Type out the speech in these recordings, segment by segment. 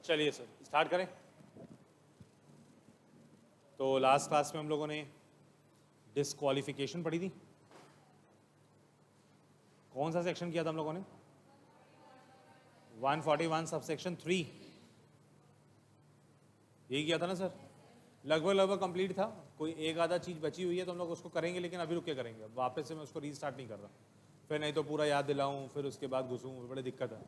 चलिए sir start करें। तो लास्ट क्लास में हम लोगों ने डिस्क्वालिफिकेशन पढ़ी थी। कौन सा सेक्शन किया था हम लोगों ने? 141 सबसेक्शन 3 यही किया था ना सर? लगभग कंप्लीट था। कोई एक आधा चीज़ बची हुई है तो हम लोग उसको करेंगे, लेकिन अभी रुक के करेंगे। अब वापस से मैं उसको रीस्टार्ट नहीं कर रहा, फिर नहीं तो पूरा याद दिलाऊं, फिर उसके बाद घुसूँ, बड़ी दिक्कत है।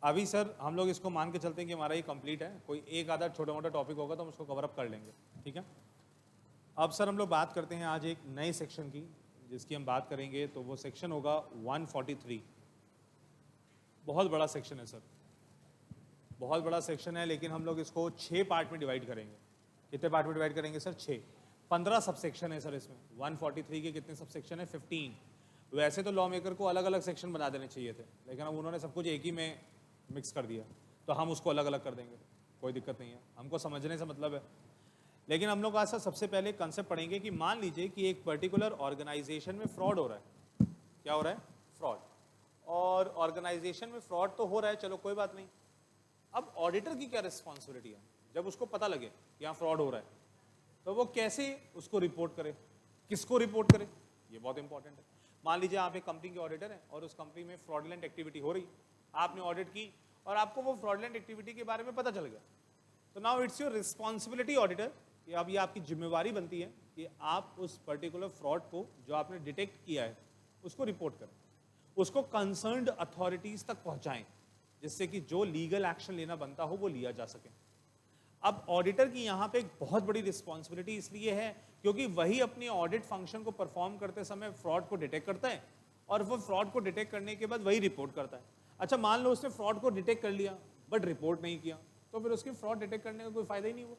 अभी सर हम लोग इसको मान के चलते हैं कि हमारा ये कंप्लीट है। कोई एक आधा छोटा मोटा टॉपिक होगा तो हम उसको कवर अप कर लेंगे, ठीक है। अब सर हम लोग बात करते हैं आज एक नए सेक्शन की, जिसकी हम बात करेंगे तो वो सेक्शन होगा 143। बहुत बड़ा सेक्शन है सर, बहुत बड़ा सेक्शन है, लेकिन हम लोग इसको 6 पार्ट में डिवाइड करेंगे। कितने पार्ट में डिवाइड करेंगे सर? 6। 15 सबसेक्शन है सर इसमें। 143 के कितने सबसेक्शन है? 15। वैसे तो लॉ मेकर को अलग अलग सेक्शन बना देने चाहिए थे, लेकिन अब उन्होंने सब कुछ एक ही में मिक्स कर दिया, तो हम उसको अलग अलग कर देंगे। कोई दिक्कत नहीं है, हमको समझने से मतलब है। लेकिन हम लोग आज सर सबसे पहले कंसेप्ट पढ़ेंगे कि मान लीजिए कि एक पर्टिकुलर ऑर्गेनाइजेशन में फ्रॉड हो रहा है। क्या हो रहा है? फ्रॉड। और ऑर्गेनाइजेशन में फ्रॉड तो हो रहा है, चलो कोई बात नहीं। अब ऑडिटर की क्या रिस्पॉन्सिबिलिटी है? जब उसको पता लगे कि यहाँ फ्रॉड हो रहा है, तो वो कैसे उसको रिपोर्ट करे, किसको रिपोर्ट करे, ये बहुत इंपॉर्टेंट है। मान लीजिए आप एक कंपनी के ऑडिटर हैं और उस कंपनी में फ्रॉडलेंट एक्टिविटी हो रही, आपने ऑडिट की और आपको वो फ्रॉडलेंट एक्टिविटी के बारे में पता चल गया, तो now it's your responsibility auditor, कि अब ये आपकी जिम्मेवारी बनती है कि आप उस पर्टिकुलर फ्रॉड को जो आपने डिटेक्ट किया है उसको रिपोर्ट करें, उसको कंसर्न्ड अथॉरिटीज तक पहुंचाएं, जिससे कि जो लीगल एक्शन लेना बनता हो वो लिया जा सके। अब ऑडिटर की यहाँ पे एक बहुत बड़ी रिस्पॉन्सिबिलिटी इसलिए है क्योंकि वही अपने ऑडिट फंक्शन को परफॉर्म करते समय फ्रॉड को डिटेक्ट करता है और वो फ्रॉड को डिटेक्ट करने के बाद वही रिपोर्ट करता है। अच्छा, मान लो उसने फ्रॉड को डिटेक्ट कर लिया बट रिपोर्ट नहीं किया, तो फिर उसकी फ्रॉड डिटेक्ट करने का कोई फायदा ही नहीं हुआ।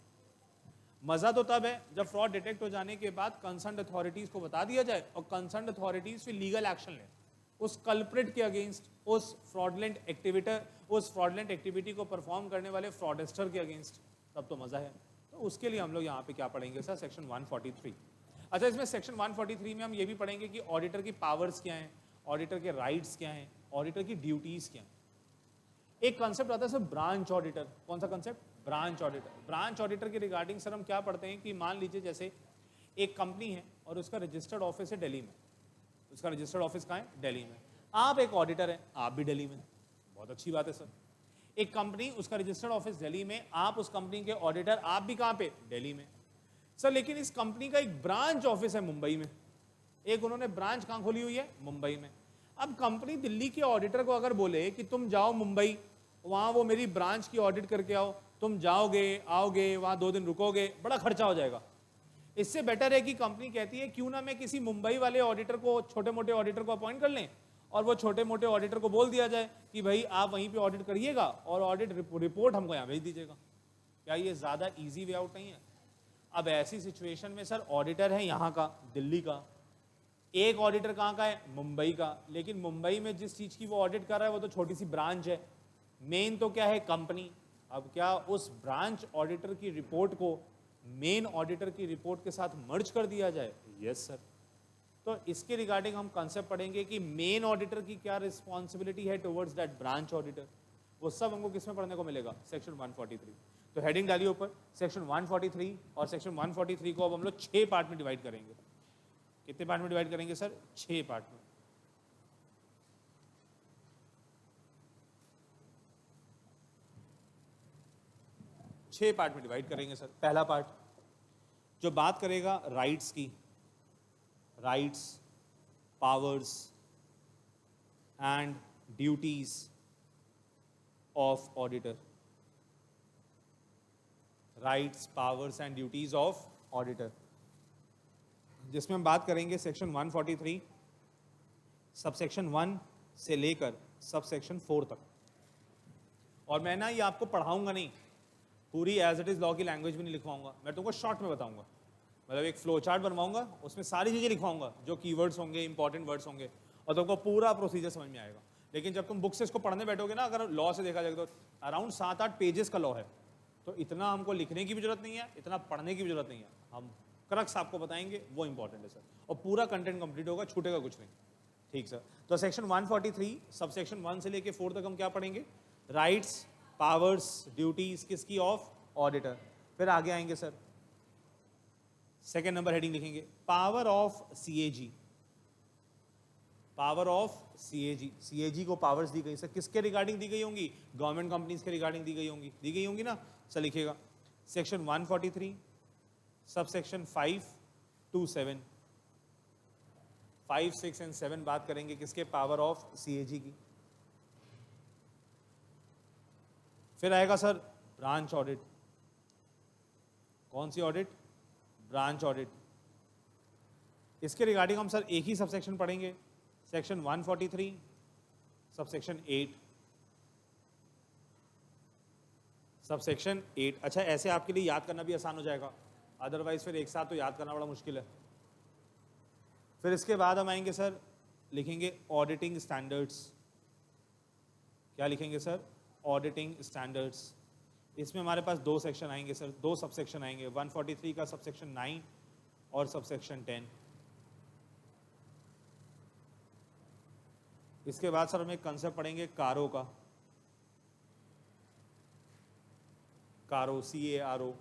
मजा तो तब है जब फ्रॉड डिटेक्ट हो जाने के बाद कंसर्न्ड अथॉरिटीज को बता दिया जाए और कंसर्न्ड अथॉरिटीज फिर लीगल एक्शन ले उस कल्प्रिट के अगेंस्ट, उस फ्रॉडलेंट एक्टिविटी को परफॉर्म करने वाले फ्रॉडेस्टर के अगेंस्ट, तब तो मजा है। तो उसके लिए हम लोग यहाँ पे क्या पढ़ेंगे सर? सेक्शन 143। अच्छा, इसमें सेक्शन 143 में हम ये भी पढ़ेंगे कि ऑडिटर की पावर्स क्या हैं, ऑडिटर के राइट्स क्या हैं, ऑडिटर की ड्यूटीज क्या हैं। एक कॉन्सेप्ट आता है सर, ब्रांच ऑडिटर। कौन सा concept? Branch auditor. Branch auditor के रिगार्डिंग सर हम क्या पढ़ते हैं कि मान लीजिए जैसे एक कंपनी है और उसका रजिस्टर्ड ऑफिस है दिल्ली में। उसका रजिस्टर्ड ऑफिस कहाँ है? दिल्ली में। आप एक ऑडिटर हैं, आप भी दिल्ली में, बहुत अच्छी बात है सर। एक कंपनी, उसका रजिस्टर्ड ऑफिस दिल्ली में, आप उस कंपनी के ऑडिटर, आप भी कहाँ पे? दिल्ली में। सर लेकिन इस कंपनी का एक ब्रांच ऑफिस है मुंबई में। एक उन्होंने ब्रांच कहाँ खोली हुई है? मुंबई में। अब कंपनी दिल्ली के ऑडिटर को अगर बोले कि तुम जाओ मुंबई, वहां वो मेरी ब्रांच की ऑडिट करके आओ, तुम जाओगे आओगे वहां 2 दिन रुकोगे, बड़ा खर्चा हो जाएगा। इससे बेटर है कि कंपनी कहती है क्यों ना मैं किसी मुंबई वाले ऑडिटर को, छोटे मोटे ऑडिटर को अपॉइंट कर लें और वो छोटे मोटे ऑडिटर को बोल दिया जाए कि भाई आप वहीं पे ऑडिट करिएगा और ऑडिट रिपोर्ट हमको यहाँ भेज दीजिएगा। क्या ये ज़्यादा ईजी वे आउट नहीं है? अब ऐसी सिचुएशन में सर ऑडिटर है यहाँ का, दिल्ली का, एक ऑडिटर कहाँ का है? मुंबई का। लेकिन मुंबई में जिस चीज़ की वो ऑडिट कर रहा है वो तो छोटी सी ब्रांच है, मेन तो क्या है? कंपनी। अब क्या उस ब्रांच ऑडिटर की रिपोर्ट को मेन ऑडिटर की रिपोर्ट के साथ मर्ज कर दिया जाए? Yes sir. तो इसके रिगार्डिंग हम कॉन्सेप्ट पढ़ेंगे कि मेन ऑडिटर की क्या रिस्पॉन्सिबिलिटी है टुवर्ड्स दैट ब्रांच ऑडिटर। वो सब हमको किसमें पढ़ने को मिलेगा? सेक्शन 143। तो हेडिंग डालिए ऊपर, सेक्शन 143। और सेक्शन 143 को अब हम लोग 6 पार्ट में डिवाइड करेंगे। कितने पार्ट में डिवाइड करेंगे सर? 6 पार्ट में। छह पार्ट में डिवाइड करेंगे सर। पहला पार्ट जो बात करेगा राइट्स की, rights, powers and duties of auditor. Rights, powers and duties of auditor, जिसमें हम बात करेंगे सेक्शन 143 सबसेक्शन 1 से लेकर सबसेक्शन 4 तक। और मैं ना ये आपको पढ़ाऊंगा नहीं, पूरी एज इट इज लॉ की लैंग्वेज में नहीं लिखवाऊंगा, मैं तुमको शॉर्ट में बताऊंगा। मतलब एक फ्लो चार्ट बनवाऊंगा, उसमें सारी चीज़ें लिखवाऊंगा जो कीवर्ड्स होंगे, इंपॉर्टेंट वर्ड्स होंगे, और तुमको पूरा प्रोसीजर समझ में आएगा। लेकिन जब तुम बुक से इसको पढ़ने बैठोगे ना, अगर लॉ से देखा जाए तो अराउंड 7-8 पेजेस का लॉ है, तो इतना हमको लिखने की भी जरूरत नहीं है, इतना पढ़ने की भी जरूरत नहीं है। हम क्रक्स आपको बताएंगे, वो इंपॉर्टेंट है सर, और पूरा कंटेंट कंप्लीट होगा, छूटेगा कुछ नहीं। ठीक सर। तो सेक्शन 143 सबसेक्शन 1 से लेकर 4 तक हम क्या पढ़ेंगे? राइट्स, पावर्स ड्यूटीज किसकी? Of auditor. फिर आगे आएंगे सर, सेकेंड नंबर हेडिंग लिखेंगे power of CAG. Power of CAG, CAG को पावर्स दी गई सर, किसके रिगार्डिंग दी गई होंगी? गवर्नमेंट कंपनीज के रिगार्डिंग दी गई होंगी ना सर। लिखिएगा section 143 sub section 5 to 7, 5, 6 and 7 बात करेंगे किसके? पावर ऑफ सीएजी की। फिर आएगा सर ब्रांच ऑडिट। कौन सी ऑडिट? Branch audit. इसके रिगार्डिंग हम सर एक ही सबसेक्शन पढ़ेंगे, सेक्शन 143 सबसेक्शन 8, सबसेक्शन 8। अच्छा, ऐसे आपके लिए याद करना भी आसान हो जाएगा, अदरवाइज फिर एक साथ तो याद करना बड़ा मुश्किल है। फिर इसके बाद हम आएंगे सर, लिखेंगे ऑडिटिंग स्टैंडर्ड्स। क्या लिखेंगे सर? Auditing standards. इसमें हमारे पास दो सेक्शन आएंगे सर, दो सबसेक्शन आएंगे, 143 का सबसेक्शन 9 और सबसेक्शन 10। इसके बाद सर हम एक कंसेप्ट पढ़ेंगे कारो का, कारो, CARO।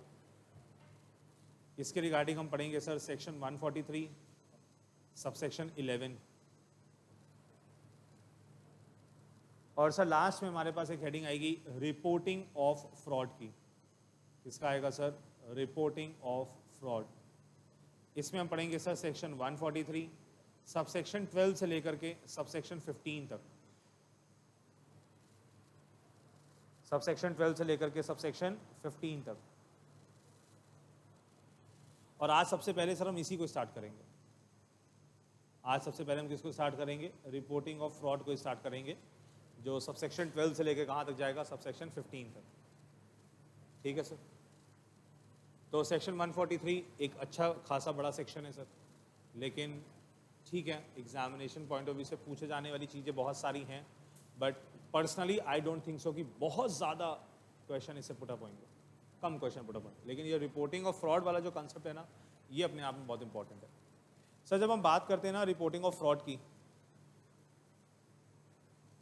इसके रिगार्डिंग हम पढ़ेंगे सर सेक्शन 143 सबसेक्शन 11। और सर लास्ट में हमारे पास एक हेडिंग आएगी रिपोर्टिंग ऑफ फ्रॉड की। इसका आएगा सर रिपोर्टिंग ऑफ फ्रॉड। इसमें हम पढ़ेंगे सर सेक्शन 143 सबसेक्शन 12 से लेकर के सबसेक्शन 15 तक, सबसेक्शन 12 से लेकर के सबसेक्शन 15 तक। और आज सबसे पहले सर हम इसी को स्टार्ट करेंगे। आज सबसे पहले हम किसको स्टार्ट करेंगे? रिपोर्टिंग ऑफ फ्रॉड को स्टार्ट करेंगे, जो सबसेक्शन 12 से लेकर कहाँ तक जाएगा? सबसेक्शन 15 तक। ठीक है सर। तो सेक्शन 143 एक अच्छा खासा बड़ा सेक्शन है सर, लेकिन ठीक है, एग्जामिनेशन पॉइंट ऑफ व्यू से पूछे जाने वाली चीज़ें बहुत सारी हैं, but personally I don't think so कि बहुत ज़्यादा क्वेश्चन इससे पुट अप होंगे, कम क्वेश्चन पुट अप होंगे। लेकिन ये रिपोर्टिंग ऑफ फ्रॉड वाला जो कंसेप्ट है ना, ये अपने आप में बहुत इंपॉर्टेंट है सर। जब हम बात करते हैं ना रिपोर्टिंग ऑफ फ्रॉड की,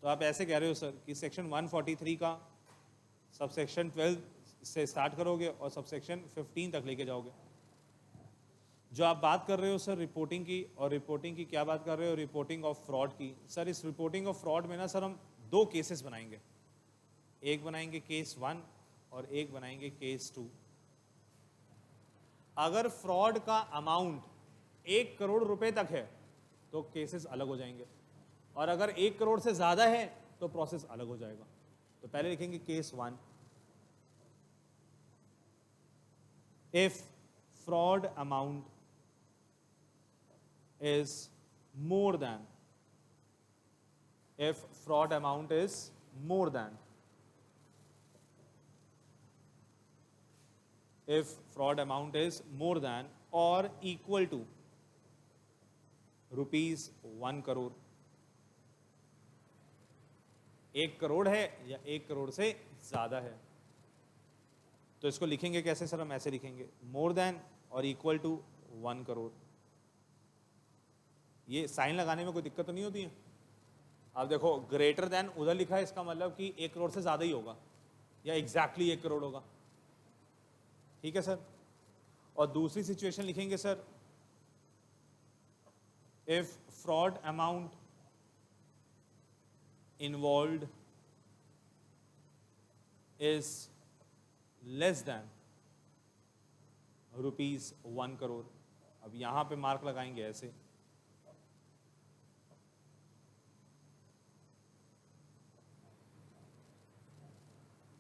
तो आप ऐसे कह रहे हो सर कि सेक्शन 143 का सबसेक्शन 12 से स्टार्ट करोगे और सबसेक्शन 15 तक लेके जाओगे। जो आप बात कर रहे हो सर रिपोर्टिंग की, और रिपोर्टिंग की क्या बात कर रहे हो? रिपोर्टिंग ऑफ फ्रॉड की। सर इस रिपोर्टिंग ऑफ फ्रॉड में ना सर हम दो केसेस बनाएंगे, एक बनाएंगे केस 1 और एक बनाएंगे केस 2। अगर फ्रॉड का अमाउंट 1 करोड़ रुपए तक है तो केसेस अलग हो जाएंगे, और अगर 1 करोड़ से ज्यादा है तो प्रोसेस अलग हो जाएगा। तो पहले लिखेंगे case 1, if fraud amount is more than, if fraud amount is more than, if fraud amount is more than or equal to rupees 1 crore, 1 crore है या 1 करोड़ से ज्यादा है, तो इसको लिखेंगे कैसे सर? हम ऐसे लिखेंगे मोर देन और इक्वल टू 1 करोड़। ये साइन लगाने में कोई दिक्कत तो नहीं होती है? अब देखो ग्रेटर देन उधर लिखा है, इसका मतलब कि 1 करोड़ से ज्यादा ही होगा या एग्जैक्टली 1 करोड़ होगा। ठीक है सर। और दूसरी सिचुएशन लिखेंगे sir, if fraud amount involved is less than rupees 1 crore. अब यहां पे मार्क लगाएंगे ऐसे,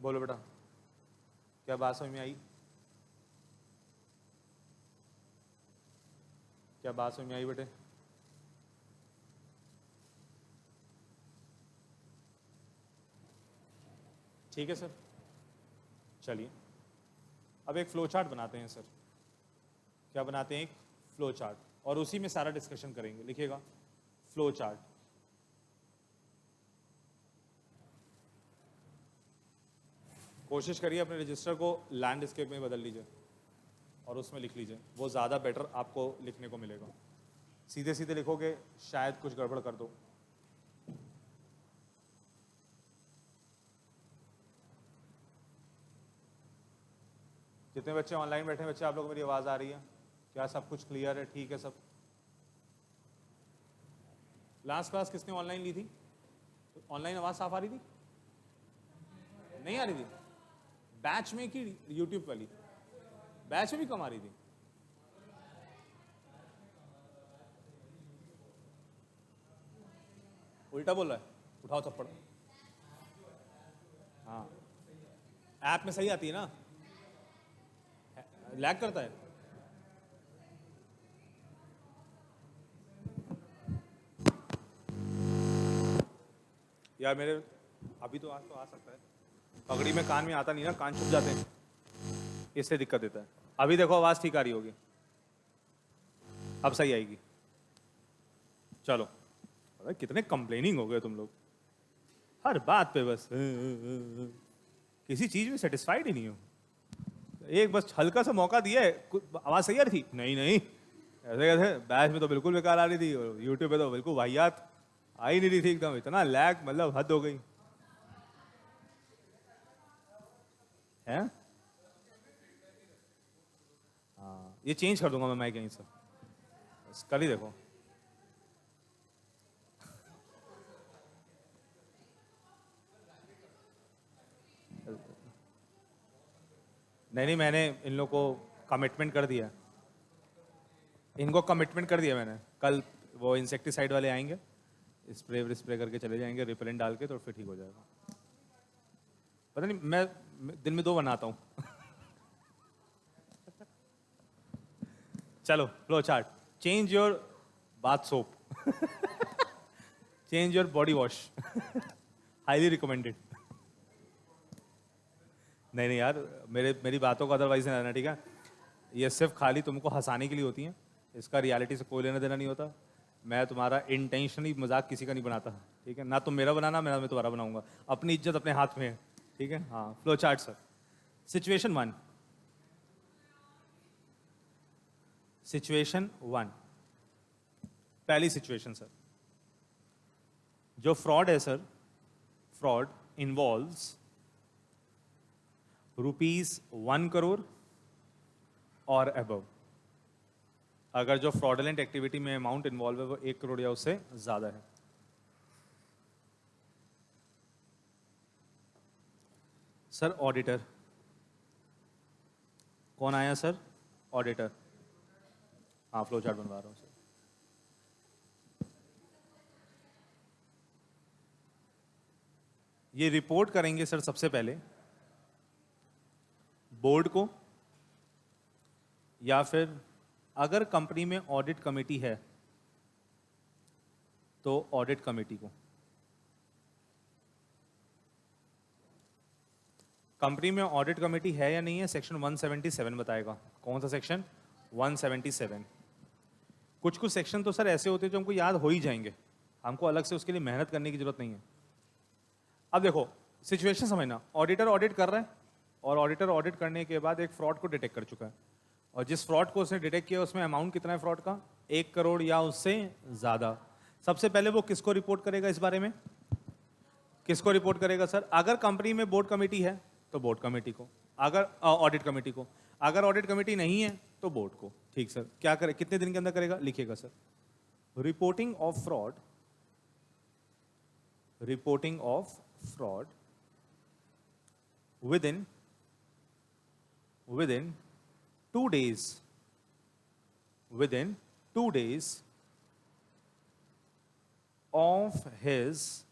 बोलो बेटा क्या बात समझ में आई? क्या बात समझ में आई बेटे? ठीक है सर। चलिए अब एक फ्लो चार्ट बनाते हैं सर। क्या बनाते हैं? एक फ्लो चार्ट, और उसी में सारा डिस्कशन करेंगे। लिखिएगा फ्लो चार्ट। कोशिश करिए अपने रजिस्टर को लैंडस्केप में बदल लीजिए और उसमें लिख लीजिए, वो ज़्यादा बेटर आपको लिखने को मिलेगा। सीधे सीधे लिखोगे शायद कुछ गड़बड़ कर दो। जितने बच्चे ऑनलाइन बैठे हैं बच्चे, आप लोग मेरी आवाज़ आ रही है? क्या सब कुछ क्लियर है? ठीक है सब? लास्ट क्लास किसने ऑनलाइन ली थी? तो ऑनलाइन आवाज़ साफ आ रही थी? नहीं आ रही थी? बैच में कि यूट्यूब वाली? बैच में भी कम आ रही थी? उल्टा बोल रहा है, उठाओ थप्पड़। हाँ, ऐप में सही आती है ना? लैग करता है? यार मेरे अभी तो आज तो आ सकता है, पगड़ी में कान में आता नहीं ना, कान छुप जाते हैं, इससे दिक्कत देता है। अभी देखो आवाज़ ठीक आ रही होगी, अब सही आएगी। चलो, अरे कितने कंप्लेनिंग हो गए तुम लोग, हर बात पे बस किसी चीज़ में सेटिस्फाइड ही नहीं हो। एक बस हल्का सा मौका दिया है, आवाज़ सही आ रही थी? नहीं नहीं, ऐसे कैसे? बैच में तो बिल्कुल बेकार आ रही थी, और यूट्यूब पे तो बिल्कुल वाहियात आ ही नहीं रही थी, एकदम इतना लैग, मतलब हद हो गई है। हाँ, ये चेंज कर दूंगा मैं माइक यहीं से, बस कल ही देखो। नहीं नहीं, मैंने इन लोगों को कमिटमेंट कर दिया, इनको कमिटमेंट कर दिया मैंने, कल वो इंसेक्टिसाइड वाले आएंगे, स्प्रे करके चले जाएंगे, रिपेलेंट डाल के, तो फिर ठीक हो जाएगा। पता नहीं, मैं दिन में 2 बनाता हूँ। चलो flow chart, change your bath soap, change your body wash, highly recommended. नहीं नहीं यार, मेरी बातों को अदरवाइज नहीं रहना, ठीक है? ये सिर्फ खाली तुमको हंसाने के लिए होती हैं, इसका रियलिटी से कोई लेना देना नहीं होता। मैं तुम्हारा इंटेंशनली मजाक किसी का नहीं बनाता, ठीक है? ना तुम मेरा बनाना, मैं तुम्हारा बनाऊंगा, अपनी इज्जत अपने हाथ में है, ठीक है? हाँ, flow chart sir. Situation 1, situation 1, पहली सिचुएशन सर, जो फ्रॉड है सर, फ्रॉड इन्वॉल्व्स ₹1 करोड़ और अबव। अगर जो फ्रॉडलेंट एक्टिविटी में अमाउंट इन्वॉल्व है वो 1 करोड़ या उससे ज्यादा है। सर ऑडिटर, कौन आया सर? ऑडिटर। हाँ, फ्लो चार्ट बनवा रहा हूँ सर। ये रिपोर्ट करेंगे सर सबसे पहले बोर्ड को, या फिर अगर कंपनी में ऑडिट कमेटी है तो ऑडिट कमेटी को। कंपनी में ऑडिट कमेटी है या नहीं है, सेक्शन 177 बताएगा। कौन सा सेक्शन? 177। कुछ कुछ सेक्शन तो सर ऐसे होते हैं जो हमको याद हो ही जाएंगे, हमको अलग से उसके लिए मेहनत करने की जरूरत नहीं है। अब देखो सिचुएशन समझना, ऑडिटर ऑडिट कर रहा है, और ऑडिटर ऑडिट करने के बाद एक फ्रॉड को डिटेक्ट कर चुका है, और जिस फ्रॉड को उसने डिटेक्ट किया उसमें अमाउंट कितना है फ्रॉड का? 1 करोड़ या उससे ज़्यादा। सबसे पहले वो किसको रिपोर्ट करेगा इस बारे में? किसको रिपोर्ट करेगा सर? अगर कंपनी में बोर्ड कमेटी है तो बोर्ड कमेटी को, अगर ऑडिट कमेटी को, अगर ऑडिट कमेटी नहीं है तो बोर्ड को। ठीक सर, क्या करे, कितने दिन के अंदर करेगा? लिखिएगा sir, reporting of fraud, reporting of fraud within 2 days, within 2 days of his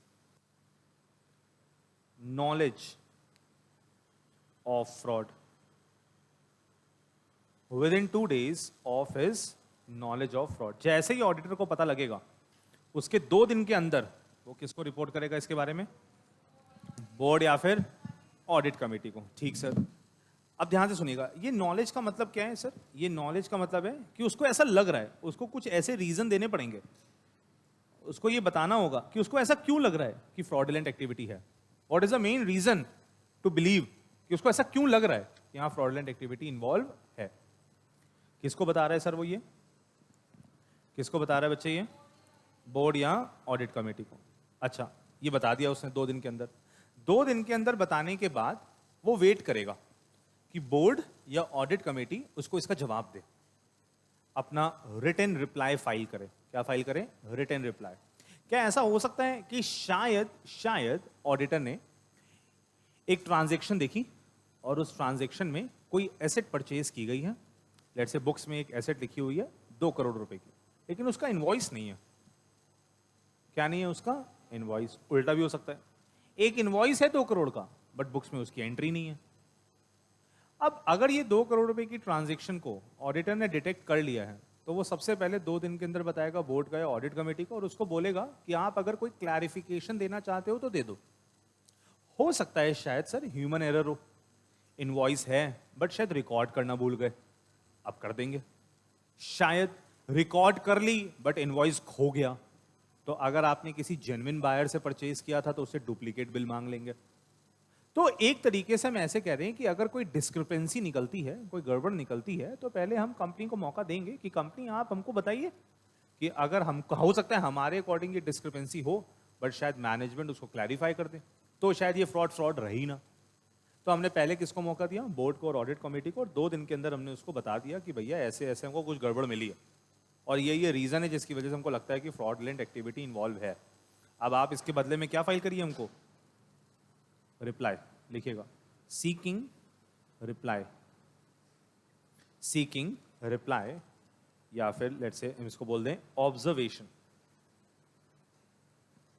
knowledge of fraud, within 2 days of his knowledge of fraud। जैसे ही ऑडिटर को पता लगेगा उसके 2 दिन के अंदर वो किसको रिपोर्ट करेगा इसके बारे में? बोर्ड या फिर ऑडिट कमेटी को। ठीक सर, अब ध्यान से सुनिएगा, ये नॉलेज का मतलब क्या है सर? ये नॉलेज का मतलब है कि उसको ऐसा लग रहा है, उसको कुछ ऐसे रीजन देने पड़ेंगे, उसको ये बताना होगा कि उसको ऐसा क्यों लग रहा है कि फ्रॉडलेंट एक्टिविटी है। What is the main reason to believe, कि उसको ऐसा क्यों लग रहा है कि यहाँ फ्रॉडलेंट एक्टिविटी इन्वॉल्व है। किसको बता रहा है सर वो? ये किसको बता रहा है बच्चे? ये बोर्ड या ऑडिट कमेटी को। अच्छा, ये बता दिया उसने 2 दिन के अंदर। 2 दिन के अंदर बताने के बाद वो वेट करेगा, कि बोर्ड या ऑडिट कमेटी उसको इसका जवाब दे, अपना रिटन रिप्लाई फाइल करे। क्या फाइल करे? Written reply. क्या ऐसा हो सकता है कि शायद ऑडिटर ने एक ट्रांजैक्शन देखी और उस ट्रांजैक्शन में कोई एसेट परचेज की गई है, लेट्स से बुक्स में एक एसेट लिखी हुई है 2 करोड़ रुपए की, लेकिन उसका इनवॉइस नहीं है। क्या नहीं है उसका? इनवॉइस। उल्टा भी हो सकता है, एक इनवॉइस है 2 करोड़ का बट बुक्स में उसकी एंट्री नहीं है। अब अगर ये 2 करोड़ रुपए की ट्रांजैक्शन को ऑडिटर ने डिटेक्ट कर लिया है तो वो सबसे पहले 2 दिन के अंदर बताएगा बोर्ड का या ऑडिट कमेटी को और उसको बोलेगा कि आप अगर कोई क्लैरिफिकेशन देना चाहते हो तो दे दो। हो सकता है शायद सर ह्यूमन एरर हो, इनवॉइस है बट शायद रिकॉर्ड करना भूल गए, अब कर देंगे। शायद रिकॉर्ड कर ली बट इनवॉइस खो गया, तो अगर आपने किसी जेन्युइन बायर से परचेज किया था तो उससे डुप्लीकेट बिल मांग लेंगे। तो एक तरीके से हम ऐसे कह रहे हैं कि अगर कोई डिस्क्रिपेंसी निकलती है, कोई गड़बड़ निकलती है, तो पहले हम कंपनी को मौका देंगे कि कंपनी आप हमको बताइए कि अगर हम, हो सकता है हमारे अकॉर्डिंग ये डिस्क्रिपेंसी हो बट शायद मैनेजमेंट उसको क्लैरिफाई कर दे, तो शायद ये फ्रॉड रही ना। तो हमने पहले किसको मौका दिया? बोर्ड को और ऑडिट कमेटी को, और 2 दिन के अंदर हमने उसको बता दिया कि भैया ऐसे ऐसे हमको कुछ गड़बड़ मिली है और ये रीजन है जिसकी वजह से हमको लगता है कि फ्रॉडलेंट एक्टिविटी इन्वॉल्व है। अब आप इसके बदले में क्या फाइल करिए? हमको रिप्लाई लिखिएगा, सीकिंग रिप्लाई, सीकिंग रिप्लाई, या फिर लेट्स से हम इसको बोल दें ऑब्जर्वेशन,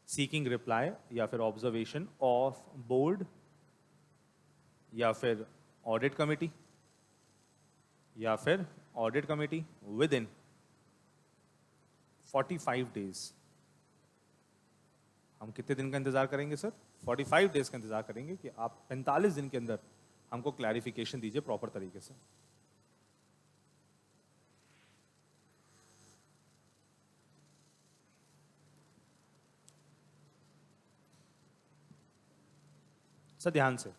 सीकिंग रिप्लाई या फिर ऑब्जर्वेशन ऑफ बोर्ड या फिर ऑडिट कमेटी, या फिर audit committee with in 45 days. हम कितने दिन का इंतजार करेंगे सर? 45 डेज का इंतजार करेंगे कि आप 45 दिन के अंदर हमको क्लैरिफिकेशन दीजिए प्रॉपर तरीके से। सर ध्यान से,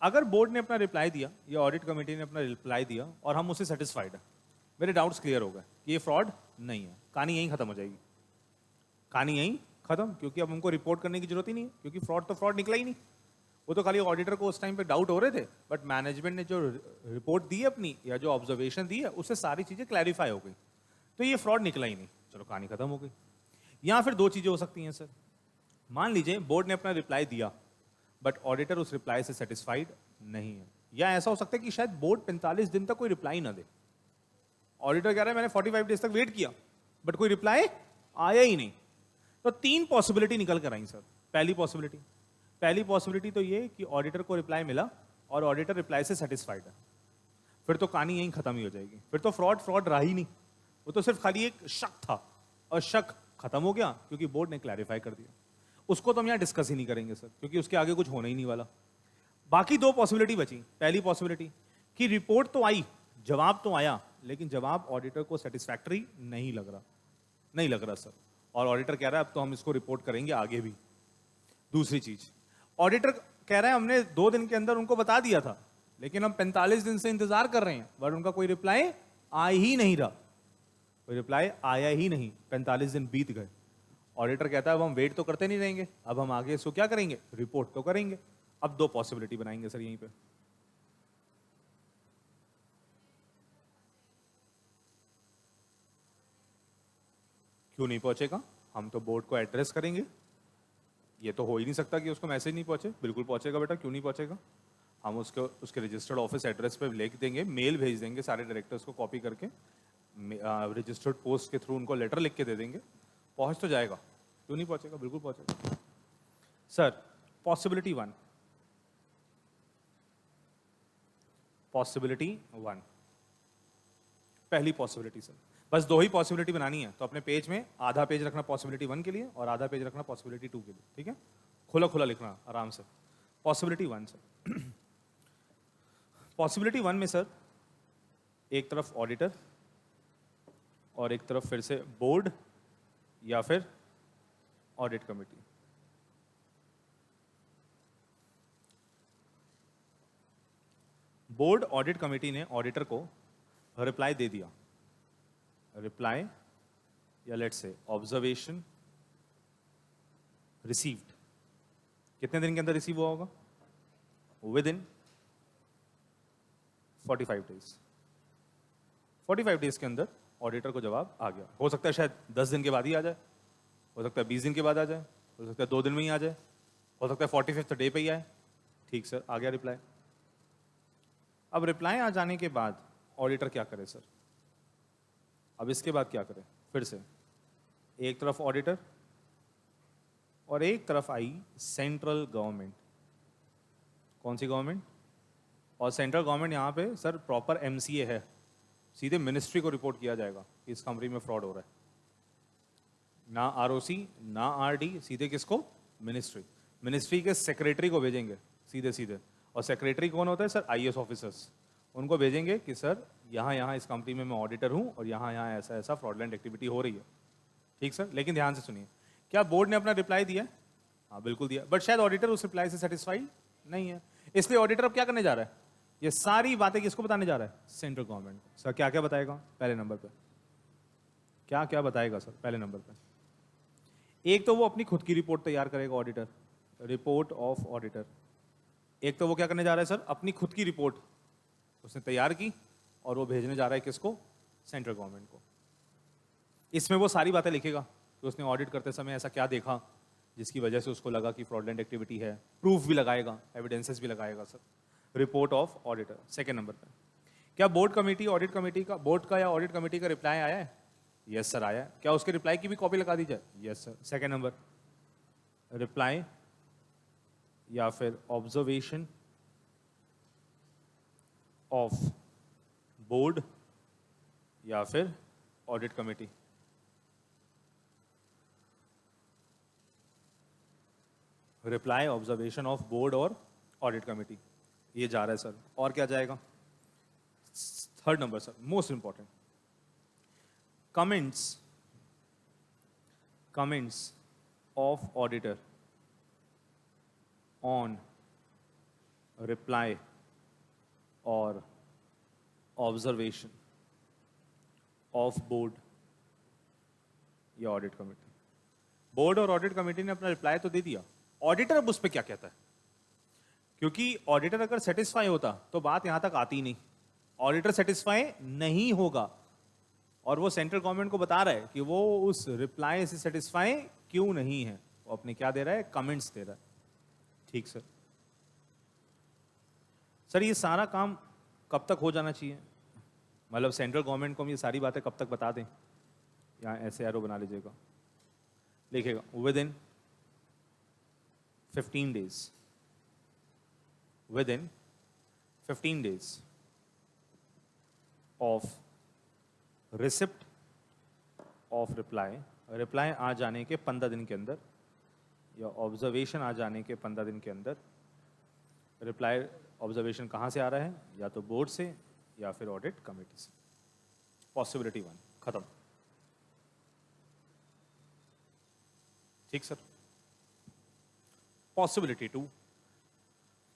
अगर बोर्ड ने अपना रिप्लाई दिया या ऑडिट कमेटी ने अपना रिप्लाई दिया और हम उससे सेटिस्फाइड है, मेरे डाउट्स क्लियर हो गए कि ये फ्रॉड नहीं है, कहानी यहीं खत्म हो जाएगी, कहानी यहीं खत्म, क्योंकि अब हमको रिपोर्ट करने की जरूरत ही नहीं है, क्योंकि फ्रॉड तो फ्रॉड निकला ही नहीं। वो तो खाली ऑडिटर को उस टाइम पे डाउट हो रहे थे, बट मैनेजमेंट ने जो रिपोर्ट दी है अपनी या जो ऑब्जर्वेशन दी है उससे सारी चीजें क्लैरिफाई हो गई, तो ये फ्रॉड निकला ही नहीं, चलो कहानी खत्म हो गई। या फिर 2 चीजें हो सकती हैं सर, मान लीजिए बोर्ड ने अपना रिप्लाई दिया बट ऑडिटर उस रिप्लाई से सेटिस्फाइड नहीं है, या ऐसा हो सकता है कि शायद बोर्ड 45 दिन तक कोई रिप्लाई ना दे। ऑडिटर कह रहा है मैंने 45 डेज तक वेट किया बट कोई रिप्लाई आया ही नहीं। तो 3 पॉसिबिलिटी निकल कर आई सर। पहली पॉसिबिलिटी तो ये कि ऑडिटर को रिप्लाई मिला और ऑडिटर रिप्लाई से सेटिस्फाइड है, फिर तो कहानी यहीं खत्म ही हो जाएगी, फिर तो फ्रॉड रहा ही नहीं, वो तो सिर्फ खाली एक शक था और शक खत्म हो गया क्योंकि बोर्ड ने क्लैरिफाई कर दिया। उसको तो हम यहाँ डिस्कस ही नहीं करेंगे सर, क्योंकि उसके आगे कुछ होना ही नहीं वाला। बाकी 2 पॉसिबिलिटी बची। पहली पॉसिबिलिटी कि रिपोर्ट तो आई, जवाब तो आया, लेकिन जवाब ऑडिटर को सेटिस्फैक्टरी नहीं लग रहा सर, और ऑडिटर कह रहा है अब तो हम इसको रिपोर्ट करेंगे आगे भी। दूसरी चीज, ऑडिटर कह रहा है हमने 2 दिन के अंदर उनको बता दिया था, लेकिन हम 45 दिन से इंतजार कर रहे हैं बट उनका कोई रिप्लाई आ ही नहीं रहा, कोई रिप्लाई आया ही नहीं, 45 दिन बीत गए। ऑडिटर कहता है अब हम वेट तो करते नहीं रहेंगे, अब हम आगे इसको क्या करेंगे? रिपोर्ट तो करेंगे। अब 2 पॉसिबिलिटी बनाएंगे सर यहीं पे। क्यों नहीं पहुंचेगा? हम तो बोर्ड को एड्रेस करेंगे, ये तो हो ही नहीं सकता कि उसको मैसेज नहीं पहुंचे, बिल्कुल पहुंचेगा बेटा, क्यों नहीं पहुंचेगा। हम उसके रजिस्टर्ड ऑफिस एड्रेस पे लिख देंगे, मेल भेज देंगे सारे डायरेक्टर्स को कॉपी करके, रजिस्टर्ड पोस्ट के थ्रू उनको लेटर लिख के दे देंगे, पहुंच तो जाएगा, क्यों नहीं पहुंचेगा, बिल्कुल पहुंचेगा। सर पॉसिबिलिटी 1, पहली पॉसिबिलिटी सर, बस 2 ही पॉसिबिलिटी बनानी है, तो अपने पेज में आधा पेज रखना पॉसिबिलिटी 1 के लिए और आधा पेज रखना पॉसिबिलिटी 2 के लिए, ठीक है? खुला खुला लिखना आराम से। पॉसिबिलिटी 1 सर, पॉसिबिलिटी 1 में सर एक तरफ ऑडिटर और एक तरफ फिर से बोर्ड या फिर audit committee. Board audit committee ने ऑडिटर को रिप्लाई दे दिया, रिप्लाई या लेट्स से ऑब्जर्वेशन रिसीव्ड, कितने दिन के अंदर रिसीव हुआ होगा? With in 45 days. 45 डेज के अंदर ऑडिटर को जवाब आ गया। हो सकता है शायद 10 दिन के बाद ही आ जाए, हो सकता है 20 दिन के बाद आ जाए, हो सकता है 2 दिन में ही आ जाए, हो सकता है 45th डे पे ही आए। ठीक सर, आ गया रिप्लाई। अब रिप्लाई आ जाने के बाद ऑडिटर क्या करे सर? अब इसके बाद क्या करे? फिर से एक तरफ ऑडिटर और एक तरफ आई सेंट्रल गवर्नमेंट। कौन सी गवर्नमेंट? और सेंट्रल गवर्नमेंट यहाँ पे सर प्रॉपर एमसीए है, सीधे मिनिस्ट्री को रिपोर्ट किया जाएगा कि इस कंपनी में फ्रॉड हो रहा है। ना आरओसी ना आरडी, सीधे किसको? मिनिस्ट्री। मिनिस्ट्री के सेक्रेटरी को भेजेंगे सीधे सीधे। और सेक्रेटरी कौन होता है सर? IAS officers. उनको भेजेंगे कि सर यहाँ यहाँ इस कंपनी में मैं ऑडिटर हूँ और यहाँ यहाँ ऐसा ऐसा फ्रॉडलेंट एक्टिविटी हो रही है। ठीक सर, लेकिन ध्यान से सुनिए, क्या बोर्ड ने अपना रिप्लाई दिया? हाँ बिल्कुल दिया, बट शायद ऑडिटर उस रिप्लाई से सेटिस्फाइड नहीं है। इसलिए ऑडिटर अब क्या करने जा रहा है? ये सारी बातें किसको बताने जा रहा है? सेंट्रल गवर्नमेंट को। सर क्या क्या बताएगा पहले नंबर पे? क्या क्या बताएगा सर पहले नंबर पे? एक तो वो अपनी खुद की रिपोर्ट तैयार करेगा ऑडिटर, रिपोर्ट ऑफ ऑडिटर। एक तो वो क्या करने जा रहा है सर? अपनी खुद की रिपोर्ट उसने तैयार की और वो भेजने जा रहा है किसको? सेंट्रल गवर्नमेंट को। इसमें वो सारी बातें लिखेगा कि उसने ऑडिट करते समय ऐसा क्या देखा जिसकी वजह से उसको लगा कि फ्रॉडलेंट एक्टिविटी है। प्रूफ भी लगाएगा, एविडेंसेस भी लगाएगा sir. Report of auditor second number पर। क्या बोर्ड कमेटी, ऑडिट कमेटी का, बोर्ड का या ऑडिट कमेटी का रिप्लाई आया है? यस सर आया है। क्या उसके रिप्लाई की भी कॉपी लगा दी जाए? Yes sir. Second number, reply या फिर ऑब्जर्वेशन ऑफ बोर्ड या फिर audit committee. Reply, observation of board और ऑडिट कमेटी, ये जा रहा है सर। और क्या जाएगा? Third number sir, most important, comments of auditor on reply और ऑब्जर्वेशन ऑफ बोर्ड या ऑडिट कमेटी। बोर्ड और ऑडिट कमेटी ने अपना रिप्लाई तो दे दिया, ऑडिटर अब उस पर क्या कहता है? क्योंकि ऑडिटर अगर सेटिस्फाई होता तो बात यहां तक आती नहीं। ऑडिटर सेटिस्फाई नहीं होगा और वो सेंट्रल गवर्नमेंट को बता रहा है कि वो उस रिप्लाई से सेटिस्फाई क्यों नहीं है। वो अपने क्या दे रहा है? कमेंट्स दे रहा है। ठीक सर। सर ये सारा काम कब तक हो जाना चाहिए? मतलब सेंट्रल गवर्नमेंट को हम ये सारी बातें कब तक बता दें? यहाँ ऐसे एरो बना लीजिएगा, लिखेगा within 15 days, within 15 days of receipt of reply, reply आ जाने के 15 दिन के अंदर या ऑब्जर्वेशन आ जाने के 15 दिन के अंदर। रिप्लाई ऑब्जर्वेशन कहाँ से आ रहा है? या तो बोर्ड से या फिर ऑडिट कमेटी से। पॉसिबिलिटी 1 खत्म। ठीक सर। पॉसिबिलिटी 2,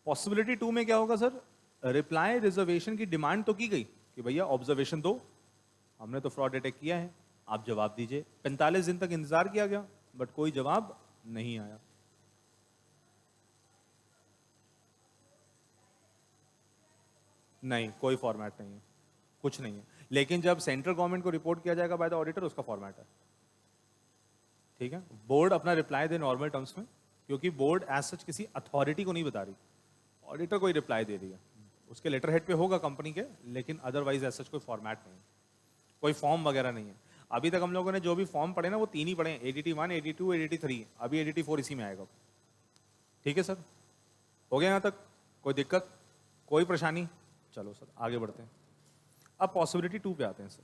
पॉसिबिलिटी 2 में क्या होगा सर? रिप्लाई रिजर्वेशन की डिमांड तो की गई कि भैया ऑब्जर्वेशन दो, हमने तो फ्रॉड डिटेक्ट किया है, आप जवाब दीजिए। 45 दिन तक इंतजार किया गया बट कोई जवाब नहीं आया। नहीं, कोई फॉर्मेट नहीं है, कुछ नहीं है। लेकिन जब सेंट्रल गवर्नमेंट को रिपोर्ट किया जाएगा बाय द ऑडिटर, उसका फॉर्मेट है। ठीक है, बोर्ड अपना रिप्लाई दे नॉर्मल टर्म्स में, क्योंकि बोर्ड एज सच किसी अथॉरिटी को नहीं बता रही, ऑडिटर को ही रिप्लाई दे रही है। उसके लेटर हेड पे होगा कंपनी के, लेकिन अदरवाइज एज सच कोई फॉर्मेट नहीं है, कोई फॉर्म वगैरह नहीं है। अभी तक हम लोगों ने जो भी फॉर्म पढ़े ना वो 3 ही पढ़े हैं, ADT 1, ADT 2, ADT 3। अभी ADT 4 इसी में आएगा। ठीक है सर, हो गया यहाँ तक? कोई दिक्कत, कोई परेशानी? चलो सर आगे बढ़ते हैं। अब पॉसिबिलिटी 2 पे आते हैं सर।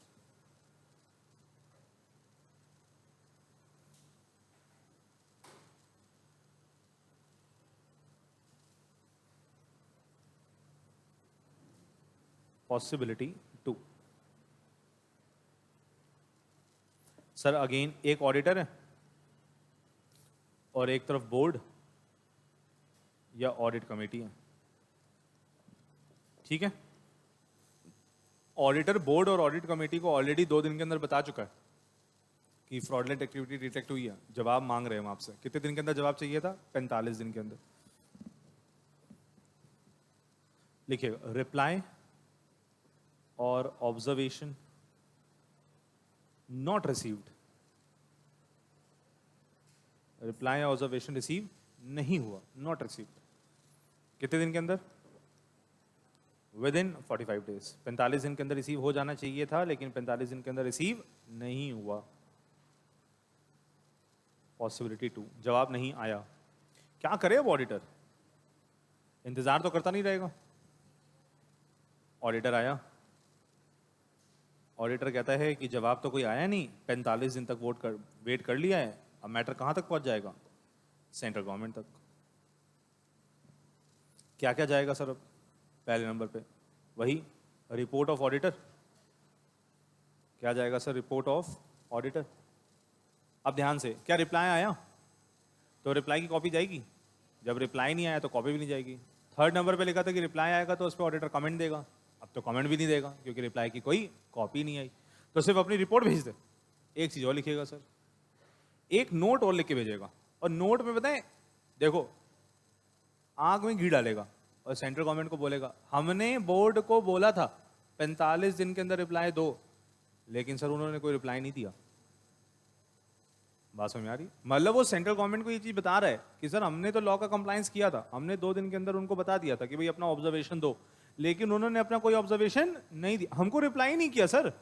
पॉसिबिलिटी 2 सर, अगेन एक ऑडिटर है और एक तरफ बोर्ड या ऑडिट कमेटी है। ठीक है, ऑडिटर बोर्ड और ऑडिट कमेटी को ऑलरेडी 2 दिन के अंदर बता चुका है कि फ्रॉडलेंट एक्टिविटी डिटेक्ट हुई है। जवाब मांग रहे हैं हम आपसे, कितने दिन के अंदर जवाब चाहिए था? 45 दिन के अंदर। लिखिएगा रिप्लाई और observation not received, reply observation receive नहीं हुआ, नॉट रिसीव्ड, कितने दिन के अंदर? विद इन 45 डेज, 45 दिन के अंदर रिसीव हो जाना चाहिए था, लेकिन 45 दिन के अंदर रिसीव नहीं हुआ। पॉसिबिलिटी 2, जवाब नहीं आया। क्या करे अब ऑडिटर? इंतजार तो करता नहीं रहेगा। ऑडिटर आया, ऑडिटर कहता है कि जवाब तो कोई आया नहीं, 45 दिन तक वेट कर लिया है, अब मैटर कहां तक पहुंच जाएगा? सेंट्रल गवर्नमेंट तक। क्या क्या जाएगा सर? अब पहले नंबर पे वही रिपोर्ट ऑफ ऑडिटर। क्या जाएगा सर? Report of auditor. अब ध्यान से, क्या रिप्लाई आया तो रिप्लाई की कॉपी जाएगी, जब रिप्लाई नहीं आया तो कॉपी भी नहीं जाएगी। थर्ड नंबर पे लिखा था कि रिप्लाई आएगा तो उस पर ऑडिटर कमेंट देगा, अब तो कमेंट भी नहीं देगा क्योंकि रिप्लाई की कोई कॉपी नहीं आई, तो सिर्फ अपनी रिपोर्ट भेज दे। एक चीज और लिखेगा सर, एक नोट और लिख के भेजेगा, और नोट में बताएं, देखो आंख में घी डालेगा और सेंट्रल गवर्नमेंट को बोलेगा हमने बोर्ड को बोला था 45 दिन के अंदर रिप्लाई दो, लेकिन सर उन्होंने कोई रिप्लाई नहीं दिया। बात समझ में आ रही? मतलब वो सेंट्रल गवर्नमेंट को ये चीज बता रहा है कि सर हमने तो लॉ का कंप्लायंस किया था, हमने 2 दिन के अंदर उनको बता दिया था कि भाई अपना ऑब्जर्वेशन दो, लेकिन उन्होंने अपना कोई ऑब्जर्वेशन नहीं दिया, हमको रिप्लाई नहीं किया सर,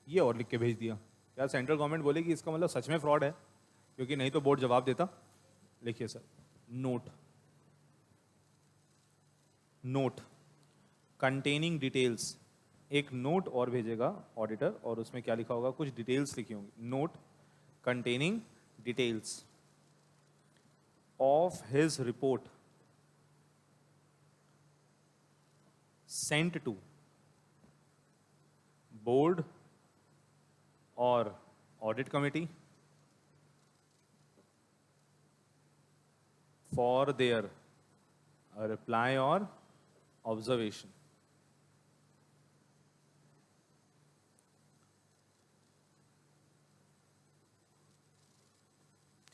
ये और लिख के भेज दिया। यार सेंट्रल गवर्नमेंट बोलेगी इसका मतलब सच में फ्रॉड है, क्योंकि नहीं तो बोर्ड जवाब देता। लिखिए sir, note, note containing details, एक नोट और भेजेगा ऑडिटर, और उसमें क्या लिखा होगा? कुछ डिटेल्स लिखी होंगी। Note containing details of his report sent to board or audit committee for their reply or observation.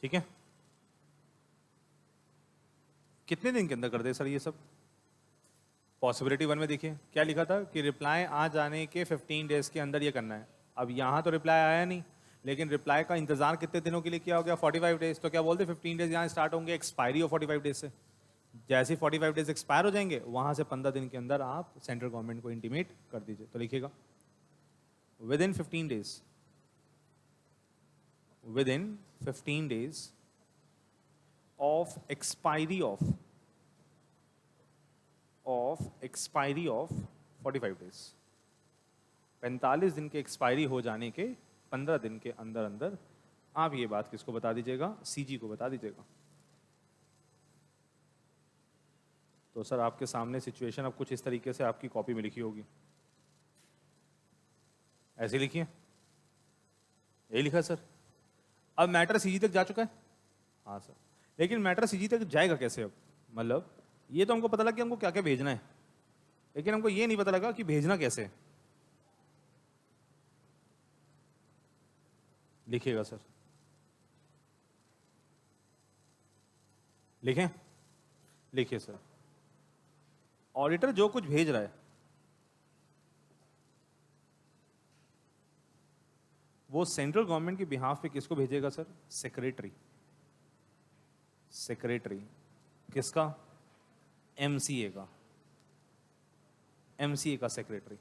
ठीक है, कितने दिन के अंदर कर दे सर ये सब? पॉसिबिलिटी 1 में देखिए क्या लिखा था कि रिप्लाई आ जाने के 15 डेज के अंदर ये करना है। अब यहाँ तो रिप्लाई आया नहीं, लेकिन रिप्लाई का इंतजार कितने दिनों के लिए किया हो गया? 45 डेज। तो क्या बोलते 15 डेज यहाँ स्टार्ट होंगे एक्सपायरी ऑफ 45 डेज से। जैसे 45 डेज एक्सपायर हो जाएंगे, वहां से 15 दिन के अंदर आप सेंट्रल गवर्नमेंट को इंटीमेट कर दीजिए। तो लिखिएगा with in 15 days, within 15 days of expiry of 45 days, 45 दिन के एक्सपायरी हो जाने के 15 दिन के अंदर अंदर आप ये बात किसको बता दीजिएगा? सीजी को बता दीजिएगा। तो सर आपके सामने सिचुएशन अब कुछ इस तरीके से आपकी कॉपी में लिखी होगी, ऐसे लिखिए, यही लिखा सर। अब मैटर सीजी तक जा चुका है? हाँ सर, लेकिन मैटर सीजी तक जाएगा कैसे? अब मतलब ये तो हमको पता लगा कि हमको क्या क्या भेजना है, लेकिन हमको ये नहीं पता लगा कि भेजना कैसे है। लिखिएगा सर, लिखें, लिखिए सर। ऑडिटर जो कुछ भेज रहा है वो सेंट्रल गवर्नमेंट के बिहाफ पे किसको भेजेगा सर? सेक्रेटरी। सेक्रेटरी किसका? एमसीए का, एमसीए का सेक्रेटरी।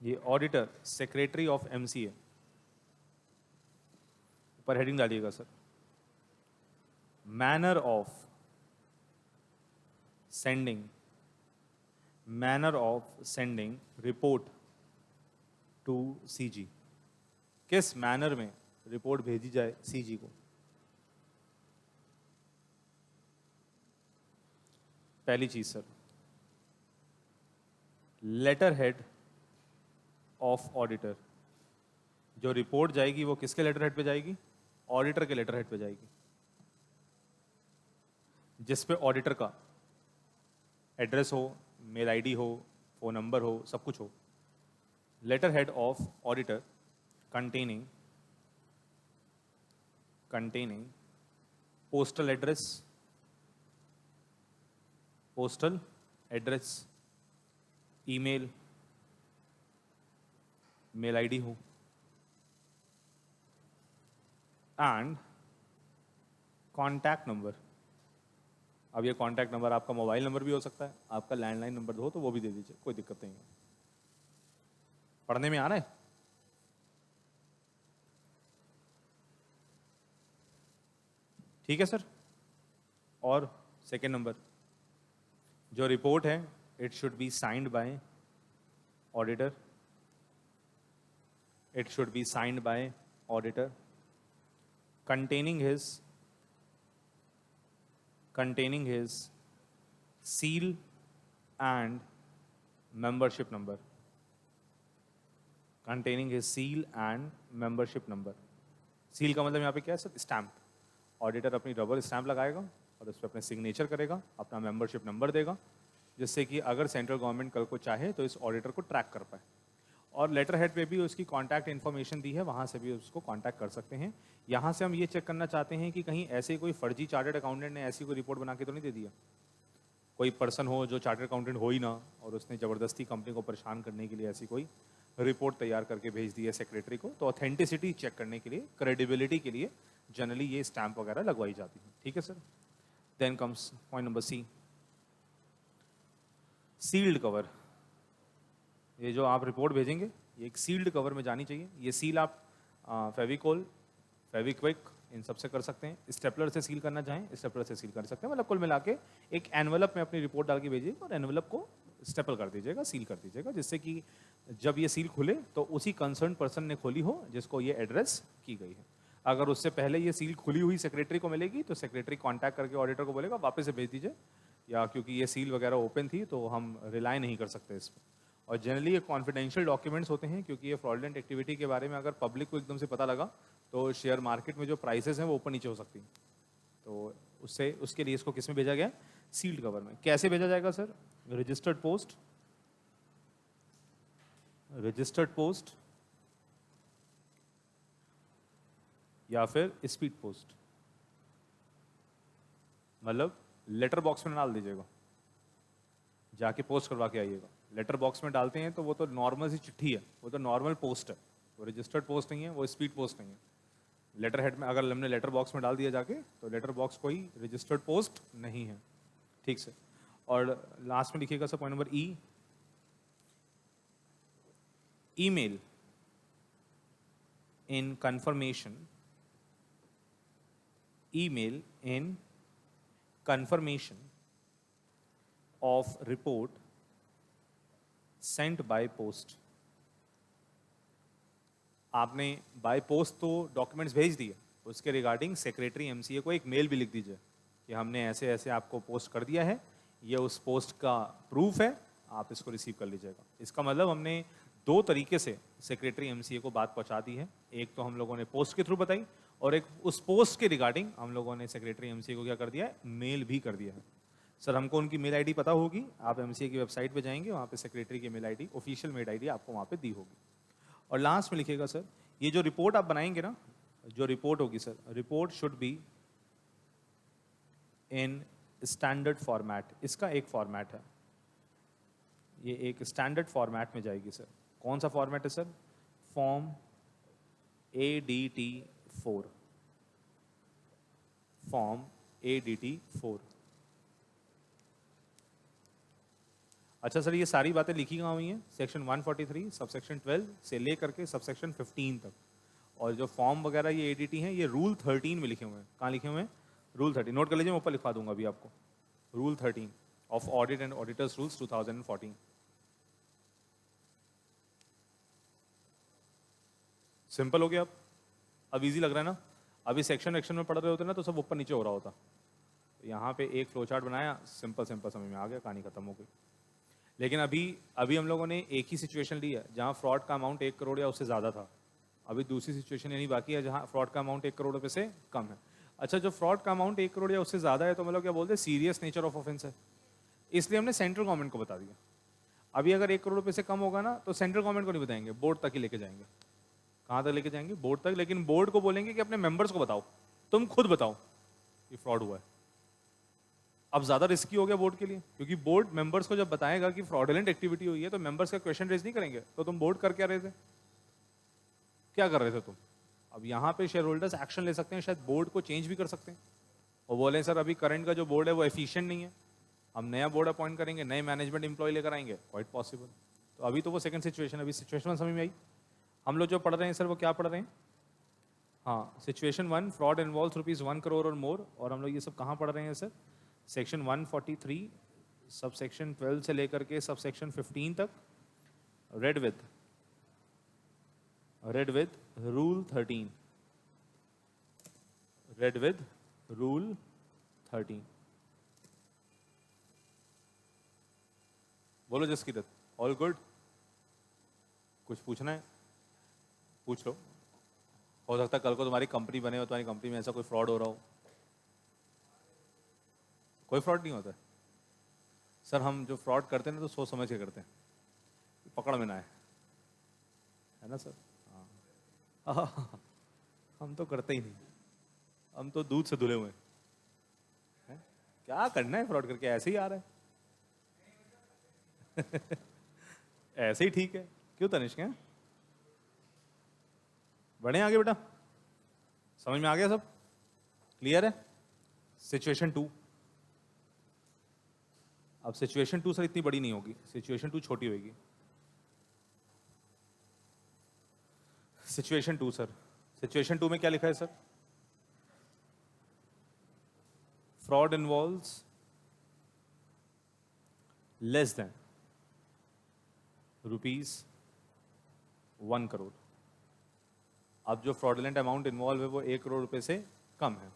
ये ऑडिटर सेक्रेटरी ऑफ एमसीए, ऊपर हेडिंग डालिएगा sir. Manner of sending, manner of sending report to CG, किस मैनर में रिपोर्ट भेजी जाए सीजी को। पहली चीज sir, letter head of auditor, जो रिपोर्ट जाएगी वो किसके लेटर हेड पे जाएगी? ऑडिटर के लेटर हेड पे जाएगी, जिस पे ऑडिटर का एड्रेस हो, मेल आईडी हो, फोन नंबर हो, सब कुछ हो। Letter head of auditor containing postal address, email, mail ID हो, एंड कॉन्टैक्ट नंबर। अब ये कॉन्टैक्ट नंबर आपका मोबाइल नंबर भी हो सकता है, आपका लैंडलाइन नंबर हो तो वो भी दे दीजिए, कोई दिक्कत नहीं है। पढ़ने में आ रहा है? ठीक है सर। और सेकेंड नंबर, जो रिपोर्ट है it should be signed by auditor, it should be signed by auditor, containing his seal and membership number, containing his seal and membership number। Seal का मतलब यहाँ पे क्या है सर? स्टैम्प। ऑडिटर अपनी rubber stamp लगाएगा और उस पर अपने सिग्नेचर करेगा, अपना मेंबरशिप नंबर देगा, जिससे कि अगर सेंट्रल गवर्नमेंट कल को चाहे तो इस ऑडिटर को ट्रैक कर पाए। और लेटर हेड पे भी उसकी कॉन्टैक्ट इन्फॉर्मेशन दी है, वहाँ से भी उसको कॉन्टैक्ट कर सकते हैं। यहाँ से हम ये चेक करना चाहते हैं कि कहीं ऐसे कोई फर्जी चार्टर्ड अकाउंटेंट ने ऐसी कोई रिपोर्ट बना के तो नहीं दे दिया। कोई पर्सन हो जो चार्टर्ड अकाउंटेंट हो ही ना और उसने ज़बरदस्ती कंपनी को परेशान करने के लिए ऐसी कोई रिपोर्ट तैयार करके भेज दी है सेक्रेटरी को। तो ऑथेंटिसिटी चेक करने के लिए, क्रेडिबिलिटी के लिए जनरली ये स्टैम्प वगैरह लगवाई जाती है। ठीक है sir. Then comes point number C, sealed cover. ये जो आप रिपोर्ट भेजेंगे ये एक सील्ड कवर में जानी चाहिए। ये सील आप फेविकोल, फेविक्विक इन सब से कर सकते हैं। स्टेपलर से सील करना चाहें स्टेपलर से सील कर सकते हैं। मतलब कुल मिला के एक एनवलप में अपनी रिपोर्ट डाल के भेजिए और एनवलप को स्टेपल कर दीजिएगा, सील कर दीजिएगा, जिससे कि जब ये सील खुले तो उसी कंसर्न पर्सन ने खोली हो जिसको ये एड्रेस की गई है। अगर उससे पहले ये सील खुली हुई सेक्रेटरी को मिलेगी तो सेक्रेटरी कॉन्टैक्ट करके ऑडिटर को बोलेगा वापस से भेज दीजिए, या क्योंकि ये सील वगैरह ओपन थी तो हम रिलाई नहीं कर सकते इस पर। और जनरली ये कॉन्फिडेंशियल डॉक्यूमेंट्स होते हैं, क्योंकि ये फ्रॉडलेंट एक्टिविटी के बारे में अगर पब्लिक को एकदम से पता लगा तो शेयर मार्केट में जो प्राइसेस हैं वो ऊपर नीचे हो सकती हैं। तो उसके लिए इसको किस में भेजा गया? सील्ड कवर में। कैसे भेजा जाएगा sir? Registered post, registered post या फिर स्पीड पोस्ट। मतलब लेटर बॉक्स में डाल दीजिएगा, जाके पोस्ट करवा के आइएगा। लेटर बॉक्स में डालते हैं तो वो तो नॉर्मल सी चिट्ठी है, वो तो नॉर्मल पोस्ट है, वो रजिस्टर्ड पोस्ट नहीं है, वो स्पीड पोस्ट नहीं है। लेटर हेड में अगर हमने लेटर बॉक्स में डाल दिया जाके तो लेटर बॉक्स कोई रजिस्टर्ड पोस्ट नहीं है। ठीक से। और लास्ट में लिखिएगा sir point number E, email in confirmation, email in confirmation of report sent by post. आपने बाय पोस्ट तो डॉक्यूमेंट्स भेज दिए, उसके रिगार्डिंग सेक्रेटरी एमसीए को एक मेल भी लिख दीजिए कि हमने ऐसे ऐसे आपको पोस्ट कर दिया है, ये उस पोस्ट का प्रूफ है, आप इसको रिसीव कर लीजिएगा। इसका मतलब हमने दो तरीके से सेक्रेटरी एमसीए को बात पहुंचा दी है। एक तो हम लोगों ने पोस्ट के थ्रू बताई और एक उस पोस्ट के रिगार्डिंग हम लोगों ने सेक्रेटरी एमसीए को क्या कर दिया है? मेल भी कर दिया है। सर हमको उनकी मेल आईडी पता होगी, आप एमसीए की वेबसाइट पे जाएंगे, वहाँ पे सेक्रेटरी की mail ID, official mail ID आपको वहाँ पे दी होगी। और लास्ट में लिखिएगा सर, ये जो रिपोर्ट आप बनाएंगे ना, जो रिपोर्ट होगी sir, report should be in standard format. इसका एक फॉर्मेट है, ये एक स्टैंडर्ड फॉर्मेट में जाएगी सर। कौन सा फॉर्मेट है sir? Form ADT4, form ADT4। अच्छा सर, ये सारी बातें लिखी कहाँ हुई हैं? सेक्शन 143 सबसेक्शन 12 से ले करके सबसेक्शन 15 तक। और जो फॉर्म वगैरह ये ADT हैं, ये रूल 13 में लिखे हुए हैं। कहाँ लिखे हुए हैं? रूल 13। नोट कर लीजिए, मैं ऊपर लिखवा दूंगा अभी आपको। Rule 13 of audit and auditors rules 2014। Simple हो गया। अब इजी लग रहा है ना? अभी सेक्शन में पढ़ रहे होते ना तो सब ऊपर नीचे हो रहा होता। यहाँ पे एक फ्लो चार्ट बनाया, सिंपल सिंपल समझ में आ गया, कहानी खत्म हो गई। लेकिन अभी हम लोगों ने एक ही सिचुएशन ली है जहाँ फ्रॉड का अमाउंट 1 करोड़ या उससे ज़्यादा था। अभी दूसरी सिचुएशन यानी बाकी है जहाँ फ्रॉड का अमाउंट 1 करोड़ रुपये से कम है। अच्छा, जो फ्रॉड का अमाउंट 1 करोड़ या उससे ज़्यादा है तो मतलब क्या बोलते हैं? सीरियस नेचर ऑफ ऑफेंस है, इसलिए हमने सेंट्रल गवर्नमेंट को बता दिया। अभी अगर 1 करोड़ रुपये से कम होगा ना तो सेंट्रल गवर्नमेंट को नहीं बताएंगे, बोर्ड तक ही लेके जाएंगे। कहाँ तक लेके जाएंगे? बोर्ड तक। लेकिन बोर्ड को बोलेंगे कि अपने मेंबर्स को बताओ, तुम खुद बताओ ये फ्रॉड हुआ है। अब ज़्यादा रिस्की हो गया बोर्ड के लिए, क्योंकि बोर्ड मेंबर्स को जब बताएगा कि फ्रॉडुलेंट एक्टिविटी हुई है तो मेंबर्स का क्वेश्चन रेज नहीं करेंगे। तो तुम बोर्ड कर क्या रहे थे, क्या कर रहे थे तुम? अब यहाँ पे शेयर होल्डर्स एक्शन ले सकते हैं, शायद बोर्ड को चेंज भी कर सकते हैं और बोले सर अभी करंट का जो बोर्ड है वो एफिशिएंट नहीं है, हम नया बोर्ड अपॉइंट करेंगे, नए मैनेजमेंट एम्प्लॉय लेकर आएंगे, क्वाइट पॉसिबल। तो अभी तो वो सेकंड सिचुएशन, अभी सिचुएशन 1 समझ में आई। हम लोग जो पढ़ रहे हैं सर वो क्या पढ़ रहे हैं? हाँ, सिचुएशन 1 फ्रॉड इन्वॉल्व्स ₹1 करोड़ और मोर, और हम लोग ये सब कहाँ पढ़ रहे हैं सर? सेक्शन 143 सब सेक्शन 12 से लेकर के सब सेक्शन 15 तक। Read with rule 13, read with rule 13। बोलो जसकीरत, ऑल गुड? कुछ पूछना है पूछ लो, हो सकता है कल को तुम्हारी कंपनी बने हो, तुम्हारी कंपनी में ऐसा कोई फ्रॉड हो रहा हो। कोई फ्रॉड नहीं होता है सर, हम जो फ्रॉड करते हैं ना तो सोच समझ के करते हैं, पकड़ में ना है ना सर? हाँ हम तो करते ही नहीं, हम तो दूध से धुले हुए हैं। क्या करना है फ्रॉड करके, ऐसे ही आ रहा है ऐसे ही ठीक है। क्यों तनिष्क हैं? बढ़े आगे बेटा, समझ में आ गया सब? क्लियर है? सिचुएशन 2, अब सिचुएशन 2 सर इतनी बड़ी नहीं होगी, सिचुएशन 2 छोटी होगी। सिचुएशन 2 सर, सिचुएशन 2 में क्या लिखा है sir? Fraud involves less than ₹1 crore. अब जो फ्रॉडुलेंट अमाउंट इन्वॉल्व है वो 1 करोड़ रुपए से कम है।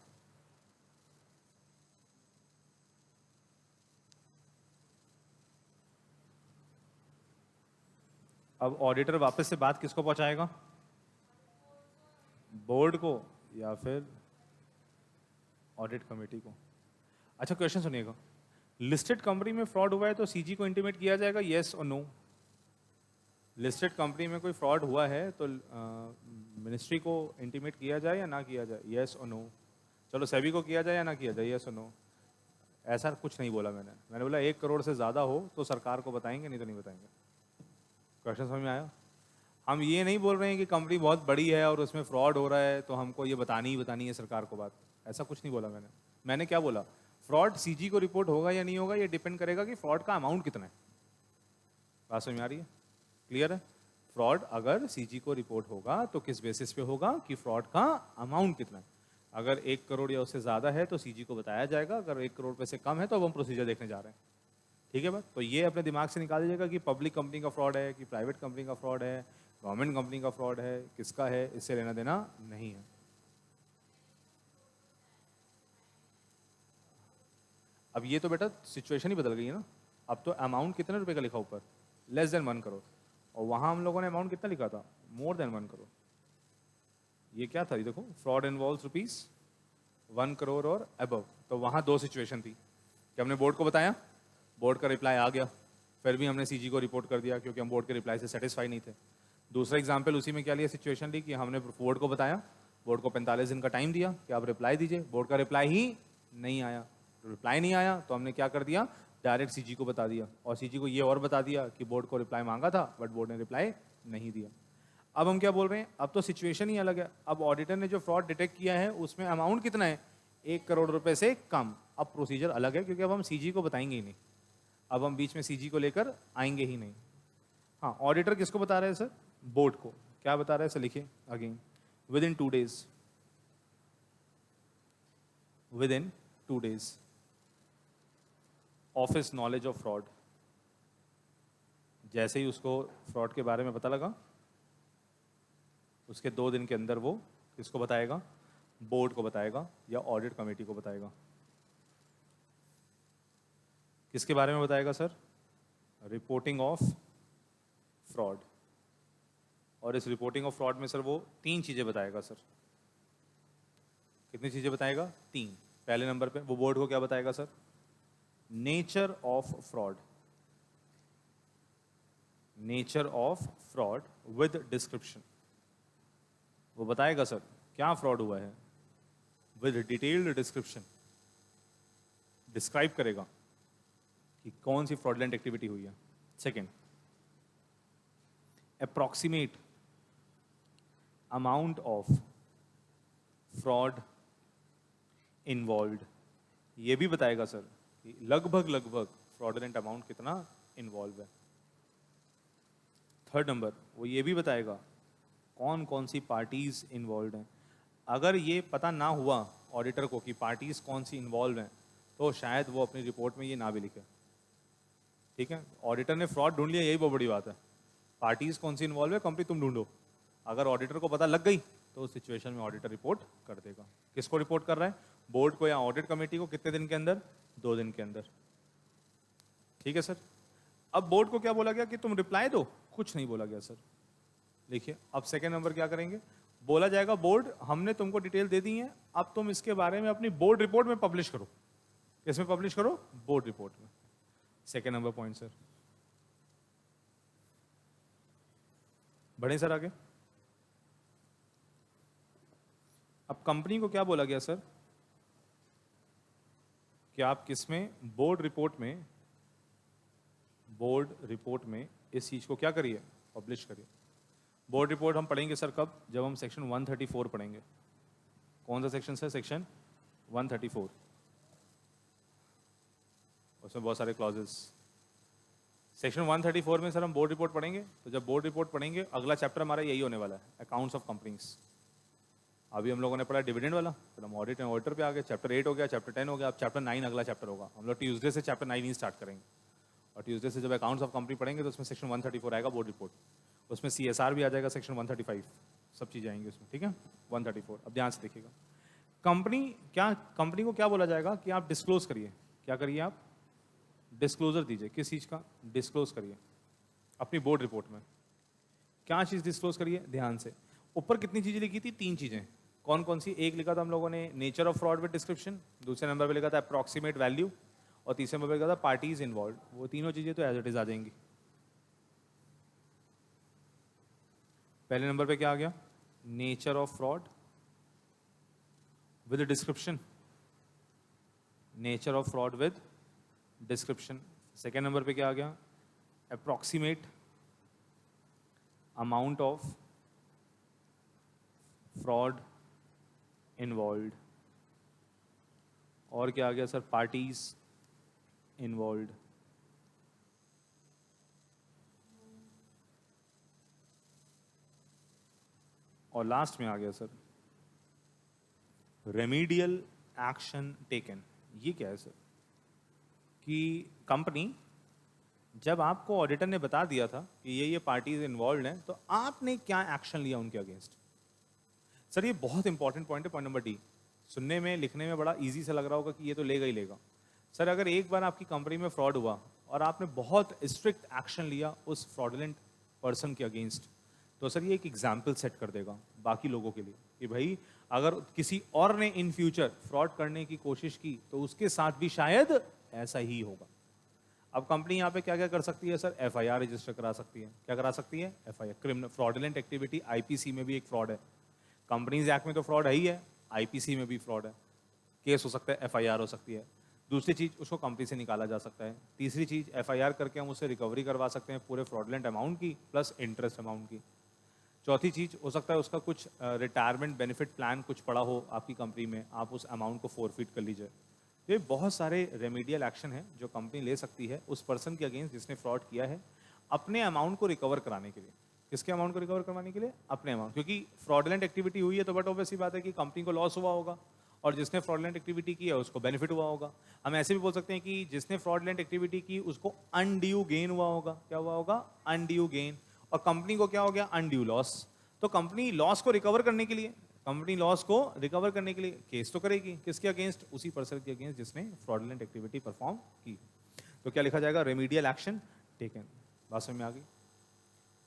अब ऑडिटर वापस से बात किसको पहुंचाएगा? बोर्ड को या फिर ऑडिट कमेटी को? अच्छा क्वेश्चन सुनिएगा, लिस्टेड कंपनी में फ्रॉड हुआ है तो सीजी को इंटीमेट किया जाएगा, यस और नो? लिस्टेड कंपनी में कोई फ्रॉड हुआ है तो मिनिस्ट्री को इंटीमेट किया जाए या ना किया जाए, यस और नो? चलो सेबी को किया जाए या ना किया जाए, यस और नो? ऐसा कुछ नहीं बोला मैंने बोला 1 करोड़ से ज़्यादा हो तो सरकार को बताएंगे, नहीं तो नहीं बताएंगे। क्वेश्चन समझ में आया? हम ये नहीं बोल रहे हैं कि कंपनी बहुत बड़ी है और उसमें फ्रॉड हो रहा है तो हमको ये बतानी है सरकार को बात, ऐसा कुछ नहीं बोला मैंने क्या बोला? फ्रॉड सीजी को रिपोर्ट होगा या नहीं होगा ये डिपेंड करेगा कि फ्रॉड का अमाउंट कितना है। बात समझ में आ रही है? क्लियर है? फ्रॉड अगर सीजी को रिपोर्ट होगा तो किस बेसिस पे होगा कि फ्रॉड का अमाउंट कितना है। अगर 1 करोड़ या उससे ज़्यादा है तो सीजी को बताया जाएगा, अगर 1 करोड़ रुपए से कम है तो अब हम प्रोसीजर देखने जा रहे हैं। ठीक है बात? तो ये अपने दिमाग से निकाल दीजिएगा कि पब्लिक कंपनी का फ्रॉड है कि प्राइवेट कंपनी का फ्रॉड है, गवर्नमेंट कंपनी का फ्रॉड है, किसका है, इससे लेना देना नहीं है। अब ये तो बेटा सिचुएशन ही बदल गई है ना। अब तो अमाउंट कितने रुपए का लिखा ऊपर? लेस देन 1 करोड़, और वहां हम लोगों ने अमाउंट कितना लिखा था? More than 1 crore. ये क्या था? ये देखो, फ्रॉड इन्वॉल्व्स ₹1 करोड़ और अबव। तो वहां 2 सिचुएशन थी कि हमने बोर्ड को बताया, बोर्ड का रिप्लाई आ गया, फिर भी हमने सीजी को रिपोर्ट कर दिया क्योंकि हम बोर्ड के रिप्लाई से सेटिस्फाई नहीं थे। दूसरा एग्जाम्पल उसी में क्या लिया, सिचुएशन ली कि हमने बोर्ड को बताया, बोर्ड को 45 दिन का टाइम दिया कि आप रिप्लाई दीजिए, बोर्ड का रिप्लाई ही नहीं आया। रिप्लाई नहीं आया तो हमने क्या कर दिया, डायरेक्ट सीजी को बता दिया, और सीजी को ये और बता दिया कि बोर्ड को रिप्लाई मांगा था बट बोर्ड ने रिप्लाई नहीं दिया। अब हम क्या बोल रहे हैं, अब तो सिचुएशन ही अलग है। अब ऑडिटर ने जो फ्रॉड डिटेक्ट किया है उसमें अमाउंट कितना है? 1 करोड़ रुपए से कम। अब प्रोसीजर अलग है क्योंकि अब हम सीजी को बताएंगे ही नहीं, अब हम बीच में सीजी को लेकर आएंगे ही नहीं। हाँ, ऑडिटर किसको बता रहे हैं सर? बोर्ड को। क्या बता रहे हैं सर? लिखिए again, with in 2 days, with in 2 days office knowledge of fraud. जैसे ही उसको फ्रॉड के बारे में पता लगा उसके 2 दिन के अंदर वो किसको बताएगा? बोर्ड को बताएगा या ऑडिट कमेटी को बताएगा। किसके बारे में बताएगा सर? Reporting of fraud. और इस रिपोर्टिंग ऑफ फ्रॉड में सर वो 3 चीजें बताएगा सर। कितनी चीजें बताएगा? 3। पहले नंबर पे वो बोर्ड को क्या बताएगा sir? Nature of fraud, nature of fraud with description. वो बताएगा सर क्या फ्रॉड हुआ है विद डिटेल्ड डिस्क्रिप्शन। डिस्क्राइब करेगा कि कौन सी फ्रॉडलेंट एक्टिविटी हुई है। Second, approximate amount of fraud involved, ये भी बताएगा सर कि लगभग फ्रॉडलेंट अमाउंट कितना इन्वॉल्व है। थर्ड नंबर, वो ये भी बताएगा कौन कौन सी पार्टीज इन्वॉल्व हैं। अगर ये पता ना हुआ ऑडिटर को कि पार्टीज कौन सी इन्वॉल्व हैं, तो शायद वो अपनी रिपोर्ट में ये ना भी लिखे। ठीक है, ऑडिटर ने फ्रॉड ढूंढ लिया, यही बहुत बड़ी बात है। पार्टीज कौन सी इन्वॉल्व है, कंपनी तुम ढूंढो। अगर ऑडिटर को पता लग गई तो उस सिचुएशन में ऑडिटर रिपोर्ट कर देगा। किसको रिपोर्ट कर रहा है? बोर्ड को या ऑडिट कमेटी को। कितने दिन के अंदर? 2 दिन के अंदर। ठीक है सर। अब बोर्ड को क्या बोला गया कि तुम रिप्लाई दो? कुछ नहीं बोला गया सर। देखिए अब सेकेंड नंबर क्या करेंगे, बोला जाएगा बोर्ड हमने तुमको डिटेल दे दी है, अब तुम इसके बारे में अपनी बोर्ड रिपोर्ट में पब्लिश करो। किसमें पब्लिश करो? बोर्ड रिपोर्ट में। Second number point sir. बढ़े सर आगे। अब कंपनी को क्या बोला गया सर कि आप किसमें? बोर्ड रिपोर्ट में इस चीज को क्या करिए? पब्लिश करिए। बोर्ड रिपोर्ट हम पढ़ेंगे सर कब? जब हम सेक्शन 134 पढ़ेंगे। कौन सा सेक्शन सर? सेक्शन 134। उसमें बहुत सारे क्लॉजेस। सेक्शन 134 में सर हम बोर्ड रिपोर्ट पढ़ेंगे। तो जब बोर्ड रिपोर्ट पढ़ेंगे, अगला चैप्टर हमारा यही होने वाला है, अकाउंट्स ऑफ कंपनीज। अभी हम लोगों ने पढ़ा डिविडेंड वाला, फिर हम ऑडिट एंड ऑडिटर पे आ गए। चैप्टर 8 हो गया, चैप्टर 10 हो गया, अब चैप्टर 9 अगला चैप्टर होगा। हम लोग ट्यूसडे से चैप्टर 9 ही स्टार्ट करेंगे। और ट्यूसडे से जब अकाउंट्स ऑफ कंपनी पढ़ेंगे तो उसमें सेक्शन 134 आएगा, बोर्ड रिपोर्ट। उसमें CSR भी आ जाएगा, सेक्शन 135, सब चीज़ें आएंगी उसमें। ठीक है, 134। अब ध्यान से देखिएगा, कंपनी को क्या बोला जाएगा कि आप डिस्क्लोज करिए। क्या करिए आप? डिस्क्लोजर दीजिए। किस चीज़ का? डिस्क्लोज करिए अपनी बोर्ड रिपोर्ट में। क्या चीज़ डिस्क्लोज करिए? ध्यान से, ऊपर कितनी चीज़ें लिखी थी? 3 चीज़ें। कौन कौन सी? एक लिखा था हम लोगों ने nature of fraud with description, दूसरे नंबर पे लिखा था अप्रॉक्सीमेट वैल्यू, और तीसरे नंबर पे लिखा था पार्टीज इन्वॉल्व। वो तीनों चीज़ें तो एज इट इज आ जाएंगी। पहले नंबर पे क्या आ गया? Nature of fraud with description, nature of fraud with description. Second number पे क्या आ गया? Approximate amount of fraud involved. और क्या आ गया सर? Parties involved. और लास्ट में आ गया सर रेमीडियल एक्शन टेकन। ये क्या है सर? कि कंपनी, जब आपको ऑडिटर ने बता दिया था कि ये पार्टीज इन्वॉल्व हैं, तो आपने क्या एक्शन लिया उनके अगेंस्ट? सर ये बहुत इंपॉर्टेंट पॉइंट है, पॉइंट नंबर डी। सुनने में लिखने में बड़ा इजी सा लग रहा होगा कि ये तो लेगा ही लेगा। सर अगर एक बार आपकी कंपनी में फ्रॉड हुआ और आपने बहुत स्ट्रिक्ट एक्शन लिया उस फ्रॉडलेंट पर्सन के अगेंस्ट, तो सर ये एक एग्जाम्पल सेट कर देगा बाकी लोगों के लिए कि भाई अगर किसी और ने इन फ्यूचर फ्रॉड करने की कोशिश की तो उसके साथ भी शायद ऐसा ही होगा। अब कंपनी यहाँ पे क्या क्या कर सकती है सर? FIR रजिस्टर करा सकती है। क्या करा सकती है? FIR, criminal fraudulent activity. IPC में भी एक फ्रॉड है, कंपनीज एक्ट में तो फ्रॉड है ही है, IPC में भी फ्रॉड है। केस हो सकता है, FIR हो सकती है। दूसरी चीज, उसको कंपनी से निकाला जा सकता है। तीसरी चीज, FIR करके हम उससे रिकवरी करवा सकते हैं पूरे फ्रॉडलेंट अमाउंट की प्लस इंटरेस्ट अमाउंट की। चौथी चीज हो सकता है उसका कुछ रिटायरमेंट बेनिफिट प्लान कुछ पड़ा हो आपकी कंपनी में, आप उस अमाउंट को फोरफिट कर लीजिए। ये बहुत सारे रेमेडियल एक्शन है जो कंपनी ले सकती है उस पर्सन के अगेंस्ट जिसने फ्रॉड किया है, अपने अमाउंट को रिकवर कराने के लिए। किसके अमाउंट को रिकवर करवाने के लिए? अपने अमाउंट। क्योंकि फ्रॉडलेंट एक्टिविटी हुई है तो बट ऑब्वियस सी बात है कि कंपनी को लॉस हुआ होगा और जिसने फ्रॉडलेंट एक्टिविटी की है उसको बेनिफिट हुआ होगा। हम ऐसे भी बोल सकते हैं कि जिसने फ्रॉडलेंट एक्टिविटी की उसको अनड्यू गेन हुआ होगा। क्या हुआ होगा? Undue gain. और कंपनी को क्या हो गया? Undue loss. तो कंपनी लॉस को रिकवर करने के लिए, केस तो करेगी। किसके अगेंस्ट? उसी पर्सन के अगेंस्ट जिसने फ्रॉडलेंट एक्टिविटी परफॉर्म की। तो क्या लिखा जाएगा? Remedial action taken. बात समझ में आ गई?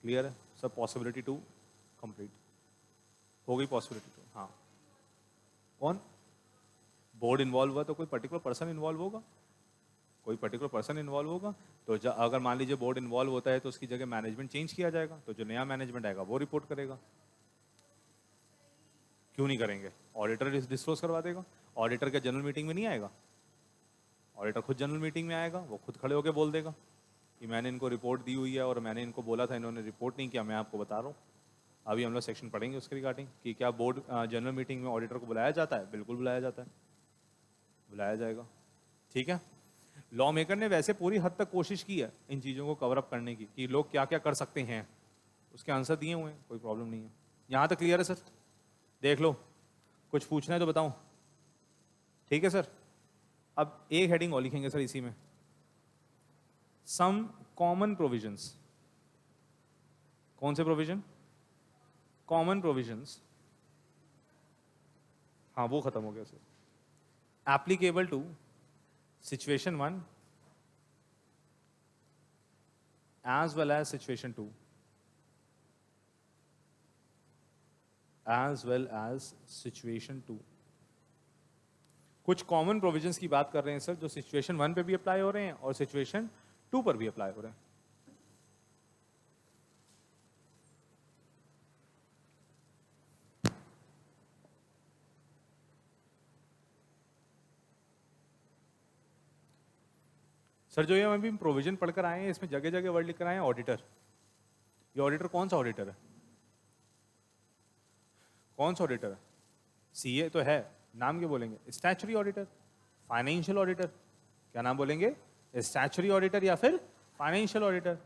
क्लियर है सब? पॉसिबिलिटी 2 कंप्लीट हो गई। पॉसिबिलिटी 2, हाँ। कौन? बोर्ड इन्वॉल्व हुआ तो कोई पर्टिकुलर पर्सन इन्वॉल्व होगा, तो अगर मान लीजिए बोर्ड इन्वॉल्व होता है तो उसकी जगह मैनेजमेंट चेंज किया जाएगा, तो जो नया मैनेजमेंट आएगा वो रिपोर्ट करेगा। क्यों नहीं करेंगे? ऑडिटर डिस्क्लोज करवा देगा। ऑडिटर के जनरल मीटिंग में नहीं आएगा? ऑडिटर खुद जनरल मीटिंग में आएगा, वो खुद खड़े होकर बोल देगा कि मैंने इनको रिपोर्ट दी हुई है और मैंने इनको बोला था, इन्होंने रिपोर्ट नहीं किया, मैं आपको बता रहा हूँ। अभी हम लोग सेक्शन पढ़ेंगे उसके रिगार्डिंग कि क्या बोर्ड जनरल मीटिंग में ऑडिटर को बुलाया जाता है। बिल्कुल बुलाया जाता है, बुलाया जाएगा। ठीक है, लॉ मेकर ने वैसे पूरी हद तक कोशिश की है इन चीज़ों को कवर अप करने की कि लोग क्या क्या कर सकते हैं, उसके आंसर दिए हुए हैं, कोई प्रॉब्लम नहीं है। यहाँ तक क्लियर है सर? देख लो, कुछ पूछना है तो बताऊं। ठीक है सर, अब एक हेडिंग और लिखेंगे सर इसी में, सम कॉमन प्रोविजंस। कौन से प्रोविजन? Common provisions. हाँ वो खत्म हो गया sir. Applicable to situation 1 as well as situation 2, as well as situation 2। कुछ कॉमन प्रोविजंस की बात कर रहे हैं सर जो सिचुएशन 1 पे भी अप्लाई हो रहे हैं और सिचुएशन 2 पर भी अप्लाई हो रहे हैं। सर जो ये हम अभी प्रोविजन पढ़कर आए हैं इसमें जगह जगह वर्ड लिख कर आए हैं ऑडिटर। ये ऑडिटर कौन सा ऑडिटर है? कौन सा ऑडिटर है? सीए तो है, नाम क्या बोलेंगे? Statutory auditor, financial auditor. क्या नाम बोलेंगे? स्टैचुरी ऑडिटर या फिर फाइनेंशियल ऑडिटर।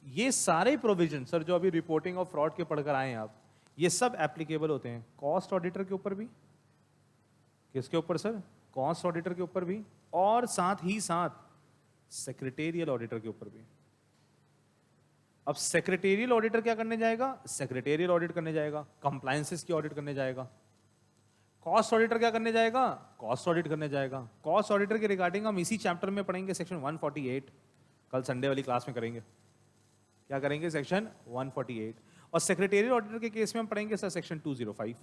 ये सारे प्रोविजन सर जो अभी रिपोर्टिंग ऑफ फ्रॉड के पढ़कर आए हैं आप, ये सब एप्लीकेबल होते हैं कॉस्ट ऑडिटर के ऊपर भी। किसके ऊपर सर? कॉस्ट ऑडिटर के ऊपर भी, और साथ ही साथ सेक्रेटेरियल ऑडिटर के ऊपर भी। अब सेक्रेटेरियल ऑडिटर क्या करने जाएगा? सेक्रेटेरियल ऑडिट करने जाएगा, कंप्लायंसेस की ऑडिट करने जाएगा। कॉस्ट ऑडिटर क्या करने जाएगा? कॉस्ट ऑडिट करने जाएगा। कॉस्ट ऑडिटर के रिगार्डिंग हम इसी चैप्टर में पढ़ेंगे, सेक्शन 148। कल संडे वाली क्लास में करेंगे। क्या करेंगे? सेक्शन 148। और सेक्रेटेरियल ऑडिटर के केस में हम पढ़ेंगे सर सेक्शन 205।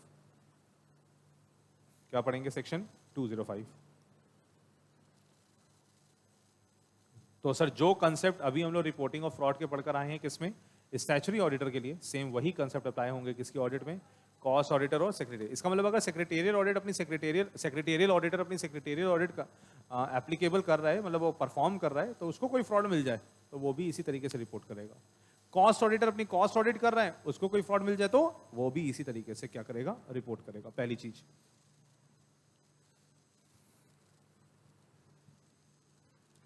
क्या पढ़ेंगे? सेक्शन 205। तो सर जो कंसेप्ट अभी हम लोग रिपोर्टिंग ऑफ फ्रॉड के पढ़कर आए हैं किसमें? स्टैचुरी ऑडिटर के लिए, सेम वही कंसेप्ट अप्लाई होंगे किसकी ऑडिट में? कॉस्ट ऑडिटर और सेक्रेटेरियल। इसका मतलब अगर सेक्रेटेरियल ऑडिट अपनी सेक्रेटेरियल ऑडिटर अपनी सेक्रेटेरियल ऑडिट का एप्लीकेबल कर रहा है, मतलब वो परफॉर्म कर रहा है, तो उसको कोई फ्रॉड मिल जाए तो वो भी इसी तरीके से रिपोर्ट करेगा। कॉस्ट ऑडिटर अपनी कॉस्ट ऑडिट कर रहा है, उसको कोई फ्रॉड मिल जाए तो वो भी इसी तरीके से क्या करेगा? रिपोर्ट करेगा। पहली चीज।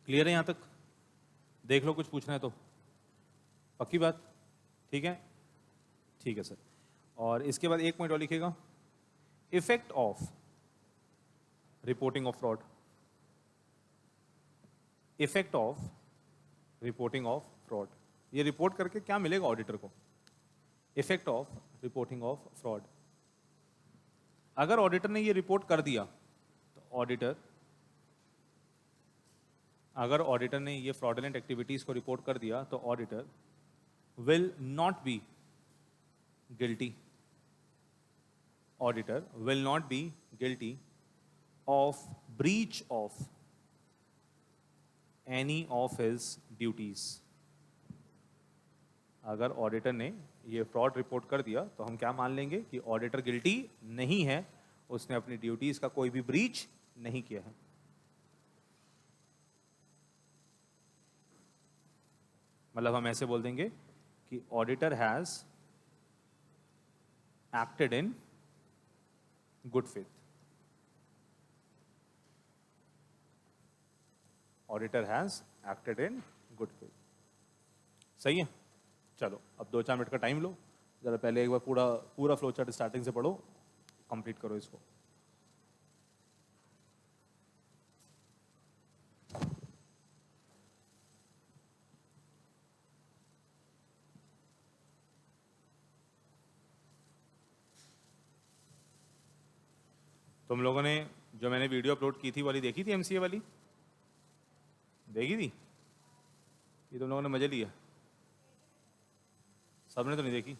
क्लियर है यहां तक? देख लो, कुछ पूछना है तो। पक्की बात? ठीक है, ठीक है सर। और इसके बाद एक पॉइंट और लिखेगा, effect of reporting of fraud. Effect of reporting of fraud, ये रिपोर्ट करके क्या मिलेगा ऑडिटर को? Effect of reporting of fraud. अगर ऑडिटर ने ये रिपोर्ट कर दिया तो ऑडिटर, अगर ऑडिटर ने ये फ्रॉडलेंट एक्टिविटीज को रिपोर्ट कर दिया तो auditor will not be guilty, auditor will not be guilty of breach of any of his duties. अगर ऑडिटर ने ये फ्रॉड रिपोर्ट कर दिया तो हम क्या मान लेंगे कि ऑडिटर गिल्टी नहीं है, उसने अपनी ड्यूटीज का कोई भी ब्रीच नहीं किया है। मतलब हम ऐसे बोल देंगे कि auditor has acted in good faith. Auditor has acted in good faith. सही है? चलो अब 2-4 मिनट का टाइम लो, जरा पहले एक बार पूरा फ्लो चार्ट स्टार्टिंग से पढ़ो, कंप्लीट करो इसको। तुम लोगों ने जो मैंने वीडियो अपलोड की थी वाली देखी थी? एमसीए वाली देखी थी? ये तुम लोगों ने मजे लिया? सबने तो नहीं देखी?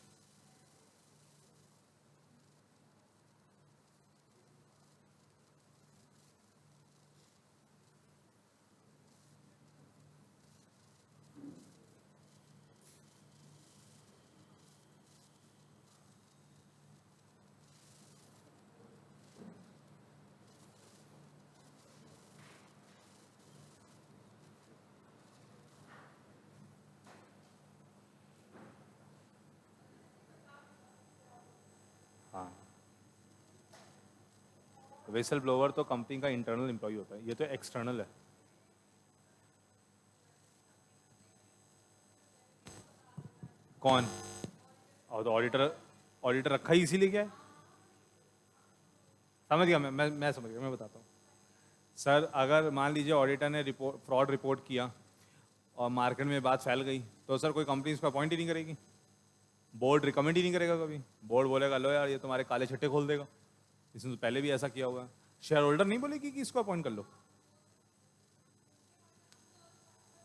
विसल ब्लोअर तो कंपनी का इंटरनल एम्प्लॉय होता है, ये तो एक्सटर्नल है। कौन? और तो ऑडिटर रखा ही इसीलिए क्या है। समझ गया मैं समझ गया, मैं बताता हूँ सर। अगर मान लीजिए ऑडिटर ने फ्रॉड रिपोर्ट किया और मार्केट में बात फैल गई, तो सर कोई कंपनी इसको अपॉइंट ही नहीं करेगी, बोर्ड रिकमेंड ही नहीं करेगा कभी। बोर्ड बोलेगा लो यार ये तुम्हारे काले छट्टे खोल देगा, इसने तो पहले भी ऐसा किया हुआ है। शेयर होल्डर नहीं बोलेगी कि इसको अपॉइंट कर लो,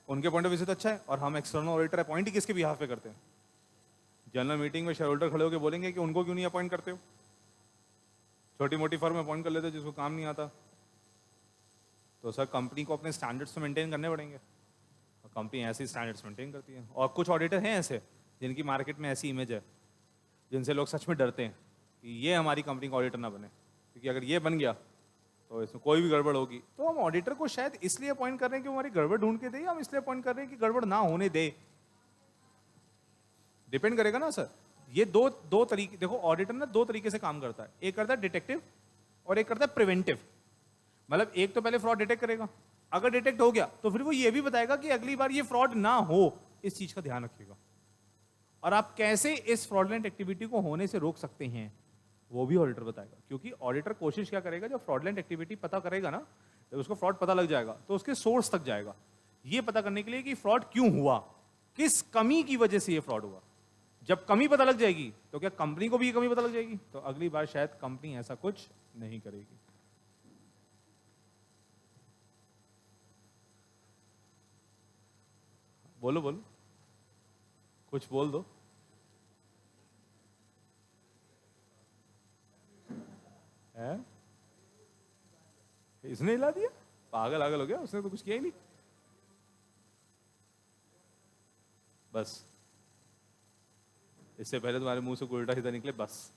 उनके पॉइंट ऑफ व्यू से तो अच्छा है। और हम एक्सटर्नल ऑडिटर अपॉइंट ही किसके बिहाफ पे करते हैं? जनरल मीटिंग में शेयर होल्डर खड़े होकर बोलेंगे कि उनको क्यों नहीं अपॉइंट करते हो। छोटी मोटी फर्म अपॉइंट कर लेते जिसको काम नहीं आता। तो सर कंपनी को अपने स्टैंडर्ड्स तो मेंटेन करने पड़ेंगे, और कंपनी ऐसे स्टैंडर्ड्स मेंटेन करती है। और कुछ ऑडिटर हैं ऐसे जिनकी मार्केट में ऐसी इमेज है, जिनसे लोग सच में डरते हैं कि ये हमारी कंपनी का ऑडिटर ना बने, क्योंकि अगर ये बन गया तो इसमें कोई भी गड़बड़ होगी। तो हम ऑडिटर को शायद इसलिए अपॉइंट कर रहे हैं कि हमारी गड़बड़ ढूंढ के दे, या हम इसलिए अपॉइंट कर रहे हैं कि गड़बड़ ना होने दे, डिपेंड करेगा ना सर। ये दो तरीके, देखो ऑडिटर ना दो तरीके से काम करता है, एक करता है डिटेक्टिव और एक करता है प्रिवेंटिव। मतलब एक तो पहले फ्रॉड डिटेक्ट करेगा, अगर डिटेक्ट हो गया तो फिर वो ये भी बताएगा कि अगली बार ये फ्रॉड ना हो, इस चीज का ध्यान रखिएगा। और आप कैसे इस फ्रॉडलेंट एक्टिविटी को होने से रोक सकते हैं वो भी ऑडिटर बताएगा। क्योंकि ऑडिटर कोशिश क्या करेगा, जब फ्रॉडलेंट एक्टिविटी पता करेगा ना, जब उसको फ्रॉड पता लग जाएगा तो उसके सोर्स तक जाएगा, ये पता करने के लिए कि फ्रॉड क्यों हुआ, किस कमी की वजह से ये फ्रॉड हुआ। जब कमी पता लग जाएगी तो क्या कंपनी को भी ये कमी पता लग जाएगी, तो अगली बार शायद कंपनी ऐसा कुछ नहीं करेगी। बोलो बोलो, कुछ बोल दो। है? इसने हिला दिया, पागल आगल हो गया, उसने तो कुछ किया ही नहीं। बस इससे पहले तुम्हारे मुंह से कोई उल्टा सीधा निकले बस।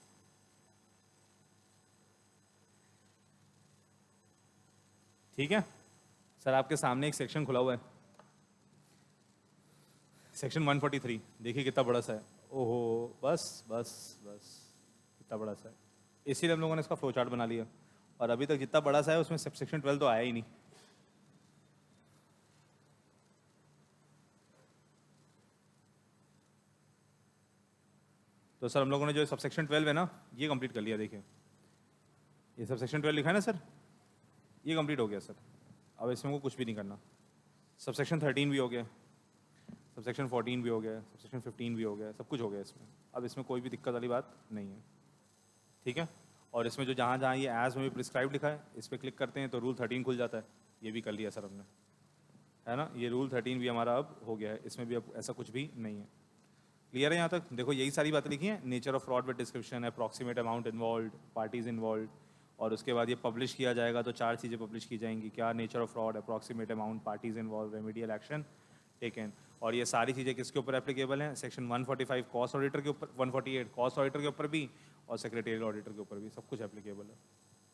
ठीक है सर, आपके सामने एक सेक्शन खुला हुआ है, सेक्शन 143, देखिए कितना बड़ा सा है। ओहो, बस बस बस, कितना बड़ा सा है। इसीलिए हम लोगों ने इसका फ्लो चार्ट बना लिया, और अभी तक जितना बड़ा सा है उसमें सेक्शन 12 तो आया ही नहीं। तो सर हम लोगों ने जो सबसेक्शन 12 है ना, ये कंप्लीट कर लिया। देखिए ये सबसेक्शन 12 लिखा है ना सर, ये कंप्लीट हो गया सर। अब इसमें को कुछ भी नहीं करना। सबसेक्शन 13 भी हो गया, सबसेक्शन 14 भी हो गया, सबसेक्शन 15 भी हो गया, सब कुछ हो गया इसमें। अब इसमें कोई भी दिक्कत वाली बात नहीं है, ठीक है। और इसमें जो जहाँ जहाँ ये एज में भी प्रिस्क्राइब लिखा है, इस पर क्लिक करते हैं तो रूल 13 खुल जाता है। ये भी कर लिया सर हमने, है ना। ये रूल 13 भी हमारा अब हो गया है, इसमें भी अब ऐसा कुछ भी नहीं है। क्लियर है यहाँ तक? देखो यही सारी बातें लिखी हैं, nature of fraud with description, approximate amount involve, parties involve, और उसके बाद ये पब्लिश किया जाएगा तो 4 चीज़ें पब्लिश की जाएंगी। क्या? Nature of fraud, approximate amount, parties involve, remedial action taken. और ये सारी चीज़ें किसके ऊपर एप्लीकेबल हैं? सेक्शन 145 कॉस्ट ऑडिटर के ऊपर, 148 कॉस्ट ऑडिटर के ऊपर भी, और सेक्रेटरियल ऑडिटर के ऊपर भी, सब कुछ एप्लीकेबल है।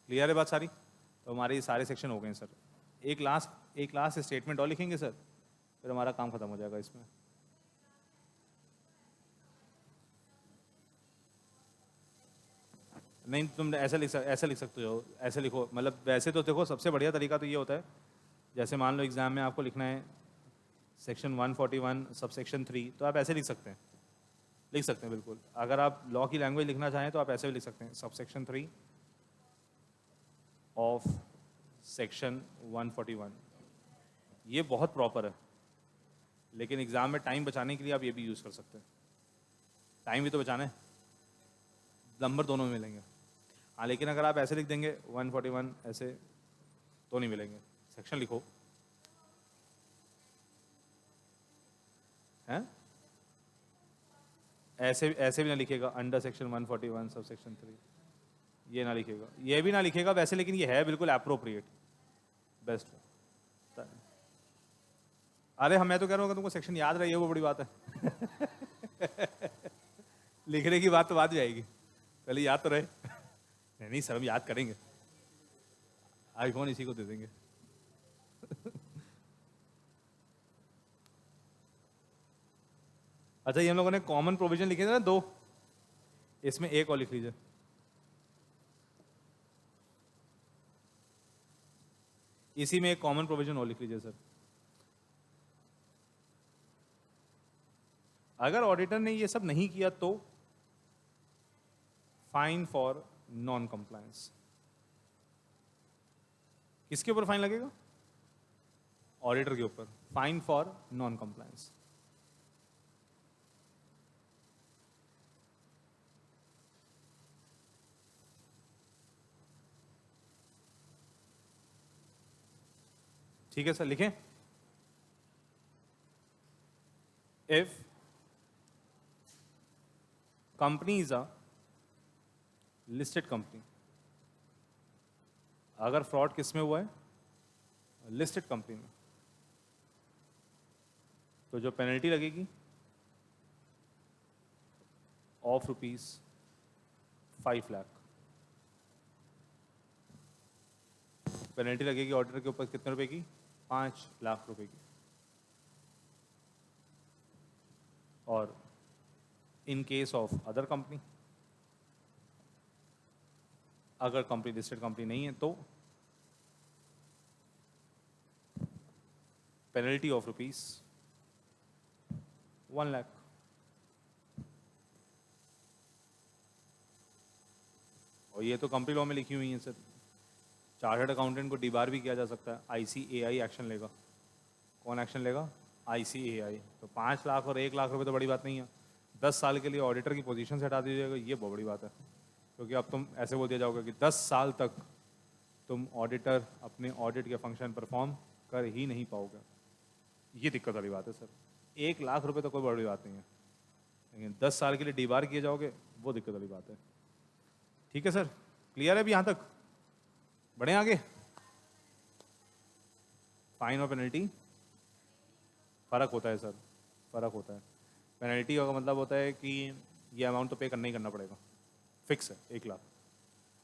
क्लियर है बात सारी? तो हमारे ये सारे सेक्शन हो गए हैं सर। एक लास्ट स्टेटमेंट और लिखेंगे सर, फिर हमारा काम खत्म हो जाएगा इसमें। नहीं, तुम ऐसे लिख सकते हो, ऐसे लिखो। मतलब वैसे तो देखो सबसे बढ़िया तरीका तो ये होता है, जैसे मान लो एग्जाम में आपको लिखना है सेक्शन 141 सबसेक्शन 3, तो आप ऐसे लिख सकते हैं बिल्कुल। अगर आप लॉ की लैंग्वेज लिखना चाहें तो आप ऐसे भी लिख सकते हैं, सबसेक्शन 3 ऑफ सेक्शन 141। ये बहुत प्रॉपर है, लेकिन एग्जाम में टाइम बचाने के लिए आप ये भी यूज़ कर सकते हैं। टाइम भी तो बचाना है, नंबर दोनों में मिलेंगे। हाँ, लेकिन अगर आप ऐसे लिख देंगे 141 ऐसे, तो नहीं मिलेंगे। सेक्शन लिखो, हैं? ऐसे भी ना लिखेगा, अंडर सेक्शन 141 सब सेक्शन 3, ये ना लिखेगा, ये भी ना लिखेगा वैसे, लेकिन ये है बिल्कुल अप्रोप्रिएट, बेस्ट। अरे मैं तो कह रहा हूँ, अगर तुमको सेक्शन याद रही है वो बड़ी बात है। लिखने की बात तो बाद में आएगी, पहले याद तो रहे। नहीं सर, हम याद करेंगे, आईफोन इसी को दे देंगे। अच्छा, ये हम लोगों ने कॉमन प्रोविजन लिखे थे ना 2, इसमें एक और लिख लीजिए। इसी में एक कॉमन प्रोविजन और लिख लीजिए सर, अगर ऑडिटर ने ये सब नहीं किया तो फाइन फॉर नॉन कंप्लायंस। किसके ऊपर फाइन लगेगा? ऑडिटर के ऊपर, फाइन फॉर नॉन कंप्लायंस। ठीक है सर, लिखें। If company is a listed company, अगर फ्रॉड किस में हुआ है? लिस्टेड कंपनी में, तो जो पेनल्टी लगेगी ऑफ ₹5 लाख पेनल्टी लगेगी ऑडिटर के ऊपर। कितने रुपए की? 5 लाख रुपए की। और in case of other company, अगर कंपनी लिस्टेड कंपनी नहीं है तो पेनल्टी ऑफ ₹1 लाख। और ये तो कंपनी लॉ में लिखी हुई है सर। चार्टर्ड अकाउंटेंट को डीबार भी किया जा सकता है, ICAI एक्शन लेगा। कौन एक्शन लेगा? ICAI। तो 5 लाख और 1 लाख रुपए तो बड़ी बात नहीं है। 10 साल के लिए ऑडिटर की पोजीशन से हटा दीजिएगा, ये बहुत बड़ी बात है। क्योंकि अब तुम ऐसे बोल दिया जाओगे कि 10 साल तक तुम ऑडिटर अपने ऑडिट के फंक्शन परफॉर्म कर ही नहीं पाओगे। ये दिक्कत वाली बात है सर। 1 लाख रुपए तो कोई बड़ी बात नहीं है, लेकिन 10 साल के लिए डीबार किए जाओगे, वो दिक्कत वाली बात है। ठीक है सर, क्लियर है अभी यहाँ तक? बढ़े आगे। फाइन और पेनल्टी फ़र्क होता है सर, फ़र्क होता है। पेनल्टी का मतलब होता है कि ये अमाउंट तो पे करना ही करना पड़ेगा, फिक्स है 1 लाख।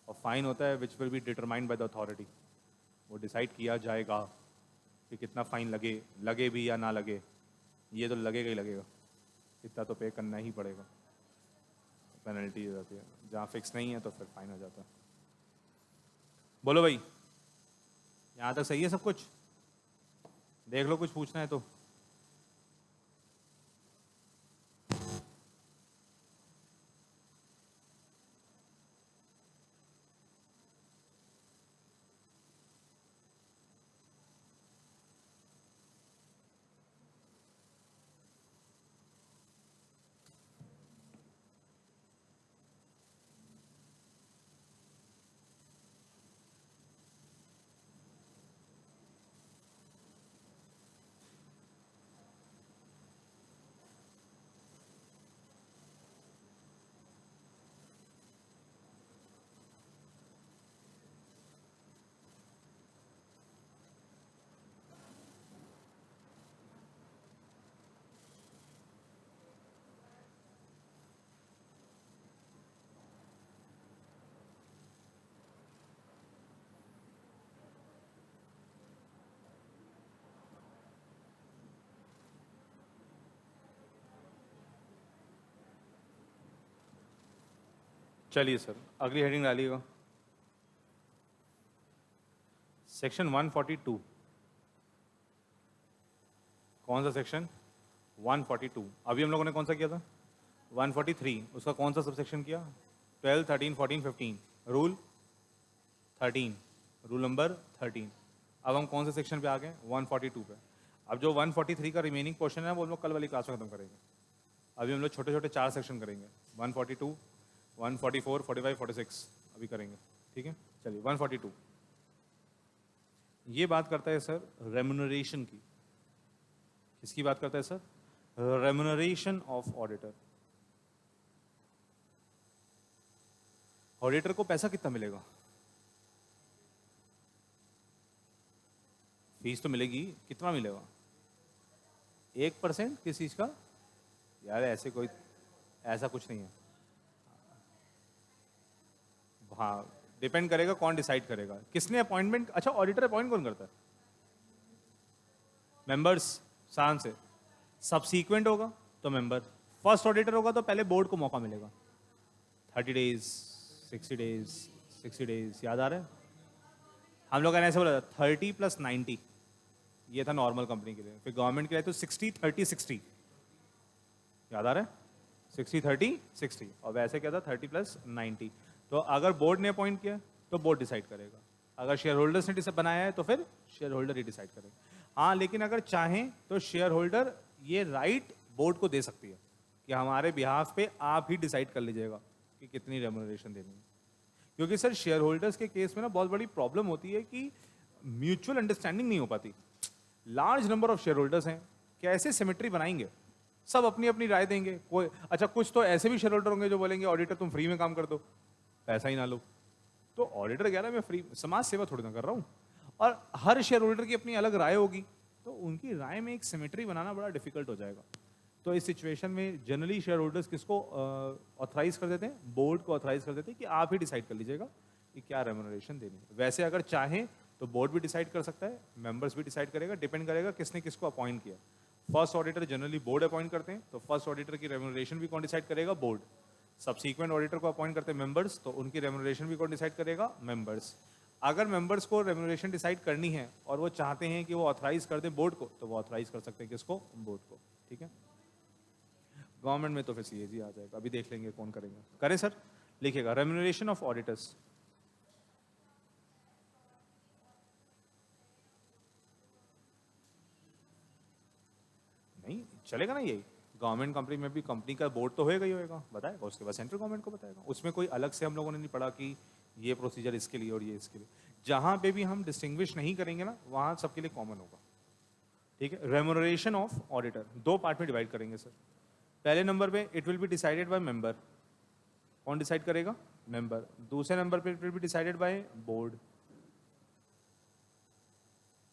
और फाइन होता है which will be determined by the authority, वो डिसाइड किया जाएगा कि कितना फाइन लगे भी या ना लगे। ये तो लगेगा ही लगेगा, इतना तो पे करना ही पड़ेगा। पेनल्टी हो जाती है, जहाँ फिक्स नहीं है तो फिर फाइन हो जाता है। बोलो भाई, यहाँ तक सही है सब कुछ? देख लो, कुछ पूछना है तो। चलिए सर, अगली हेडिंग डालिएगा। सेक्शन 142। कौन सा सेक्शन? 142। अभी हम लोगों ने कौन सा किया था? 143। उसका कौन सा सब सेक्शन किया? 12, 13, 14, 15। Rule 13, rule number 13। अब हम कौन से सेक्शन पे आ गए? 142 पे। अब जो 143 का रिमेनिंग पोर्शन है वो हम लोग कल वाली क्लास में खत्म करेंगे। अभी हम लोग छोटे छोटे 4 सेक्शन करेंगे, 142, 144, 45, 46 अभी करेंगे। ठीक है, चलिए 142। ये बात करता है सर रेम्युनरेशन की। किसकी बात करता है sir? Remuneration of auditor. Auditor को पैसा कितना मिलेगा? फीस तो मिलेगी, कितना मिलेगा? 1% किस चीज का? यार ऐसा कुछ नहीं है। हाँ, डिपेंड करेगा कौन डिसाइड करेगा, किसने अपॉइंटमेंट। अच्छा, ऑडिटर अपॉइंट कौन करता है? मेंबर्स, शान से। सबसीक्वेंट होगा तो मेंबर। फर्स्ट ऑडिटर होगा तो पहले बोर्ड को मौका मिलेगा। 30 डेज, 60 डेज, 60 डेज, याद आ रहा है? हम लोग ने ऐसे बोला 30 + 90, ये था नॉर्मल कंपनी के लिए। फिर गवर्नमेंट के लिए तो 60 30 60, याद आ रहा है? 60 30 60, और वैसे क्या था 30 + 90। तो अगर बोर्ड ने अपॉइंट किया तो बोर्ड डिसाइड करेगा, अगर शेयर होल्डर्स ने बनाया है तो फिर शेयर होल्डर ही डिसाइड करेगा। हाँ, लेकिन अगर चाहें तो शेयर होल्डर ये राइट बोर्ड को दे सकती है कि हमारे बिहाफ पे आप ही डिसाइड कर लीजिएगा कि कितनी रेम्यूनरेशन देनी है। क्योंकि सर शेयर होल्डर्स के केस में ना बहुत बड़ी प्रॉब्लम होती है कि म्यूचुअल अंडरस्टैंडिंग नहीं हो पाती। Large number of share holders हैं, कैसे सिमेट्री बनाएंगे? सब अपनी अपनी राय देंगे। कोई अच्छा, कुछ तो ऐसे भी शेयर होल्डर होंगे जो बोलेंगे ऑडिटर तुम फ्री में काम कर दो, पैसा ही ना लो। तो ऑडिटर कह रहा है मैं फ्री समाज सेवा थोड़ी ना कर रहा हूँ, और हर शेयर होल्डर की अपनी अलग राय होगी, तो उनकी राय में एक सिमेट्री बनाना बड़ा डिफिकल्ट हो जाएगा। तो इस सिचुएशन में जनरली शेयर होल्डर्स किसको ऑथराइज कर देते हैं? बोर्ड को ऑथराइज कर देते हैं कि आप ही डिसाइड कर लीजिएगा कि क्या रेम्यूनरेशन देनी है। वैसे अगर चाहें तो बोर्ड भी डिसाइड कर सकता है, मेंबर्स भी डिसाइड करेगा, डिपेंड करेगा किसने किसको अपॉइंट किया। First auditor generally board appoint करते हैं, तो फर्स्ट ऑडिटर की रेम्यूनरेशन भी कौन डिसाइड करेगा? बोर्ड। सब्सीक्वेंट ऑडिटर को अपॉइंट करते हैं मेंबर्स, तो उनकी रेम्यूनरेशन भी कौन डिसाइड करेगा? मेंबर्स। अगर मेंबर्स को रेम्यूनरेशन डिसाइड करनी है और वो चाहते हैं कि वो ऑथराइज कर दें बोर्ड को, तो वो ऑथराइज कर सकते हैं किसको? बोर्ड को। ठीक है, गवर्नमेंट में तो फिर सीएजी आ जाएगा, अभी देख लेंगे कौन करेंगे। करें सर? लिखिएगा रेम्यूनरेशन ऑफ ऑडिटर्स। नहीं चलेगा ना, यही गवर्नमेंट कंपनी में भी कंपनी का बोर्ड तो होएगा ही होएगा, बताएगा, उसके बाद सेंट्रल गवर्नमेंट को बताएगा। उसमें कोई अलग से हम लोगों ने नहीं पढ़ा कि ये प्रोसीजर इसके लिए और ये इसके लिए। जहाँ पे भी हम डिस्टिंग्विश नहीं करेंगे ना, वहाँ सबके लिए कॉमन होगा। ठीक है, रेम्यूनरेशन ऑफ ऑडिटर दो पार्ट में डिवाइड करेंगे सर। पहले नंबर पे it will be decided by member. कौन डिसाइड करेगा? मेंबर। दूसरे नंबर पे it will be decided by board.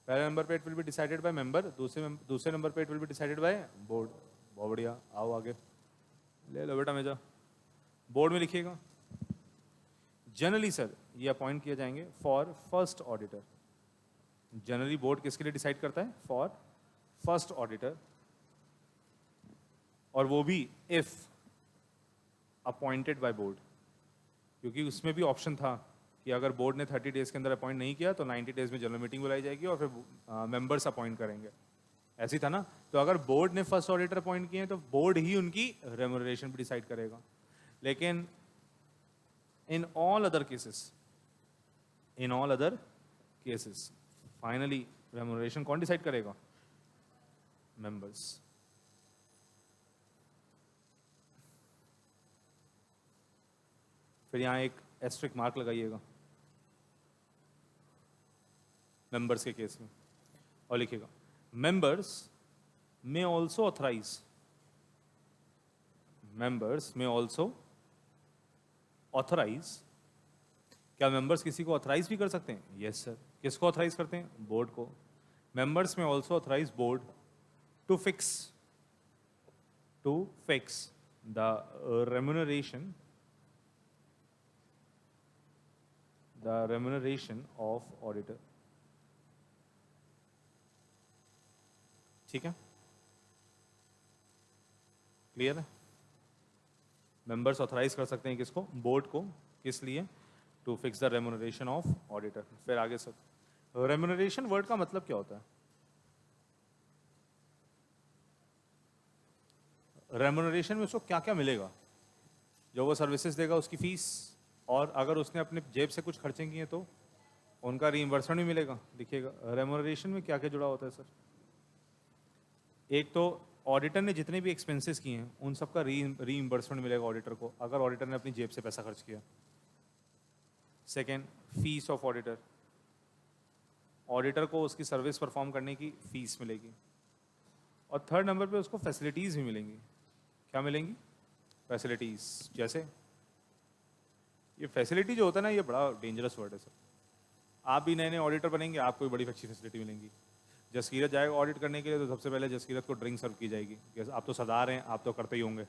पहले नंबर पे it will be decided by member, दूसरे नंबर पे it will be decided by board. बहुत बढ़िया, आओ आगे ले लो बेटा मेजा। बोर्ड में लिखिएगा जनरली सर ये अपॉइंट किए जाएंगे for first auditor. Generally board किसके लिए डिसाइड करता है? फॉर फर्स्ट ऑडिटर, और वो भी इफ अपॉइंटेड बाय बोर्ड। क्योंकि उसमें भी ऑप्शन था कि अगर बोर्ड ने 30 डेज के अंदर अपॉइंट नहीं किया तो 90 डेज में जनरल मीटिंग बुलाई जाएगी और फिर मेंबर्स अपॉइंट करेंगे, ऐसे ही था ना। तो अगर बोर्ड ने फर्स्ट ऑडिटर अपॉइंट किए हैं तो बोर्ड ही उनकी रेम्यूनरेशन भी डिसाइड करेगा। लेकिन in all other cases finally remuneration कौन डिसाइड करेगा? मेंबर्स। फिर यहां एक एस्ट्रिक मार्क लगाइएगा मेंबर्स के केस में, और लिखिएगा members may also authorize क्या मेंबर्स किसी को ऑथराइज भी कर सकते हैं? Yes sir. किसको ऑथराइज करते हैं? बोर्ड को। मेंबर्स में also authorise board to fix the remuneration of auditor. ठीक है, क्लियर है? मेंबर्स ऑथराइज कर सकते हैं किसको? बोर्ड को। किस लिए? To fix the remuneration of auditor. फिर आगे सर, रेम्यूनरेशन वर्ड का मतलब क्या होता है? रेम्यूनरेशन में उसको क्या क्या मिलेगा? जो वो सर्विसेज देगा उसकी फीस, और अगर उसने अपने जेब से कुछ खर्चे किए तो उनका रीइंबर्समेंट भी मिलेगा। देखिएगा रेम्यूनरेशन में क्या क्या जुड़ा होता है सर। एक तो ऑडिटर ने जितने भी एक्सपेंसेस किए हैं उन सबका रीइंबर्समेंट मिलेगा ऑडिटर को, अगर ऑडिटर ने अपनी जेब से पैसा खर्च किया। Second, fees of auditor, auditor को उसकी सर्विस परफॉर्म करने की फीस मिलेगी। और थर्ड नंबर पे उसको फैसिलिटीज़ भी मिलेंगी। क्या मिलेंगी? फैसिलिटीज़। जैसे ये फैसिलिटी जो होता है ना, ये बड़ा डेंजरस वर्ड है सर। आप भी नए नए ऑडिटर बनेंगे, आपको भी बड़ी अच्छी फैसिलिटी मिलेंगी। जसकीरत जाएगा ऑडिट करने के लिए तो सबसे पहले जसकीरत को ड्रिंक सर्व की जाएगी कि आप तो सरदार हैं, आप तो करते ही होंगे।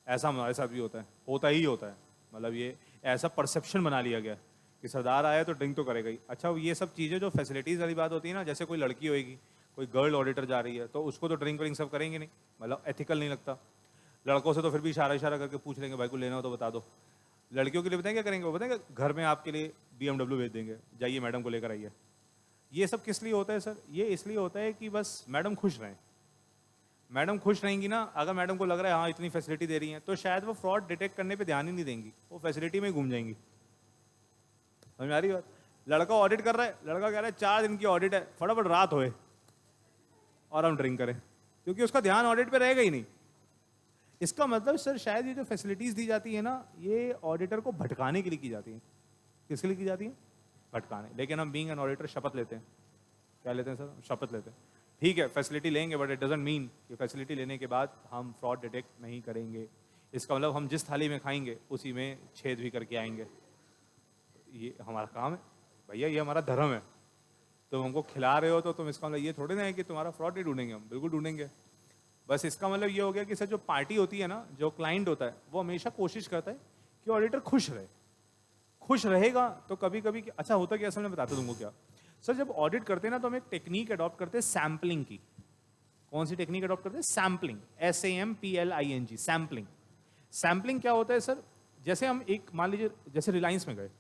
ऐसा हमारे साथ भी होता है। मतलब ये ऐसा परसेप्शन बना लिया गया कि सरदार आया तो ड्रिंक तो करेगा ही। अच्छा, ये सब चीज़ें जो फैसिलिटीज़ वाली बात होती है ना, जैसे कोई लड़की होएगी, कोई गर्ल ऑडिटर जा रही है तो उसको तो ड्रिंक व्रिंक सब करेंगे नहीं, मतलब एथिकल नहीं लगता। लड़कों से तो फिर भी इशारा करके पूछ लेंगे भाई को लेना हो तो बता दो। लड़कियों के लिए बताएं क्या करेंगे, वो बताएंगे घर में आपके लिए BMW भेज देंगे, जाइए मैडम को लेकर आइए। ये सब किस लिए होता है सर? ये इसलिए होता है कि बस मैडम खुश रहें। मैडम खुश रहेंगी ना, अगर मैडम को लग रहा है हाँ इतनी फैसिलिटी दे रही हैं, तो शायद वो फ्रॉड डिटेक्ट करने पे ध्यान ही नहीं देंगी, वो फैसिलिटी में ही घूम जाएंगी। समझ में आ रही बात? लड़का ऑडिट कर रहा है, लड़का कह रहा है 4 दिन की ऑडिट है, फटाफट रात होए और हम ड्रिंक करें, क्योंकि उसका ध्यान ऑडिट पे रहेगा ही नहीं। इसका मतलब सर शायद ये जो फैसिलिटीज दी जाती है ना, ये ऑडिटर को भटकाने के लिए की जाती है। किसके लिए की जाती है? भटकाने। लेकिन हम बीइंग एन ऑडिटर शपथ लेते हैं। क्या लेते हैं सर? शपथ लेते हैं। ठीक है फैसिलिटी लेंगे, बट इट डजंट मीन कि फैसिलिटी लेने के बाद हम फ्रॉड डिटेक्ट नहीं करेंगे। इसका मतलब हम जिस थाली में खाएंगे उसी में छेद भी करके आएंगे। ये हमारा काम है भैया, ये हमारा धर्म है। तुम हमको खिला रहे हो तो तुम, इसका मतलब ये थोड़ी ना है कि तुम्हारा फ्रॉड नहीं ढूंढेंगे हम, बिल्कुल ढूंढेंगे। बस इसका मतलब ये हो गया कि सर जो पार्टी होती है ना, जो क्लाइंट होता है, वो हमेशा कोशिश करता है कि ऑडिटर खुश रहे। खुश रहेगा तो कभी कभी अच्छा होता क्या, असल में बताते तुमको क्या सर, जब ऑडिट करते हैं ना तो हम एक टेक्निक अडॉप्ट करते हैं सैम्पलिंग की। कौन सी टेक्निक अडॉप्ट करते हैं? Sampling, SAMPLING, sampling. सैम्पलिंग क्या होता है सर? जैसे हम एक मान लीजिए जैसे रिलायंस में गए,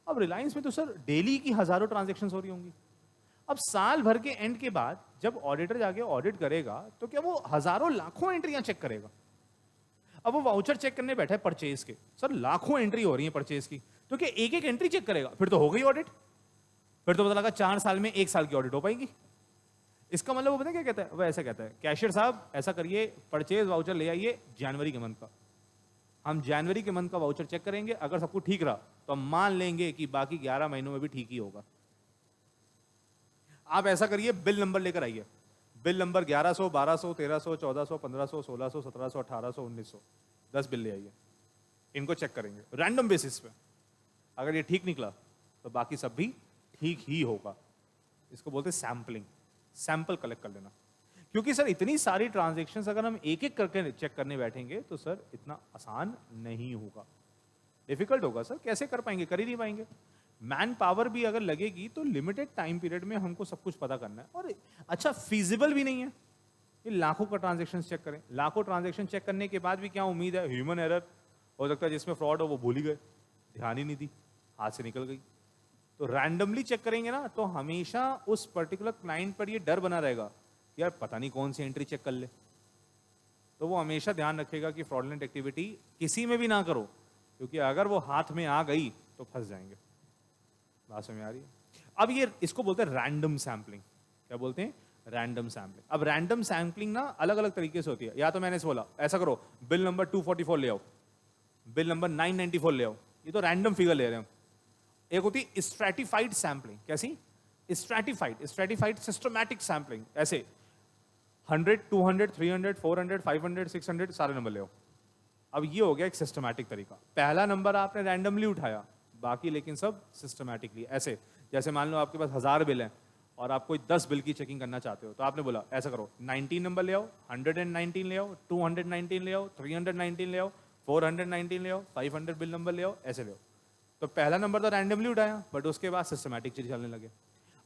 अब रिलायंस में तो सर डेली की हजारों ट्रांजेक्शन हो रही होंगी। अब साल भर के एंड के बाद जब ऑडिटर जाके ऑडिट करेगा तो क्या वो हजारों लाखों एंट्रियां चेक करेगा? अब वो वाउचर चेक करने बैठा है परचेज के, सर लाखों एंट्री हो रही है परचेज की, तो क्या एक एक एंट्री चेक करेगा? फिर तो हो गई ऑडिट, फिर तो पता लगा 4 साल में 1 साल की ऑडिट हो पाएगी। इसका मतलब वो पता क्या कहता है? वो ऐसा कहता है, कैशियर साहब ऐसा करिए, परचेज वाउचर ले आइए जनवरी के मंथ का, हम जनवरी के मंथ का वाउचर चेक करेंगे, अगर सब कुछ ठीक रहा तो हम मान लेंगे कि बाकी 11 महीनों में भी ठीक ही होगा। आप ऐसा करिए, बिल नंबर लेकर आइए, बिल नंबर 1100, 1200, 1300, 1400, 1500, 1600, 1700, 1800, 1900, 10 बिल ले आइए, इनको चेक करेंगे रैंडम बेसिस पे। अगर ये ठीक निकला तो बाकी सब भी ठीक ही होगा। इसको बोलते हैं सैम्पलिंग, सैंपल कलेक्ट कर लेना। क्योंकि सर इतनी सारी ट्रांजेक्शन्स अगर हम एक एक करके चेक करने बैठेंगे तो सर इतना आसान नहीं होगा, डिफिकल्ट होगा सर। कैसे कर पाएंगे? कर ही नहीं पाएंगे। मैन पावर भी अगर लगेगी तो लिमिटेड टाइम पीरियड में हमको सब कुछ पता करना है, और अच्छा फीजिबल भी नहीं है ये लाखों का ट्रांजेक्शन चेक करें। लाखों ट्रांजेक्शन चेक करने के बाद भी क्या उम्मीद है? ह्यूमन एरर हो सकता है, जिसमें फ्रॉड हो वो भूल ही गए, ध्यान ही नहीं दी, हाथ से निकल गई। तो रैंडमली चेक करेंगे ना तो हमेशा उस पर्टिकुलर क्लाइंट पर ये डर बना रहेगा, यार पता नहीं कौन सी एंट्री चेक कर ले। तो वो हमेशा ध्यान रखेगा कि फ्रॉडलेंट एक्टिविटी किसी में भी ना करो, क्योंकि अगर वो हाथ में आ गई तो फंस जाएंगे। बात समझ में आ रही है? अब ये इसको बोलते हैं रैंडम सैम्पलिंग। क्या बोलते हैं? Random sampling. अब रैंडम सैम्पलिंग ना अलग अलग तरीके से होती है। या तो मैंने बोला ऐसा करो, बिल नंबर 244 ले आओ, बिल नंबर 994 ले आओ, ये तो रैंडम फिगर ले रहे हैं। एक होती है स्ट्रैटिफाइड सैम्पलिंग। कैसी? Stratified systematic sampling. ऐसे 100, 200, 300, 400, 500, 600 सारे नंबर ले आओ। अब ये हो गया एक सिस्टमैटिक तरीका। पहला नंबर आपने रैंडमली उठाया, बाकी लेकिन सब सिस्टमैटिकली। ऐसे जैसे मान लो आपके पास 1000 बिल हैं और आप कोई 10 बिल की चेकिंग करना चाहते हो, तो आपने बोला ऐसा करो, 19 नंबर ले आओ, 119 ले आओ, 219 ले आओ, 319 ले आओ, 419 ले आओ, 500 बिल नंबर ले आओ, ऐसे ले आओ। तो पहला नंबर तो रैंडमली उठाया, बट उसके बाद सिस्टमैटिक चीज चलने लगे।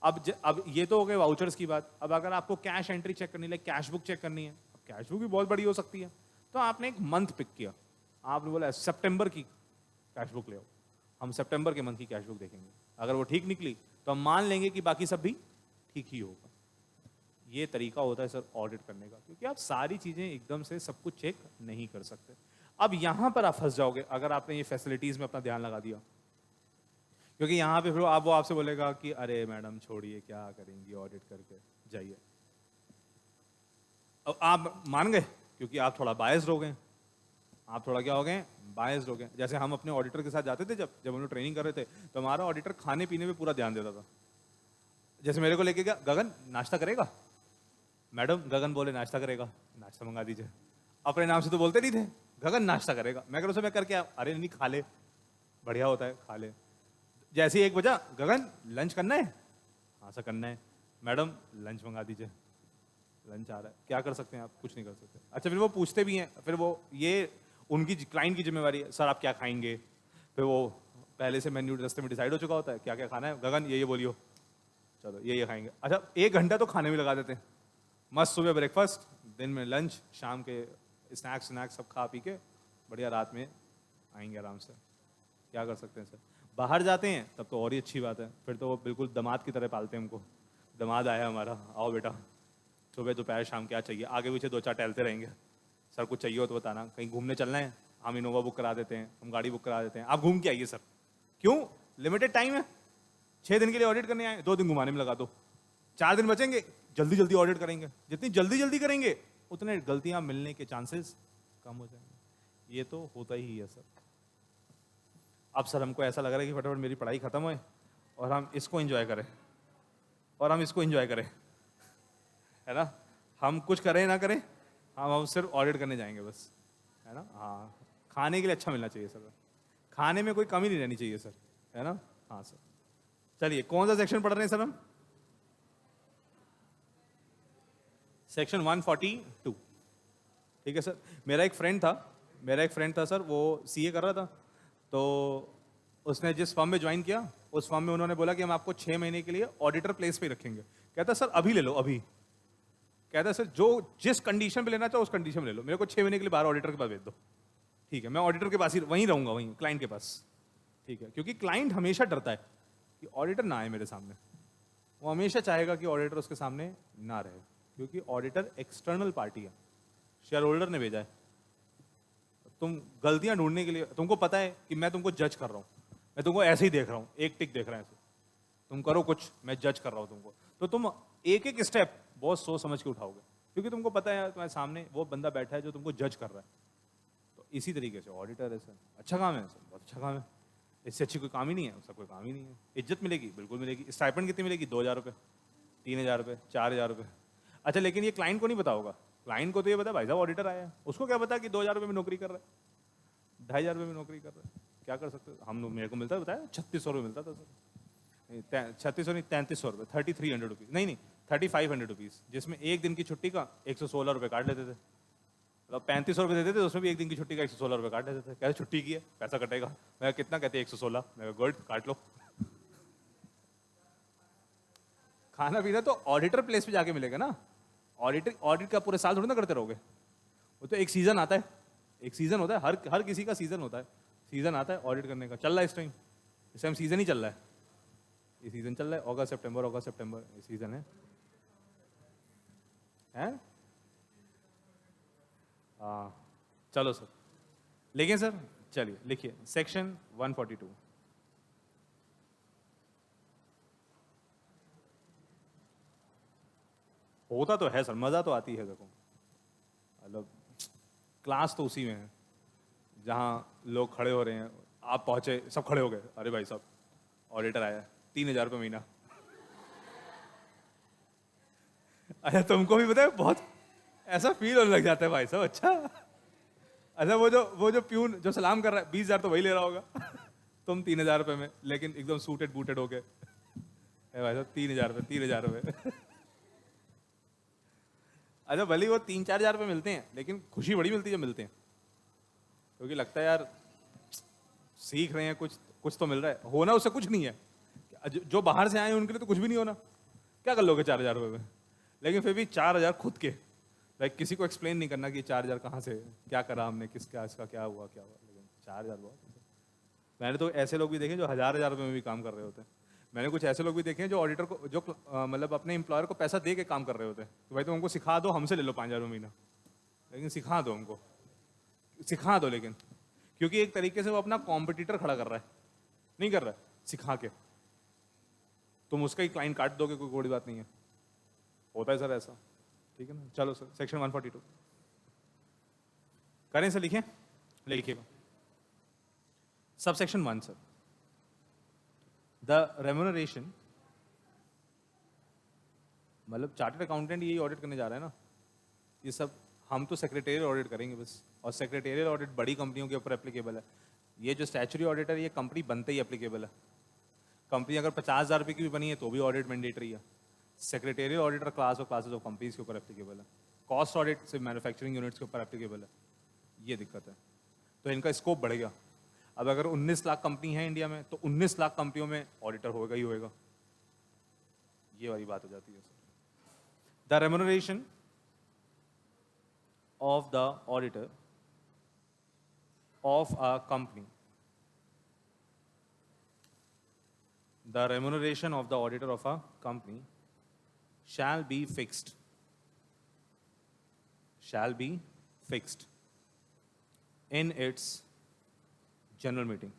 अब ये तो हो गए वाउचर्स की बात। अब अगर आपको कैश एंट्री चेक करनी है, कैश बुक चेक करनी है, अब कैश बुक भी बहुत बड़ी हो सकती है, तो आपने एक मंथ पिक किया, आपने बोला सितंबर की कैश बुक ले आओ, हम सितंबर के मंथ की कैश बुक देखेंगे, अगर वो ठीक निकली तो हम मान लेंगे कि बाकी सब भी ठीक ही होगा। ये तरीका होता है सर ऑडिट करने का, क्योंकि आप सारी चीजें एकदम से सब कुछ चेक नहीं कर सकते। अब यहां पर आप फंस जाओगे अगर आपने ये फैसिलिटीज में अपना ध्यान लगा दिया, क्योंकि यहाँ पे फिर वो आपसे बोलेगा कि अरे मैडम छोड़िए, क्या करेंगी ऑडिट करके, जाइए। अब आप मान गए क्योंकि आप थोड़ा बायस्ड हो गए, आप थोड़ा क्या हो गए? बायस्ड हो गए। जैसे हम अपने ऑडिटर के साथ जाते थे, जब हम लोग ट्रेनिंग कर रहे थे, तो हमारा ऑडिटर खाने पीने पे पूरा ध्यान देता था। जैसे मेरे को लेके गया, गगन नाश्ता करेगा? मैडम गगन बोले नाश्ता करेगा, नाश्ता मंगा दीजिए। अपने नाम से तो बोलते नहीं थे, गगन नाश्ता करेगा। मैं कह रहा मैं करके अरे नहीं खा ले, बढ़िया होता है, खा ले। जैसे ही 1 बजा, गगन लंच करना है? हाँ सर करना है। मैडम लंच मंगा दीजिए, लंच आ रहा है। क्या कर सकते हैं आप? कुछ नहीं कर सकते। अच्छा फिर वो पूछते भी हैं, फिर वो ये उनकी क्लाइंट की जिम्मेवारी है, सर आप क्या खाएंगे? फिर वो पहले से मेन्यू रास्ते में डिसाइड हो चुका होता है क्या क्या खाना है। गगन ये बोलियो, चलो ये खाएंगे। अच्छा 1 घंटा तो खाने में लगा देते हैं, मस्त सुबह ब्रेकफास्ट, दिन में लंच, शाम के स्नैक्स सब खा पी के बढ़िया रात में आएंगे आराम से। क्या कर सकते हैं सर। बाहर जाते हैं तब तो और ही अच्छी बात है, फिर तो वो बिल्कुल दामाद की तरह पालते हैं हमको। दामाद आया हमारा, आओ बेटा, सुबह दोपहर शाम क्या चाहिए, आगे पीछे दो चार टहलते रहेंगे, सर कुछ चाहिए हो तो बताना, कहीं घूमने चलना है, हम इनोवा बुक करा देते हैं, हम गाड़ी बुक करा देते हैं, आप घूम के आइए सर। क्यों, लिमिटेड टाइम है, 6 दिन के लिए ऑडिट करने आए, 2 दिन घुमाने में लगा दो, 4 दिन बचेंगे, जल्दी जल्दी ऑडिट करेंगे, जितनी जल्दी जल्दी करेंगे उतने गलतियां मिलने के चांसेस कम हो जाएंगे। ये तो होता ही है सर। अब सर हमको ऐसा लग रहा है कि फटाफट मेरी पढ़ाई खत्म होए और हम इसको एंजॉय करें, और हम इसको एंजॉय करें, है ना, हम कुछ करें ना करें, हम सिर्फ ऑडिट करने जाएंगे बस, है ना। हाँ, खाने के लिए अच्छा मिलना चाहिए सर, खाने में कोई कमी नहीं रहनी चाहिए सर, है ना। हाँ सर, चलिए कौन सा सेक्शन पढ़ रहे हैं सर हम? सेक्शन 142। ठीक है सर। मेरा एक फ्रेंड था सर, वो सीए कर रहा था, तो उसने जिस फर्म में ज्वाइन किया, उस फर्म में उन्होंने बोला कि हम आपको 6 महीने के लिए ऑडिटर प्लेस पे ही रखेंगे। कहता सर अभी ले लो, अभी। कहता सर जो जिस कंडीशन पे लेना चाहो उस कंडीशन में ले लो, मेरे को 6 महीने के लिए बाहर ऑडिटर के पास भेज दो। ठीक है, मैं ऑडिटर के पास ही वहीं रहूंगा, वहीं क्लाइंट के पास। ठीक है, क्योंकि क्लाइंट हमेशा डरता है कि ऑडिटर ना आए मेरे सामने, वो हमेशा चाहेगा कि ऑडिटर उसके सामने ना रहे, क्योंकि ऑडिटर एक्सटर्नल पार्टी है, शेयर होल्डर ने भेजा है। तुम गलतियां ढूंढने के लिए, तुमको पता है कि मैं तुमको जज कर रहा हूं, मैं तुमको ऐसे ही देख रहा हूं, एक टिक देख रहा है ऐसे, तुम करो कुछ, मैं जज कर रहा हूं तुमको, तो तुम एक एक स्टेप बहुत सोच समझ के उठाओगे, क्योंकि तुमको पता है तुम्हारे सामने वो बंदा बैठा है जो तुमको जज कर रहा है। तो इसी तरीके से ऑडिटर है सर, अच्छा काम है सर, बहुत अच्छा काम है, इससे अच्छी कोई काम ही नहीं है, उसका कोई काम ही नहीं है। इज्जत मिलेगी, बिल्कुल मिलेगी। स्टाइपेंड कितनी मिलेगी? 2,000 रुपये, 3,000 रुपये, 4,000 रुपये। अच्छा, लेकिन ये क्लाइंट को नहीं पता होगा, क्लाइंट को तो ये पता भाई साहब ऑडिटर आया है, उसको क्या पता कि 2,000 रुपये में नौकरी कर रहा है, 2,500 रुपये में नौकरी कर रहा है, क्या कर सकते हो हम। मेरे को मिलता है, बताया 3,600 रुपये मिलता था सर, 3,600 नहीं 3,300 रुपये, 3,300 रुपीज़, नहीं 3,500 रुपीज़, जिसमें एक दिन की छुट्टी का 116 रुपये काट लेते थे। मतलब 3,500 रुपये देते थे, उसमें भी एक दिन की छुट्टी का 116 रुपये काट देते थे। कहते छुट्टी की है, पैसा कटेगा। मैं कितना, कहते 116, मैं गुड, काट लो। खाना पीना तो ऑडिटर प्लेस पे जाके मिलेगा ना, ऑडिट का पूरे साल थोड़ी ना करते रहोगे, वो तो एक सीजन आता है, एक सीजन होता है, हर किसी का सीजन होता है, सीजन आता है ऑडिट करने का। चल रहा है इस टाइम सीजन ही चल रहा है, ये सीजन चल रहा है, अगस्त सितंबर ये सीजन है, हैं? हाँ, चलो सर, लेकिन सर चलिए लिखिए सेक्शन 142। होता तो है सर, मजा तो आती है, देखो मतलब क्लास तो उसी में है जहाँ लोग खड़े हो रहे हैं, आप पहुंचे, सब खड़े हो गए, अरे भाई साहब ऑडिटर आया, 3,000 रुपये महीना। अच्छा, तुमको भी पता है, बहुत ऐसा फील होने लग जाता है भाई साहब, अच्छा। अच्छा, वो जो प्यून जो सलाम कर रहा है, 20,000 तो वही ले रहा होगा। तुम 3,000 रुपये में, लेकिन एकदम सूटेड बूटेड हो गए, भाई साहब 3,000 रुपये, 3,000 रुपये। अच्छा, भले वो 3-4 हज़ार रुपये मिलते हैं, लेकिन खुशी बड़ी मिलती है जब मिलते हैं, क्योंकि लगता है यार सीख रहे हैं, कुछ तो मिल रहा है, होना उससे कुछ नहीं है। जो बाहर से आए हैं उनके लिए तो कुछ भी नहीं होना, क्या कर लोगे 4,000 रुपये में, लेकिन फिर भी 4,000 खुद के, लाइक किसी को एक्सप्लेन नहीं करना कि 4,000 कहाँ से, क्या करा हमने, इसका क्या हुआ, लेकिन 4,000 बहुत। मैंने तो ऐसे लोग भी देखे जो हज़ार रुपये में भी काम कर रहे होते हैं। मैंने कुछ ऐसे लोग भी देखे हैं जो ऑडिटर को, जो मतलब अपने एम्प्लॉयर को पैसा दे के काम कर रहे होते हैं, तो भाई तुम हमको सिखा दो, हमसे ले लो 5,000 रुपये महीना, लेकिन सिखा दो हमको, सिखा दो। लेकिन क्योंकि एक तरीके से वो अपना कॉम्पिटिटर खड़ा कर रहा है, नहीं कर रहा है, सिखा के तुम उसका ही क्लाइंट काट दोगे, कोई बड़ी बात नहीं है, होता है सर ऐसा। ठीक है ना, चलो सर सेक्शन 142 करें सर, लिखें, लिखिएगा। Sub section 1 sir, the remuneration, मतलब चार्टर्ड अकाउंटेंट यही ऑडिट करने जा रहा है ना, ये सब हम तो सेक्रेटेरियल ऑडिट करेंगे बस, और सेक्रेटेरियल ऑडिट बड़ी कंपनियों के ऊपर एप्लीकेबल है। ये जो स्टैच्यूटरी ऑडिटर, ये कंपनी बनते ही एप्लीकेबल है। कंपनी अगर 50,000 रुपये की भी बनी है तो भी ऑडिट मैंडेटरी है। सेक्रेटेरियल ऑडिटर क्लास और क्लासेस ऑफ कंपनीज के ऊपर एप्लीकेबल है। कॉस्ट ऑडिट सिर्फ मैन्युफैक्चरिंग यूनिट्स के ऊपर एप्लीकेबल है, ये दिक्कत है। तो इनका स्कोप बढ़ेगा। अब अगर 19 लाख कंपनी है इंडिया में, तो 19 लाख कंपनियों में ऑडिटर होगा ही होगा, ये वाली बात हो जाती है। The remuneration of the auditor of a company the remuneration of the auditor of a company shall be fixed in its general meeting.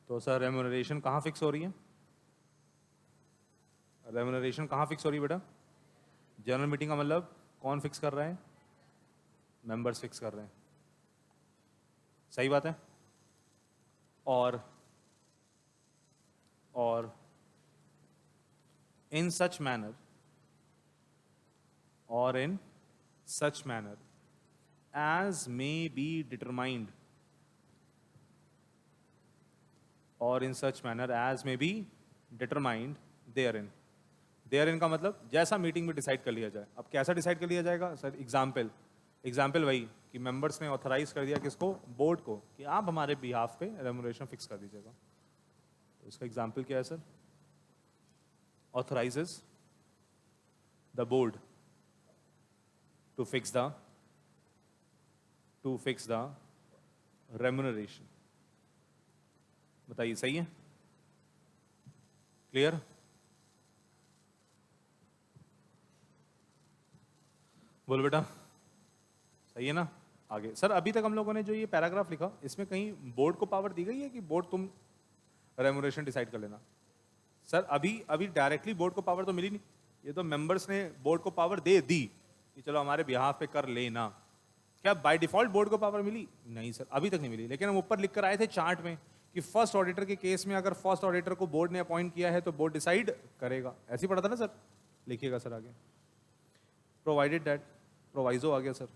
तो सर रेम्यूनरेशन कहाँ फिक्स हो रही है? रेम्यूनरेशन कहाँ फिक्स हो रही है बेटा? जनरल मीटिंग का मतलब कौन फिक्स कर रहा है? मेंबर्स फिक्स कर रहे हैं। सही बात है। और in such manner as may be determined therein का मतलब जैसा मीटिंग में डिसाइड कर लिया जाए। अब कैसा डिसाइड कर लिया जाएगा सर? एग्जाम्पल वही कि मेंबर्स ने ऑथराइज कर दिया किसको? बोर्ड को, कि आप हमारे बिहाफ पे रेम्यूनरेशन फिक्स कर दीजिएगा। तो इसका एग्जाम्पल क्या है sir? authorizes the board to fix the remuneration। बताइए सही है? क्लियर? बोलो बेटा, सही है ना? आगे सर, अभी तक हम लोगों ने जो ये पैराग्राफ लिखा, इसमें कहीं बोर्ड को पावर दी गई है कि बोर्ड तुम रेम्यूनरेशन डिसाइड कर लेना? सर अभी डायरेक्टली बोर्ड को पावर तो मिली नहीं, ये तो मेंबर्स ने बोर्ड को पावर दे दी कि चलो हमारे बिहाफ पे कर लेना। क्या बाय डिफॉल्ट बोर्ड को पावर मिली? नहीं सर, अभी तक नहीं मिली। लेकिन हम ऊपर लिख कर आए थे चार्ट में कि फर्स्ट ऑडिटर के केस में अगर फर्स्ट ऑडिटर को बोर्ड ने अपॉइंट किया है तो बोर्ड डिसाइड करेगा। ऐसे ही पढ़ा था ना सर? लिखिएगा सर आगे। प्रोवाइडेड दैट, प्रोवाइजो आ गया सर।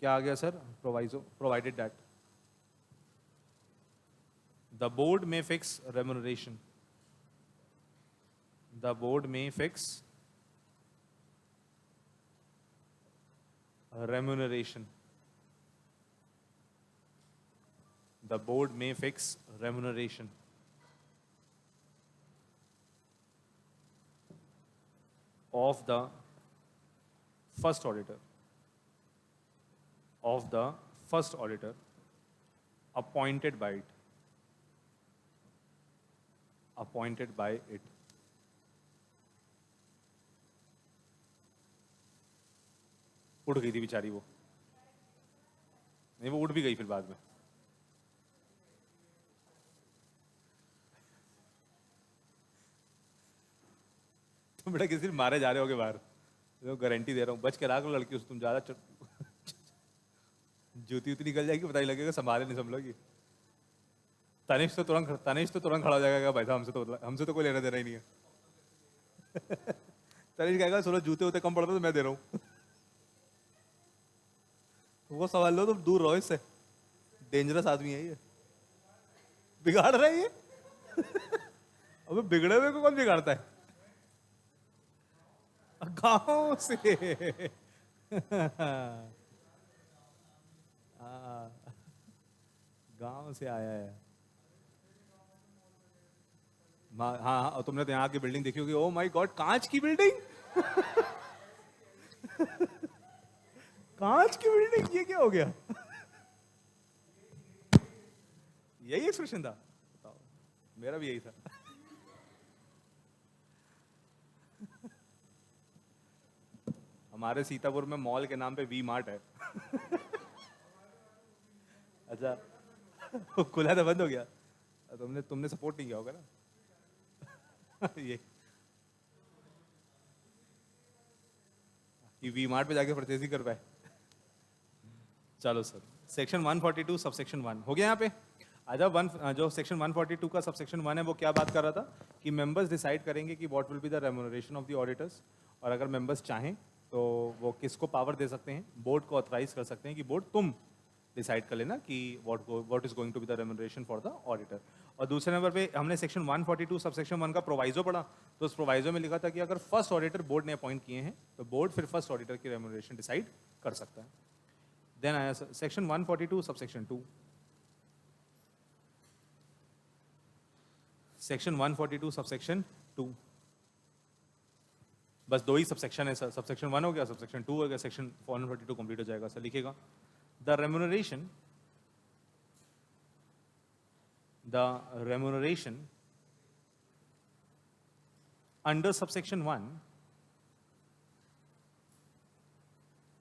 क्या आ गया sir? Proviso. Provided that the board में fix remuneration, the board may fix remuneration, the board may fix remuneration of the first auditor appointed by it। उठ गई थी बेचारी वो, नहीं वो उठ भी गई फिर बाद में। तुम बेटा किसी दिन मारे जा रहे होगे बाहर, तो गारंटी दे रहा हूँ, बच के रहा करो लड़की उस, तुम ज्यादा जूती उती निकल जाएगी, पता ही लगेगा संभाले नहीं संभलोगी। तनिष तो तुरंत खड़ा हो जाएगा, भाई साहब हमसे तो कोई लेना देना ही नहीं है। तनिष कहेगा सुनो जूते उते कम पड़ते तो मैं दे रहा हूँ। वो सवाल लो, तुम दूर रहो इससे, डेंजरस आदमी है ये, बिगाड़ रहा है ये। अबे बिगड़े हुए को कौन बिगाड़ता है? गांव से। गांव से आया है। हाँ हाँ, तुमने तो यहाँ की बिल्डिंग देखी होगी, ओ माय गॉड, कांच की बिल्डिंग। कांच की बिल्डिंग, ये क्या हो गया? यही एक्सप्रेशन था? बताओ, मेरा भी यही था। हमारे सीतापुर में मॉल के नाम पे वी मार्ट है। अच्छा, खुला था, बंद हो गया? तुमने सपोर्ट नहीं किया होगा ना। ये कि वी मार्ट पे जाके परचेज ही कर पाए। चलो सर, सेक्शन 142 सबसेक्शन 1 हो गया यहाँ पे। आजा जो सेक्शन 142 का सबसेक्शन 1 है वो क्या बात कर रहा था कि मेंबर्स डिसाइड करेंगे कि what will be the remuneration of the auditors, और अगर मेंबर्स चाहें तो वो किसको पावर दे सकते हैं? बोर्ड को ऑथराइज कर सकते हैं कि बोर्ड तुम डिसाइड कर लेना कि what is going to be the remuneration for the auditor. और दूसरे नंबर पे हमने सेक्शन 142 सबसेक्शन 1 का प्रोवाइजो पढ़ा, तो उस प्रोवाइजो में लिखा था कि अगर फर्स्ट ऑडिटर बोर्ड ने अपॉइंट किए हैं तो बोर्ड फिर फर्स्ट ऑडिटर की रेम्यूनरेशन डिसाइड कर सकता है। देन आया सेक्शन 142 सबसेक्शन 2। सेक्शन 142 सबसेक्शन 2, बस दो ही सबसेक्शन है सर, सबसेक्शन 1 हो गया, सबसेक्शन 2 हो गया, सेक्शन 142 कंप्लीट हो जाएगा। सर लिखिएगा, the the remuneration under subsection 1,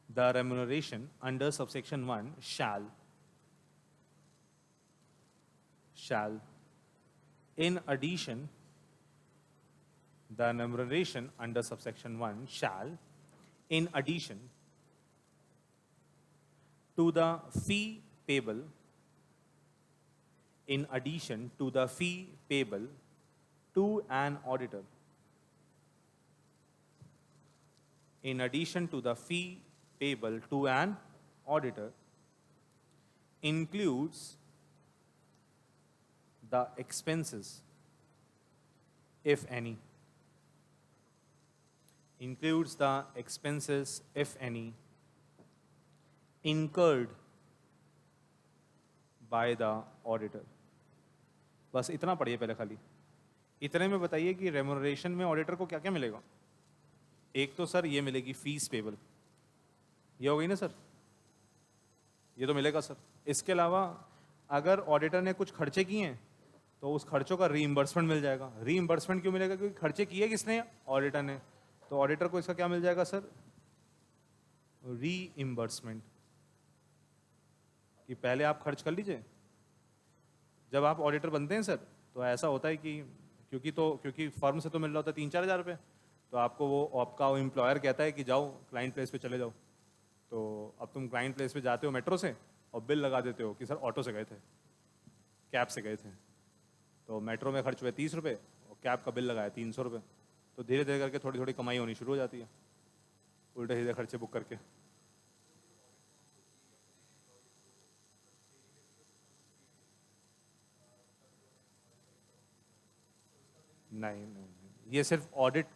the remuneration under subsection 1 shall, in addition, the remuneration under subsection 1 shall, in addition to the fee payable, in addition to the fee payable to an auditor, in addition to the fee payable to an auditor, includes the expenses, if any, includes the expenses, if any, incurred by the auditor. बस इतना पढ़िए पहले खाली, इतने में बताइए कि remuneration में ऑडिटर को क्या क्या मिलेगा। एक तो सर ये मिलेगी फीस पेबल, ये हो गई ना सर, ये तो मिलेगा सर। इसके अलावा अगर ऑडिटर ने कुछ खर्चे किए हैं तो उस खर्चों का रीइंबर्समेंट मिल जाएगा। रीइंबर्समेंट क्यों मिलेगा? क्योंकि खर्चे किए किसने? ऑडिटर ने। तो ऑडिटर को इसका क्या मिल जाएगा सर? रीइंबर्समेंट। कि पहले आप खर्च कर लीजिए, जब आप ऑडिटर बनते हैं सर तो ऐसा होता है कि क्योंकि फर्म से तो मिल रहा होता है 3-4 हज़ार रुपये, तो आपका एम्प्लॉयर कहता है कि जाओ क्लाइंट प्लेस पे चले जाओ। तो अब तुम क्लाइंट प्लेस पे जाते हो मेट्रो से और बिल लगा देते हो कि सर ऑटो से गए थे, कैब से गए थे, तो मेट्रो में खर्च हुए 30 रुपये और कैब का बिल लगाया 300 रुपये। तो धीरे धीरे करके थोड़ी थोड़ी कमाई होनी शुरू हो जाती है उल्टे सीधे खर्चे बुक करके। नहीं, ये सिर्फ ऑडिट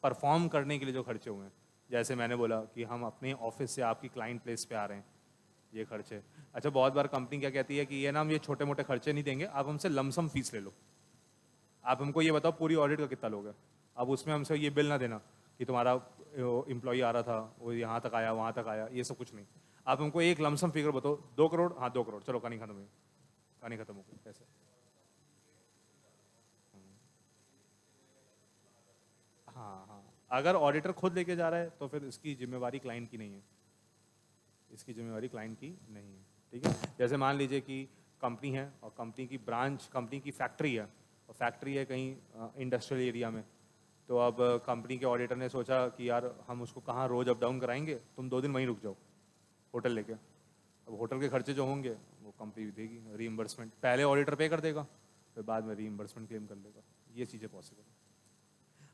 परफॉर्म करने के लिए जो खर्चे हुए हैं, जैसे मैंने बोला कि हम अपने ऑफिस से आपकी क्लाइंट प्लेस पे आ रहे हैं, ये खर्चे। अच्छा, बहुत बार कंपनी क्या कहती है कि ये ना हम ये छोटे मोटे खर्चे नहीं देंगे, आप हमसे लमसम फीस ले लो, आप हमको ये बताओ पूरी ऑडिट का कितना लोगे। अब उसमें हमसे ये बिल ना देना कि तुम्हारा एम्प्लॉई आ रहा था वो यहाँ तक आया वहाँ तक आया, ये सब कुछ नहीं। आप हमको एक लमसम फिगर बताओ, 2 करोड़, हाँ 2 करोड़, चलो कहानी खत्म हुई, कहानी खत्म हो गई। कैसे? हाँ हाँ, अगर ऑडिटर खुद लेके जा रहा है तो फिर इसकी जिम्मेवारी क्लाइंट की नहीं है, इसकी जिम्मेवारी क्लाइंट की नहीं है। ठीक है, जैसे मान लीजिए कि कंपनी है और कंपनी की ब्रांच, कंपनी की फैक्ट्री है और फैक्ट्री है कहीं इंडस्ट्रियल एरिया में, तो अब कंपनी के ऑडिटर ने सोचा कि यार हम उसको कहाँ रोज अप डाउन कराएंगे, तुम 2 दिन वहीं रुक जाओ होटल लेके। अब होटल के खर्चे जो होंगे वो कंपनी देगी रीइंबर्समेंट, पहले ऑडिटर पे कर देगा फिर बाद में रीइंबर्समेंट क्लेम कर लेगा। ये चीज़ें पॉसिबल है।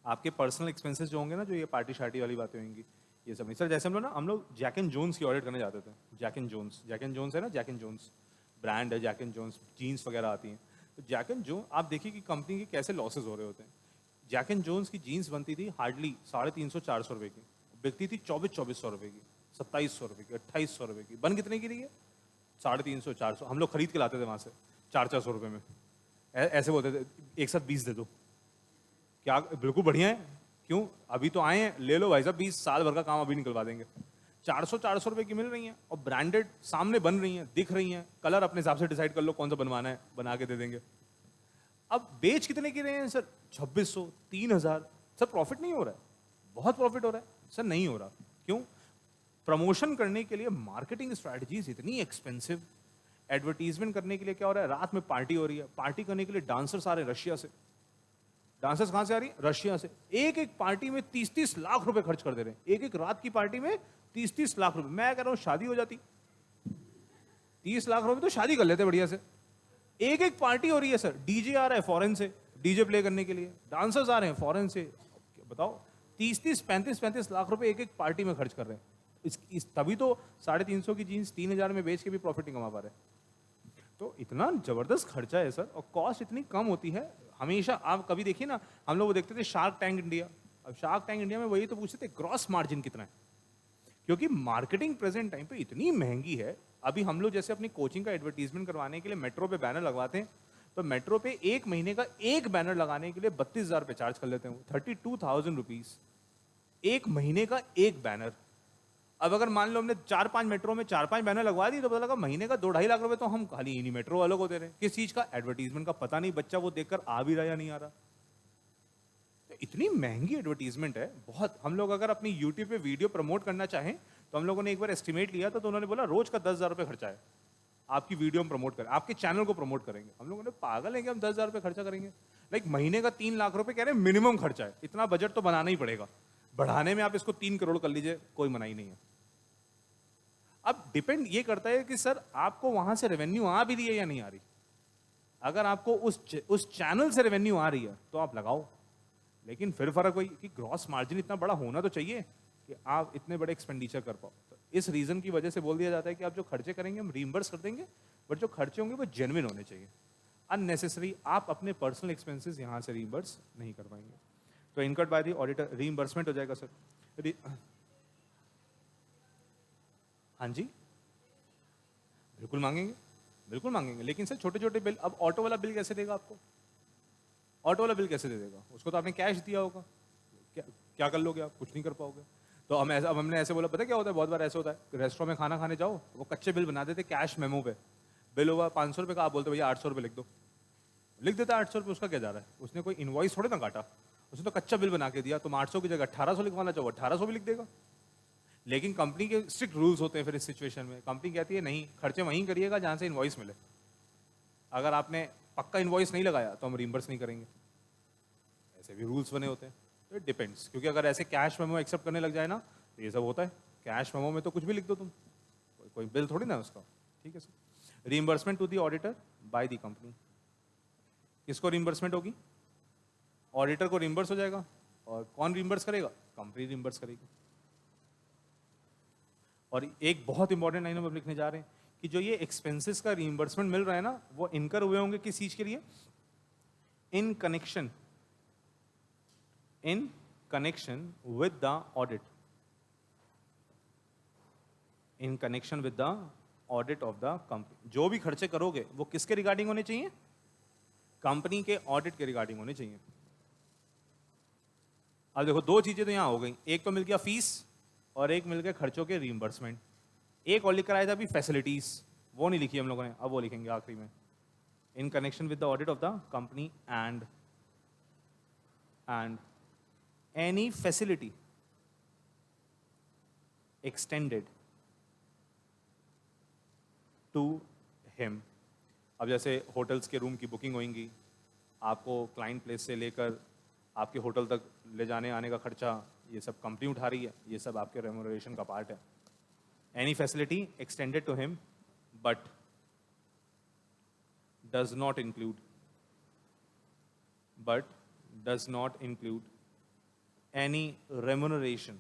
आपके पर्सनल एक्सपेंसेस जो होंगे ना, जो ये पार्टी शार्टी वाली बातें होंगी, ये सब नहीं सर। जैसे हम लोग जैक एंड जोन्स की ऑडिट करने जाते थे। जैक एंड जोन्स है ना, जैक एंड जोन्स ब्रांड है, जैक एंड जोन्स जीन्स वगैरह आती हैं। तो जैक एंड जोन आप देखिए कि कंपनी के कैसे लॉसेज हो रहे होते हैं। जैक एंड जोन्स की जीन्स बनती थी हार्डली 350-400 रुपये की, बिकती थी 2400 रुपये की, 2700 रुपये की, 2800 रुपये की। बन कितने की रही है? 350-400। हम लोग खरीद के लाते थे वहाँ से 400 रुपये में, ऐसे बोलते थे एक साथ 20 दे दो। क्या बिल्कुल बढ़िया है, क्यों? अभी तो आए हैं, ले लो भाई साहब, 20 साल भर का काम अभी निकलवा देंगे। 400 रुपये की मिल रही हैं और ब्रांडेड सामने बन रही हैं, दिख रही हैं, कलर अपने हिसाब से डिसाइड कर लो कौन सा बनवाना है, बना के दे देंगे। अब बेच कितने की रहे हैं सर? 2600, 3000। सर प्रॉफिट नहीं हो रहा है? बहुत प्रॉफिट हो रहा है सर। नहीं हो रहा, क्यों? प्रमोशन करने के लिए मार्केटिंग स्ट्रैटेजीज इतनी एक्सपेंसिव, एडवर्टीजमेंट करने के लिए क्या हो रहा है, रात में पार्टी हो रही है, पार्टी करने के लिए डांसर्स आ रहे हैं रशिया से। डांसर्स कहां से आ रही है? रशिया से। एक एक पार्टी में 30-30 लाख रुपए खर्च कर दे रहे हैं, एक एक रात की पार्टी में 30-30 लाख रुपए। मैं कह रहा हूं शादी हो जाती, 30 लाख रुपए तो शादी कर लेते बढ़िया से। एक एक पार्टी हो रही है सर, डीजे आ रहा है फॉरेन से डीजे प्ले करने के लिए, डांसर्स आ रहे हैं फॉरेन से। बताओ 30-30, 35-35 लाख रुपए एक एक पार्टी में खर्च कर रहे हैं। तभी तो 350 की जीन्स 3000 में बेच के भी प्रॉफिट नहीं कमा पा रहे। तो इतना जबरदस्त खर्चा है सर, और कॉस्ट इतनी कम होती है। हमेशा आप कभी देखिए ना, हम लोग वो देखते थे शार्क टैंक इंडिया। अब शार्क टैंक इंडिया में वही तो पूछते थे ग्रॉस मार्जिन कितना है, क्योंकि मार्केटिंग प्रेजेंट टाइम पे इतनी महंगी है। अभी हम लोग जैसे अपनी कोचिंग का एडवर्टीजमेंट करवाने के लिए मेट्रो पे बैनर लगवाते हैं, तो मेट्रो पे एक महीने का एक बैनर लगाने के लिए 32,000 रुपये चार्ज कर लेते हैं। 32,000 रुपीज एक महीने का एक बैनर। अब अगर मान लो हमने 4-5 मेट्रो में 4-5 बैनर लगवा दी तो पता लगा महीने का 2-2.5 लाख रुपए तो हम खाली इन्हीं मेट्रो वालों को दे रहे हैं। किस चीज का? एडवर्टीजमेंट का। पता नहीं बच्चा वो देखकर आ भी रहा या नहीं आ रहा। तो इतनी महंगी एडवर्टीजमेंट है बहुत। हम लोग अगर अपनी यूट्यूब पे वीडियो प्रमोट करना चाहें तो हम लोगों ने एक बार एस्टिमेट लिया था, तो उन्होंने बोला रोज का 10,000 रुपये खर्चा है आपकी वीडियो में प्रमोट करें, आपके चैनल को प्रमोट करेंगे। हम लोगों ने पागल है कि हम 10,000 रुपये खर्चा करेंगे? लाइक महीने का 3 लाख रुपए कह रहे हैं मिनिमम खर्चा है। इतना बजट तो बनाना ही पड़ेगा। बढ़ाने में आप इसको 3 करोड़ कर लीजिए, कोई मनाही नहीं है। अब डिपेंड ये करता है कि सर आपको वहां से रेवेन्यू आ भी रही है या नहीं आ रही। अगर आपको उस चैनल से रेवेन्यू आ रही है तो आप लगाओ, लेकिन फिर फर्क वही कि ग्रॉस मार्जिन इतना बड़ा होना तो चाहिए कि आप इतने बड़े एक्सपेंडिचर कर पाओ। तो इस रीजन की वजह से बोल दिया जाता है कि आप जो खर्चे करेंगे हम रीइंबर्स कर देंगे, बट जो खर्चे होंगे वो जेन्युइन होने चाहिए। अननेसेसरी आप अपने पर्सनल एक्सपेंसेस यहां से रीइंबर्स नहीं कर पाएंगे। तो इनकट बाय द ऑडिटर रीइंबर्समेंट हो जाएगा सर। हाँ जी, बिल्कुल मांगेंगे, बिल्कुल मांगेंगे। लेकिन सर छोटे छोटे बिल, अब ऑटो वाला बिल कैसे देगा आपको? ऑटो वाला बिल कैसे दे देगा? उसको तो आपने कैश दिया होगा। क्या क्या कर लोगे आप? कुछ नहीं कर पाओगे। तो हम ऐसा, अब हमने ऐसे बोला, पता क्या होता है, बहुत बार ऐसा होता है रेस्टोरेंट में खाना खाने जाओ, वो कच्चे बिल बना देते कैश मेमो पे। बिल हुआ 500 रुपये का, आप बोलते भैया 800 रुपये लिख दो, लिख देता 800 रुपये। उसका क्या जा रहा है? उसने कोई इनवॉइस थोड़े ना काटा, उसने तो कच्चा बिल बना के दिया। तुम 800 की जगह 1800 लिखवाना चाहो, 1800 भी लिख देगा। लेकिन कंपनी के स्ट्रिक्ट रूल्स होते हैं। फिर इस सिचुएशन में कंपनी कहती है नहीं, खर्चे वहीं करिएगा जहां से इनवॉइस मिले। अगर आपने पक्का इनवॉइस नहीं लगाया तो हम रिइंबर्स नहीं करेंगे। ऐसे भी रूल्स बने होते हैं। तो इट डिपेंड्स, क्योंकि अगर ऐसे कैश मेमो एक्सेप्ट करने लग जाए ना तो ये सब होता है। कैश मेमो में तो कुछ भी लिख दो तुम, कोई बिल थोड़ी ना उसका। ठीक है sir. Reimbursement to the auditor by the company. किसको रिइंबर्समेंट होगी? ऑडिटर को रिइंबर्स हो जाएगा। और कौन रिइंबर्स करेगा? कंपनी रिइंबर्स करेगी। और एक बहुत इंपॉर्टेंट लाइन हम लिखने जा रहे हैं कि जो ये एक्सपेंसेस का रिइंबर्समेंट मिल रहा है ना, वो इनकर हुए होंगे किस चीज के लिए? इन connection with the audit, in connection with the audit of the company. जो भी खर्चे करोगे वो किसके रिगार्डिंग होने चाहिए? कंपनी के ऑडिट के रिगार्डिंग होने चाहिए। अब देखो दो चीजें तो यहां हो गई, एक तो मिल गया फीस और एक मिल गया खर्चों के रिइंबर्समेंट। एक और लिख आया था अभी फैसिलिटीज, वो नहीं लिखी हम लोगों ने, अब वो लिखेंगे आखिरी में। In connection with the audit of the company and any facility extended to him. अब जैसे होटल्स के रूम की बुकिंग होंगी, आपको क्लाइंट प्लेस से लेकर आपके होटल तक ले जाने आने का खर्चा, ये सब कंपनी उठा रही है, ये सब आपके रेम्यूनरेशन का पार्ट है। Any facility extended to him but does not include any remuneration.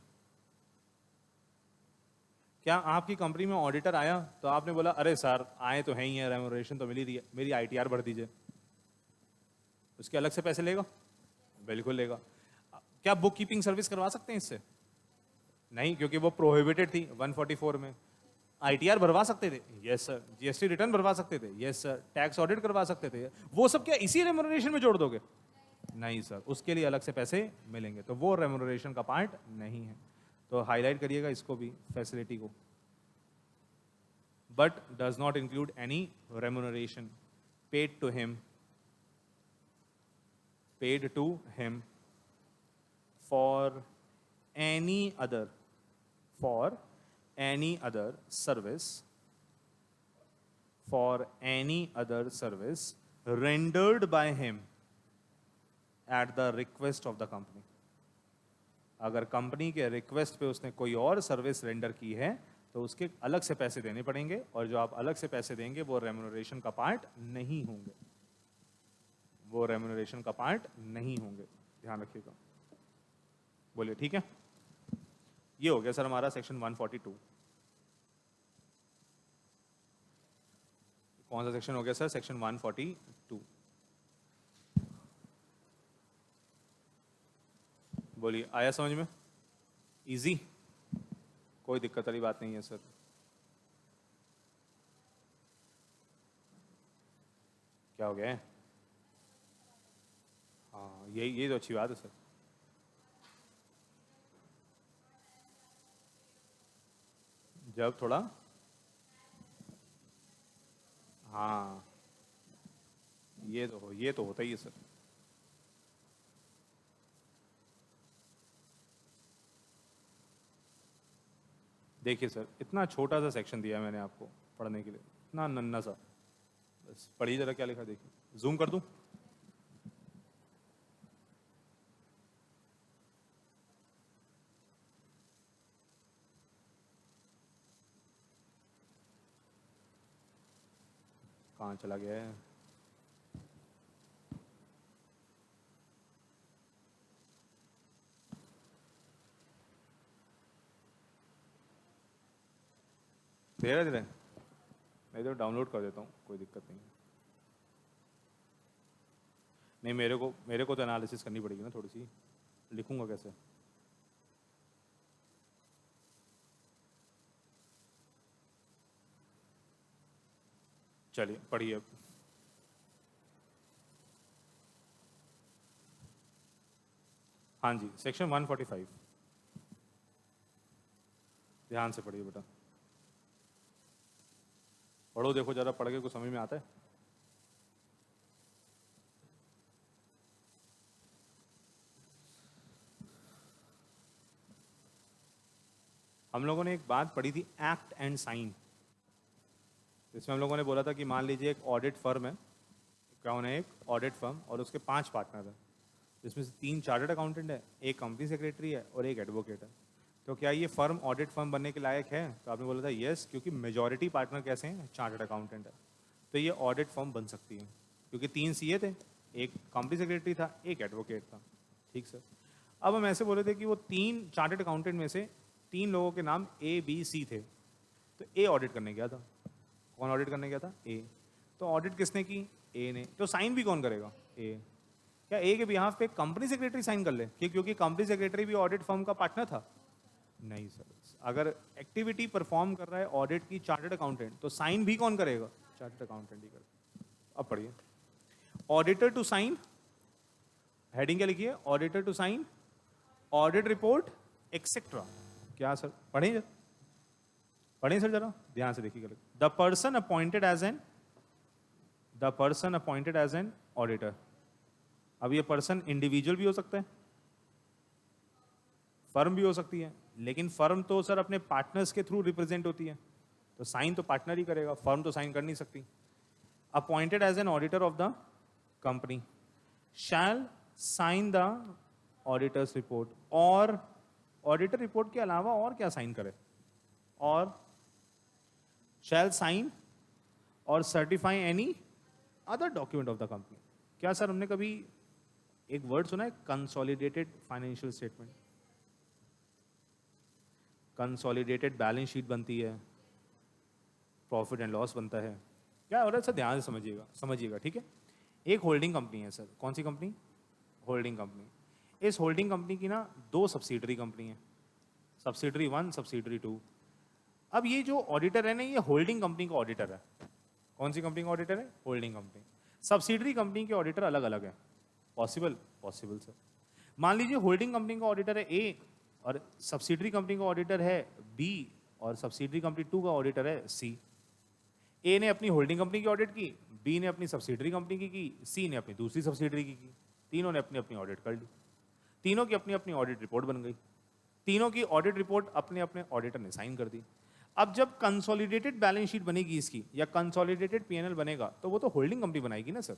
क्या आपकी कंपनी में ऑडिटर आया तो आपने बोला अरे सर आए तो हैं ही है, रेम्यूनरेशन तो मिल ही रही है, मेरी ITR भर दीजिए, उसके अलग से पैसे लेगा? बिल्कुल लेगा। क्या बुक कीपिंग सर्विस करवा सकते हैं इससे? नहीं, क्योंकि वो प्रोहिबिटेड थी 144 में। ITR भरवा सकते थे? Yes sir. GST रिटर्न भरवा सकते थे? Yes sir. टैक्स ऑडिट करवा सकते थे? वो सब क्या इसी रेम्यूनरेशन में जोड़ दोगे? नहीं सर, उसके लिए अलग से पैसे मिलेंगे, तो वो रेम्यूनरेशन का पार्ट नहीं है। तो हाईलाइट करिएगा इसको भी, फैसिलिटी को। But does not include any remuneration paid to him for any other service rendered by him at the request of the company। अगर कंपनी के रिक्वेस्ट पे उसने कोई और सर्विस रेंडर की है तो उसके अलग से पैसे देने पड़ेंगे, और जो आप अलग से पैसे देंगे वो रेम्यूनरेशन का पार्ट नहीं होंगे, वो रेम्यूनरेशन का पार्ट नहीं होंगे। ध्यान रखिएगा। बोलिए ठीक है। ये हो गया सर हमारा सेक्शन 142। कौन सा सेक्शन हो गया सर? सेक्शन 142। बोलिए, आया समझ में? इजी, कोई दिक्कत वाली बात नहीं है सर। क्या हो गया है? हाँ, ये तो अच्छी बात है सर। जब थोड़ा, हाँ ये तो होता ही है सर। देखिए सर, इतना छोटा सा सेक्शन दिया है मैंने आपको पढ़ने के लिए, इतना नन्ना सा, बस पढ़िए जरा क्या लिखा है, देखिए जूम कर दूं। कहाँ चला गया है? धीरे धीरे मैं इधर डाउनलोड कर देता हूँ, कोई दिक्कत नहीं है। नहीं, मेरे को तो एनालिसिस करनी पड़ेगी ना थोड़ी सी, लिखूंगा कैसे? चलिए पढ़िए अब। हाँ जी, सेक्शन 145, ध्यान से पढ़िए बेटा, पढ़ो, देखो जरा पढ़ के कुछ समझ में आता है। हम लोगों ने एक बात पढ़ी थी, एक्ट एंड साइन। इसमें हम लोगों ने बोला था कि मान लीजिए एक ऑडिट फर्म है, कौन है? एक ऑडिट फर्म, और उसके 5 पार्टनर हैं, जिसमें से 3 चार्टर्ड अकाउंटेंट है, एक कंपनी सेक्रेटरी है और एक एडवोकेट है। तो क्या ये फर्म ऑडिट फर्म बनने के लायक है? तो आपने बोला था यस, क्योंकि मेजॉरिटी पार्टनर कैसे हैं? चार्टर्ड अकाउंटेंट है, तो ये ऑडिट फर्म बन सकती है, क्योंकि 3 सीए थे, एक कंपनी सेक्रेटरी था, एक एडवोकेट था। ठीक सर। अब हम ऐसे बोले थे कि वो 3 चार्टर्ड अकाउंटेंट में से 3 लोगों के नाम ए बी सी थे, तो ए ऑडिट करने गया था। कौन ऑडिट करने गया था? ए। तो ऑडिट किसने की? ए ने। तो साइन भी कौन करेगा? ए। क्या ए के बिहाफ पे कंपनी सेक्रेटरी साइन कर ले कि क्योंकि कंपनी सेक्रेटरी भी ऑडिट फर्म का पार्टनर था? नहीं सर। अगर एक्टिविटी परफॉर्म कर रहा है ऑडिट की चार्टर्ड अकाउंटेंट, तो साइन भी कौन करेगा? चार्टर्ड अकाउंटेंट ही करेगा। अब पढ़िए, ऑडिटर टू साइन, हेडिंग क्या लिखिए? Auditor to sign audit report etcetera. क्या सर? पढ़िए पढ़िए सर, जरा ध्यान से देखिएगा। The person appointed as an auditor. अब ये पर्सन इंडिविजुअल भी हो सकता है, फर्म भी हो सकती है, लेकिन फर्म तो सर अपने पार्टनर्स के थ्रू रिप्रेजेंट होती है, तो साइन तो पार्टनर ही करेगा, फर्म तो साइन कर नहीं सकती। Appointed as an auditor of the company shall sign the auditor's report, और ऑडिटर रिपोर्ट के अलावा और क्या साइन करे? और शैल साइन और certify any other document of the company. क्या सर हमने कभी एक वर्ड सुना है, consolidated financial statement? Consolidated balance sheet बनती है, प्रॉफिट एंड लॉस बनता है। क्या हो रहा है सर? ध्यान से समझिएगा, ठीक है। एक होल्डिंग कंपनी है सर, कौन सी कंपनी? Holding company. इस होल्डिंग कंपनी की ना 2 सब्सिडरी कंपनी है, सब्सिडरी 1, सब्सिडरी 2। अब ये जो ऑडिटर है ना, ये होल्डिंग कंपनी का ऑडिटर है। कौन सी कंपनी का ऑडिटर है? Holding company. सब्सिडरी कंपनी के ऑडिटर अलग अलग है। Possible sir. मान लीजिए होल्डिंग कंपनी का ऑडिटर है ए, और सब्सिडरी कंपनी का ऑडिटर है बी, और सब्सिडरी कंपनी 2 का ऑडिटर है सी। ए ने अपनी होल्डिंग कंपनी की ऑडिट की, बी ने अपनी सब्सिडरी कंपनी की, सी ने अपनी दूसरी सब्सिडरी की। तीनों ने अपनी अपनी ऑडिट कर ली, तीनों की अपनी अपनी ऑडिट रिपोर्ट बन गई, तीनों की ऑडिट रिपोर्ट अपने अपने ऑडिटर ने साइन कर दी। अब जब कंसोलिडेटेड बैलेंस शीट बनेगी इसकी, या कंसोलिडेटेड पीएनएल बनेगा, तो वो तो होल्डिंग कंपनी बनाएगी ना सर,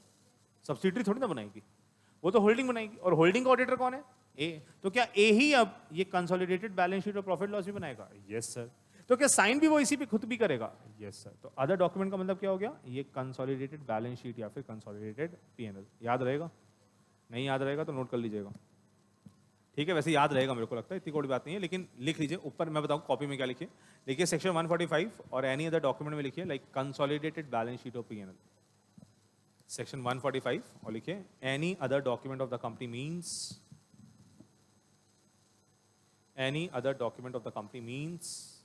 सब्सिडरी थोड़ी ना बनाएगी, वो तो होल्डिंग बनाएगी। और होल्डिंग का ऑडिटर कौन है? ए। तो क्या ए ही अब ये कंसोलिडेटेड बैलेंस शीट और प्रॉफिट लॉस भी बनाएगा? Yes sir. तो क्या साइन भी वो इसी पे खुद भी करेगा? Yes sir. तो अदर डॉक्यूमेंट का मतलब क्या हो गया? ये कंसोलिडेटेड बैलेंस शीट या फिर कंसोलिडेटेड पीएनएल। याद रहेगा? नहीं याद रहेगा तो नोट कर लीजिएगा, ठीक है। वैसे याद रहेगा मेरे को लगता है, इतनी कोई बात नहीं है, लेकिन लिख लीजिए ऊपर। मैं बताऊँ कॉपी में क्या लिखिए, लिखिए सेक्शन 145 और एनी अदर डॉक्यूमेंट में लिखिए like consolidated balance sheet of PNL, section 145, और लिखिए any other document of the company means, any other document of the company means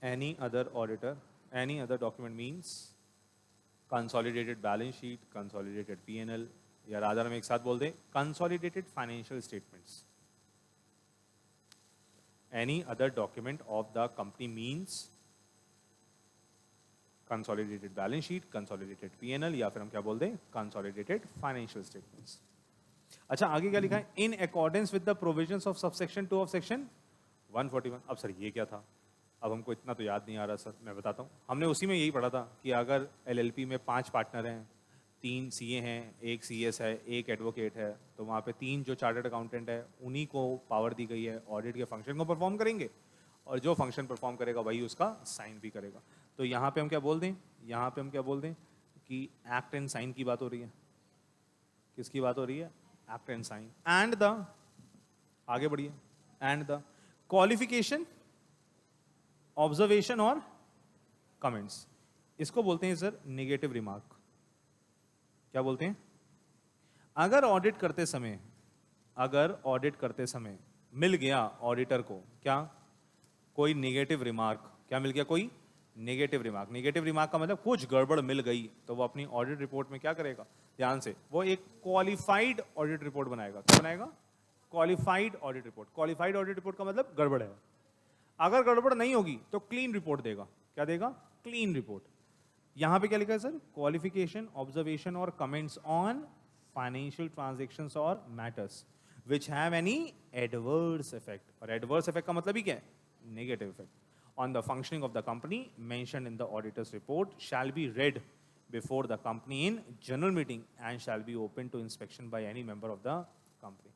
any other auditor, any other document means consolidated balance sheet, consolidated P&L, या rather हम एक साथ बोल दें consolidated financial statements. Any other document of the company means consolidated balance sheet, consolidated PNL, या फिर हम क्या बोल दें कंसोलिडेटेड फाइनेंशियल स्टेटमेंट्स। अच्छा आगे क्या लिखा है, in accordance with the provisions of subsection 2 of section 141। अब सर ये क्या था, अब हमको इतना तो याद नहीं आ रहा सर, मैं बताता हूँ। हमने उसी में यही पढ़ा था कि अगर एलएलपी में 5 पार्टनर हैं, 3 सीए हैं, 1 सीएस है, 1 एडवोकेट है, तो वहाँ पे 3 जो चार्टर्ड अकाउंटेंट है उन्हीं को पावर दी गई है ऑडिट के फंक्शन को परफॉर्म करेंगे, और जो फंक्शन परफॉर्म करेगा वही उसका साइन भी करेगा। तो यहाँ पे हम क्या बोल दें, यहाँ पे हम क्या बोल दें कि एक्ट एंड साइन की बात हो रही है। किसकी बात हो रही है, act and sign. And the, आगे बढ़िए, एंड द क्वालिफिकेशन, ऑब्जर्वेशन और कमेंट्स, इसको बोलते हैं सर नेगेटिव रिमार्क। क्या बोलते हैं, अगर ऑडिट करते समय मिल गया ऑडिटर को क्या, कोई नेगेटिव रिमार्क, क्या मिल गया, कोई नेगेटिव रिमार्क। नेगेटिव रिमार्क का मतलब कुछ गड़बड़ मिल गई, तो वो अपनी ऑडिट रिपोर्ट में क्या करेगा, ध्यान से, वो एक क्वालिफाइड ऑडिट रिपोर्ट बनाएगा। क्या बनाएगा, qualified audit report. Qualified audit report का मतलब गड़बड़ है। अगर गड़बड़ नहीं होगी तो क्लीन रिपोर्ट देगा। क्या देगा, क्लीन रिपोर्ट। यहां पे क्या लिखा है सर, क्वालिफिकेशन, ऑब्जर्वेशन और कमेंट्स ऑन फाइनेंशियल ट्रांजैक्शंस और matters which have any adverse effect. और एडवर्स इफेक्ट का मतलब ही क्या है, negative effect on the functioning of the company mentioned in the auditor's report shall be read before the company in general meeting and shall be open to inspection by any member of the company।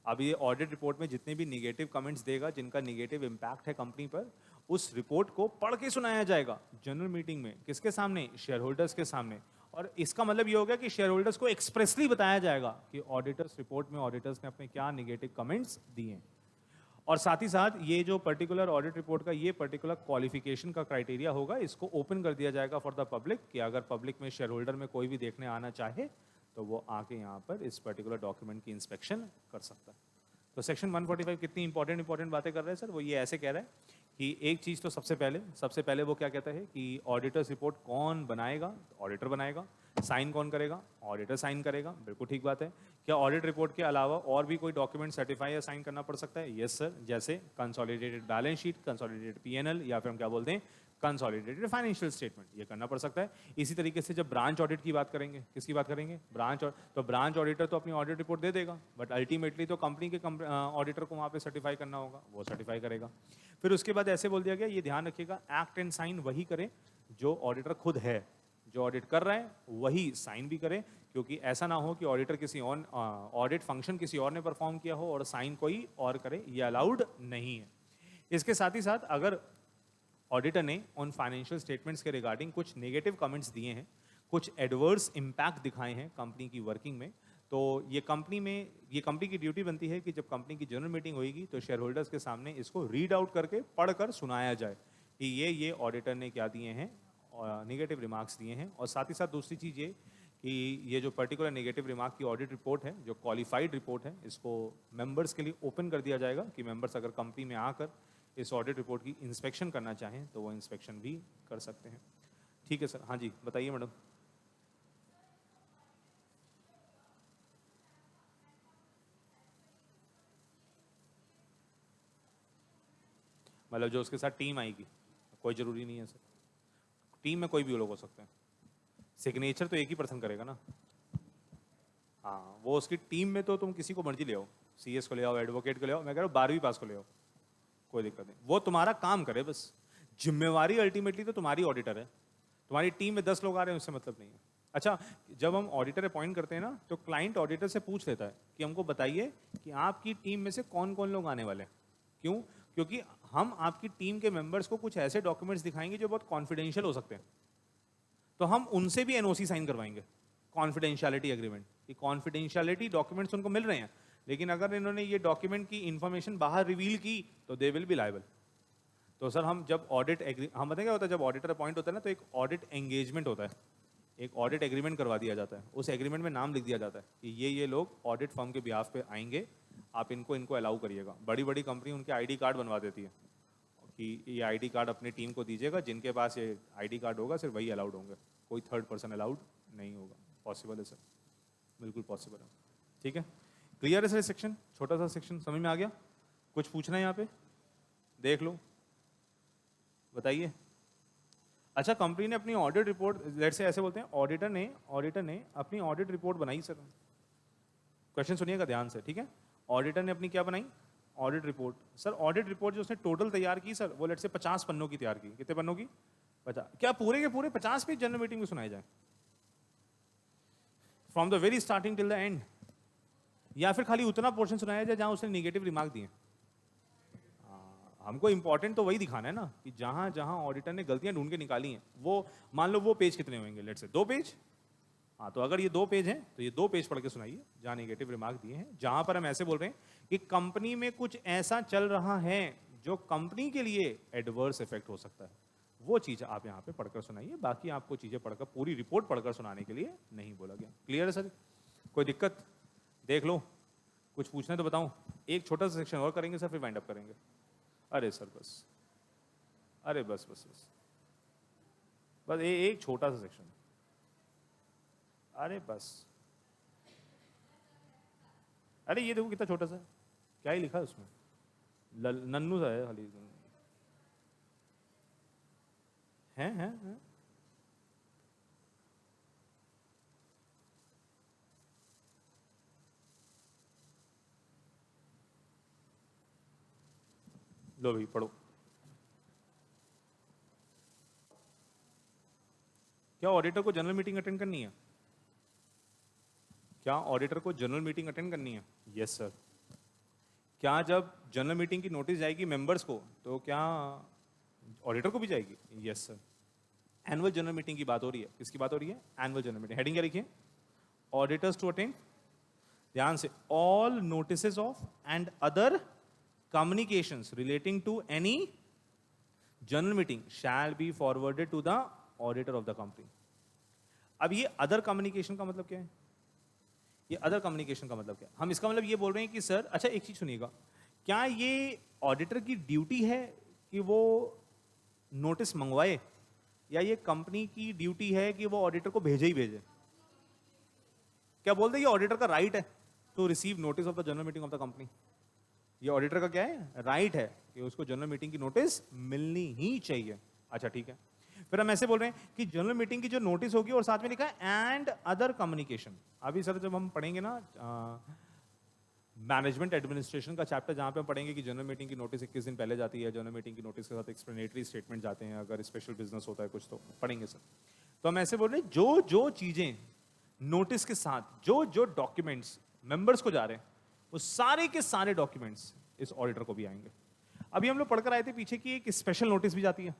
अब ये audit report में जितने भी negative comments देगा, जिनका negative impact है company पर, उस रिपोर्ट को पढ़ के सुनाया जाएगा जनरल मीटिंग में। किसके सामने, शेयर होल्डर्स के सामने। और इसका मतलब ये हो गया कि शेयर होल्डर्स को एक्सप्रेसली बताया जाएगा कि ऑडिटर्स रिपोर्ट में ऑडिटर्स ने अपने क्या निगेटिव कमेंट्स दिए हैं। और साथ ही साथ ये जो पर्टिकुलर ऑडिट रिपोर्ट का ये पर्टिकुलर क्वालिफिकेशन का क्राइटेरिया होगा, इसको ओपन कर दिया जाएगा फॉर द पब्लिक, कि अगर पब्लिक में शेयर होल्डर में कोई भी देखने आना चाहे तो वो आके यहाँ पर इस पर्टिकुलर डॉक्यूमेंट की इंस्पेक्शन कर सकता है। तो सेक्शन 145 कितनी इंपॉर्टेंट बातें कर रहे हैं सर, वो ये ऐसे कह रहा है कि एक चीज़ तो सबसे पहले वो क्या कहता है कि ऑडिटर्स रिपोर्ट कौन बनाएगा, ऑडिटर बनाएगा। साइन कौन करेगा, ऑडिटर साइन करेगा, बिल्कुल ठीक बात है। क्या ऑडिट रिपोर्ट के अलावा और भी कोई डॉक्यूमेंट सर्टिफाई या साइन करना पड़ सकता है, यस सर, जैसे consolidated balance sheet, consolidated PNL, या फिर हम क्या बोलते हैं कंसोलिडेटेड फाइनेंशियल स्टेटमेंट, ये करना पड़ सकता है। इसी तरीके से जब ब्रांच ऑडिट की बात करेंगे, किसकी बात करेंगे, तो ब्रांच ऑडिटर तो अपनी ऑडिट रिपोर्ट दे देगा, बट अल्टीमेटली तो कंपनी के ऑडिटर को वहाँ पे सर्टिफाई करना होगा, वो सर्टिफाई करेगा। फिर उसके बाद ऐसे बोल दिया गया, ये ध्यान रखिएगा, एक्ट एंड साइन वही करे जो ऑडिटर खुद है, जो ऑडिट कर रहा है वही साइन भी करे, क्योंकि ऐसा ना हो कि ऑडिटर किसी और ऑडिट फंक्शन किसी और ने परफॉर्म किया हो और साइन कोई और करे, ये अलाउड नहीं है। इसके साथ ही साथ अगर ऑडिटर ने उन फाइनेंशियल स्टेटमेंट्स के रिगार्डिंग कुछ नेगेटिव कमेंट्स दिए हैं, कुछ एडवर्स इम्पैक्ट दिखाए हैं कंपनी की वर्किंग में, तो ये कंपनी की ड्यूटी बनती है कि जब कंपनी की जनरल मीटिंग होगी तो शेयर होल्डर्स के सामने इसको रीड आउट करके पढ़कर सुनाया जाए कि ये ऑडिटर ने क्या दिए हैं, नेगेटिव रिमार्क्स दिए हैं। और साथ ही साथ दूसरी चीज़ ये कि ये जो पर्टिकुलर नेगेटिव रिमार्क की ऑडिट रिपोर्ट है, जो क्वालिफाइड रिपोर्ट है, इसको मेंबर्स के लिए ओपन कर दिया जाएगा कि मेंबर्स अगर कंपनी में आकर इस ऑडिट रिपोर्ट की इंस्पेक्शन करना चाहें तो वो इंस्पेक्शन भी कर सकते हैं। ठीक है सर, हाँ जी बताइए मैडम। मतलब जो उसके साथ टीम आएगी, कोई ज़रूरी नहीं है सर, टीम में कोई भी लोग हो सकते हैं, सिग्नेचर तो एक ही पर्सन करेगा ना। हाँ, वो उसकी टीम में तो तुम किसी को मर्जी ले आओ, सीएस को ले आओ, एडवोकेट को ले आओ, मैं कह रहा हूँ 12वीं पास को ले आओ, कोई दिक्कत नहीं, वो तुम्हारा काम करे बस। जिम्मेवारी अल्टीमेटली तो तुम्हारी ऑडिटर है, तुम्हारी टीम में 10 लोग आ रहे हैं उससे मतलब नहीं है। अच्छा, जब हम ऑडिटर अपॉइंट करते हैं ना तो क्लाइंट ऑडिटर से पूछ लेता है कि हमको बताइए कि आपकी टीम में से कौन कौन लोग आने वाले हैं। क्यों? क्योंकि हम आपकी टीम के मेंबर्स को कुछ ऐसे डॉक्यूमेंट्स दिखाएंगे जो बहुत कॉन्फिडेंशियल हो सकते हैं, तो हम उनसे भी एनओसी साइन करवाएंगे, कॉन्फिडेंशियलिटी एग्रीमेंट, कि कॉन्फिडेंशियलिटी डॉक्यूमेंट्स उनको मिल रहे हैं, लेकिन अगर इन्होंने ये डॉक्यूमेंट की इंफॉर्मेशन बाहर रिवील की तो दे विल बी लायबल। तो सर हम जब हम बताएं क्या होता है, जब ऑडिटर अपॉइंट होता है ना तो एक ऑडिट एंगेजमेंट होता है, एक ऑडिट एग्रीमेंट करवा दिया जाता है, उस एग्रीमेंट में नाम लिख दिया जाता है कि ये लोग ऑडिट फर्म के बिहाफ पे आएंगे, आप इनको अलाउ करिएगा। बड़ी बड़ी कंपनी उनके आईडी कार्ड बनवा देती है कि ये आईडी कार्ड अपनी टीम को दीजिएगा, जिनके पास ये आईडी कार्ड होगा सिर्फ वही अलाउड होंगे, कोई थर्ड पर्सन अलाउड नहीं होगा। पॉसिबल है सर? बिल्कुल पॉसिबल है। ठीक है, क्लियर है सर? सेक्शन, छोटा सा सेक्शन समझ में आ गया? कुछ पूछना है यहाँ पे? देख लो, बताइए। अच्छा, कंपनी ने अपनी ऑडिट रिपोर्ट, लेट्स से ऐसे बोलते हैं, ऑडिटर ने अपनी ऑडिट रिपोर्ट बनाई सर। क्वेश्चन सुनिएगा ध्यान से, ठीक है? ऑडिटर ने अपनी क्या बनाई? Audit report. Sir audit report जो उसने टोटल तैयार की सर, वो लेट्स से 50 पन्नों की तैयार की। कितने पन्नों की? 50। क्या पूरे के पूरे 50 पेज जनरल मीटिंग में सुनाए जाए, from the very starting till the end? या फिर खाली उतना पोर्शन सुनाया जाए जहां उसने निगेटिव रिमार्क दिए? हमको इंपॉर्टेंट तो वही दिखाना है ना, कि जहां जहां ऑडिटर ने गलतियां ढूंढ के निकाली हैं, वो मान लो वो पेज कितने होंगे, लेट्स से 2 पेज। हाँ, तो अगर ये 2 पेज हैं तो ये 2 पेज पढ़ के सुनाइए जहां नेगेटिव रिमार्क दिए हैं। जहां पर हम ऐसे बोल रहे हैं कि कंपनी में कुछ ऐसा चल रहा है जो कंपनी के लिए एडवर्स इफेक्ट हो सकता है, वो चीज आप यहाँ पे पढ़कर सुनाइए। बाकी आपको चीजें पढ़कर, पूरी रिपोर्ट पढ़कर सुनाने के लिए नहीं बोला गया। क्लियर है सर? कोई दिक्कत? देख लो, कुछ पूछना है तो बताऊं। एक छोटा सा सेक्शन और करेंगे सर, फिर वाइंड अप करेंगे। अरे सर बस, अरे बस बस बस बस एक छोटा सा सेक्शन, अरे बस। अरे ये देखो कितना छोटा सा, क्या ही लिखा है उसमें, नन्नू सा है खाली। हैं लो भाई पढ़ो। क्या ऑडिटर को जनरल मीटिंग अटेंड करनी है? क्या ऑडिटर को जनरल मीटिंग अटेंड करनी है? Yes sir. क्या जब जनरल मीटिंग की नोटिस जाएगी मेंबर्स को, तो क्या ऑडिटर को भी जाएगी? Yes sir. Annual general meeting की बात हो रही है। किसकी बात हो रही है? Annual general meeting. हेडिंग क्या लिखिए? ऑडिटर्स टू अटेंड, ध्यान से, all notices of and other communications relating to any general meeting shall be forwarded to the auditor of the company. अब ये अदर कम्युनिकेशन का मतलब क्या है? ये अदर कम्युनिकेशन का मतलब क्या है? हम इसका मतलब ये बोल रहे हैं कि सर, अच्छा एक चीज सुनिएगा, क्या ये ऑडिटर की ड्यूटी है कि वो नोटिस मंगवाए, या ये कंपनी की ड्यूटी है कि वो ऑडिटर को भेजे ही भेजे? क्या बोलते हैं, ये ऑडिटर का राइट है to receive notice of the general meeting of the company. ये ऑडिटर का क्या है? राइट है कि उसको जनरल मीटिंग की नोटिस मिलनी ही चाहिए। अच्छा ठीक है, फिर हम ऐसे बोल रहे हैं कि जनरल मीटिंग की जो नोटिस होगी, और साथ में लिखा है एंड अदर कम्युनिकेशन। अभी सर जब हम पढ़ेंगे ना मैनेजमेंट एडमिनिस्ट्रेशन का चैप्टर, जहां पे हम पढ़ेंगे कि जनरल मीटिंग की नोटिस 21 दिन पहले जाती है, जनरल मीटिंग की नोटिस के साथ एक्सप्लेनेटरी स्टेटमेंट जाते हैं, अगर स्पेशल बिजनेस होता है कुछ तो पढ़ेंगे सर। तो हम ऐसे बोल रहे हैं, जो जो चीजें नोटिस के साथ, जो जो डॉक्यूमेंट्स मेंबर्स को जा रहे हैं, वो सारे के सारे डॉक्यूमेंट्स इस ऑडिटर को भी आएंगे। अभी हम लोग पढ़कर आए थे पीछे की एक स्पेशल नोटिस भी जाती है।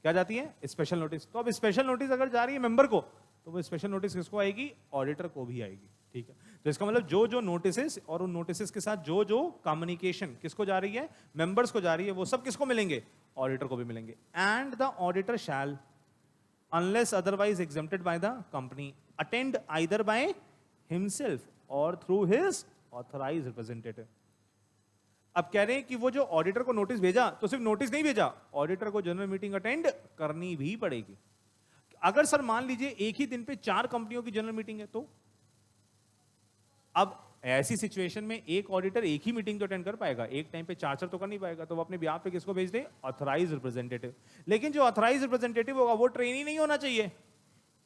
क्या जाती है? Special notice. तो अब स्पेशल नोटिस अगर जा रही है मेंबर को, तो वो स्पेशल नोटिस किसको आएगी? ऑडिटर को भी आएगी। ठीक है, तो इसका मतलब जो जो नोटिसेस, और उन नोटिसेस के साथ जो जो कम्युनिकेशन किसको जा रही है? मेंबर्स को जा रही है, वो सब किसको मिलेंगे? ऑडिटर को भी मिलेंगे। And the auditor shall, unless otherwise exempted by the company, attend either by himself or through his authorized representative. अब कह रहे हैं कि वो जो ऑडिटर को नोटिस भेजा, तो सिर्फ नोटिस नहीं भेजा, ऑडिटर को जनरल मीटिंग अटेंड करनी भी पड़ेगी। अगर सर मान लीजिए एक ही दिन पे 4 कंपनियों की जनरल मीटिंग है, तो अब ऐसी सिचुएशन में एक ऑडिटर एक ही मीटिंग तो अटेंड कर पाएगा, एक टाइम पे 4 तो कर नहीं पाएगा, तो वो अपने बिहाफ पे किसको भेज दे? Authorised representative. लेकिन जो ऑथराइज्ड रिप्रेजेंटेटिव होगा वो ट्रेनी नहीं होना चाहिए।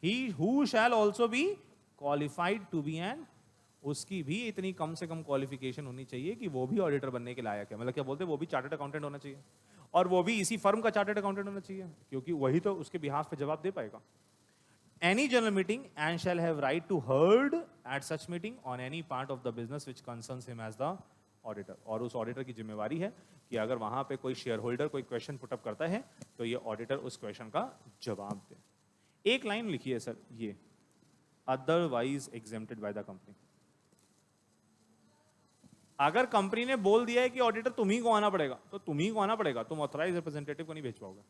He who shall also be qualified to be an, उसकी भी इतनी कम से कम क्वालिफिकेशन होनी चाहिए कि वो भी ऑडिटर बनने के लायक है। मतलब क्या बोलते हैं, वो भी चार्टर्ड अकाउंटेंट होना चाहिए, और वो भी इसी फर्म का चार्टर्ड अकाउंटेंट होना चाहिए, क्योंकि वही तो उसके बिहाफ पे जवाब दे पाएगा। Any general meeting and shall have right to heard at such meeting on any part of the business which concerns him as the auditor. और उस ऑडिटर की जिम्मेवारी है कि अगर वहां पे कोई शेयर होल्डर कोई क्वेश्चन पुटअप करता है, तो ये ऑडिटर उस क्वेश्चन का जवाब दे। एक लाइन लिखी है सर, ये otherwise exempted bye the company. अगर कंपनी ने बोल दिया है कि ऑडिटर तुम ही को आना पड़ेगा, तो तुम ही को आना पड़ेगा, तुम ऑथराइज रिप्रेजेंटेटिव को नहीं भेज पाओगे।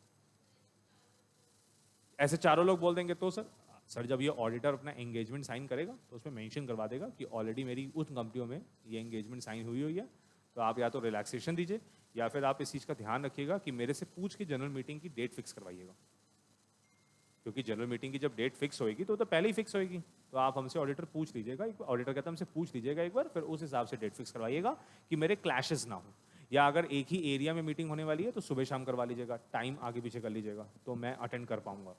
ऐसे चारों लोग बोल देंगे तो सर जब ये ऑडिटर अपना एंगेजमेंट साइन करेगा, तो उसमें मेंशन करवा देगा कि ऑलरेडी मेरी उस कंपनियों में ये एंगेजमेंट साइन हुई है, तो आप या तो रिलैक्सेशन दीजिए, या फिर आप इस चीज़ का ध्यान रखिएगा कि मेरे से पूछ के जनरल मीटिंग की डेट फिक्स करवाइएगा। क्योंकि जनरल मीटिंग की जब डेट फिक्स होएगी तो पहले ही फिक्स होएगी, तो आप हमसे ऑडिटर पूछ लीजिएगा, ऑडिटर कहता है हमसे पूछ लीजिएगा एक बार, फिर उस हिसाब से डेट फिक्स करवाइएगा कि मेरे क्लैशेस ना हो, या अगर एक ही एरिया में मीटिंग होने वाली है तो सुबह शाम करवा लीजिएगा, टाइम आगे पीछे कर लीजिएगा तो मैं अटेंड कर पाऊंगा।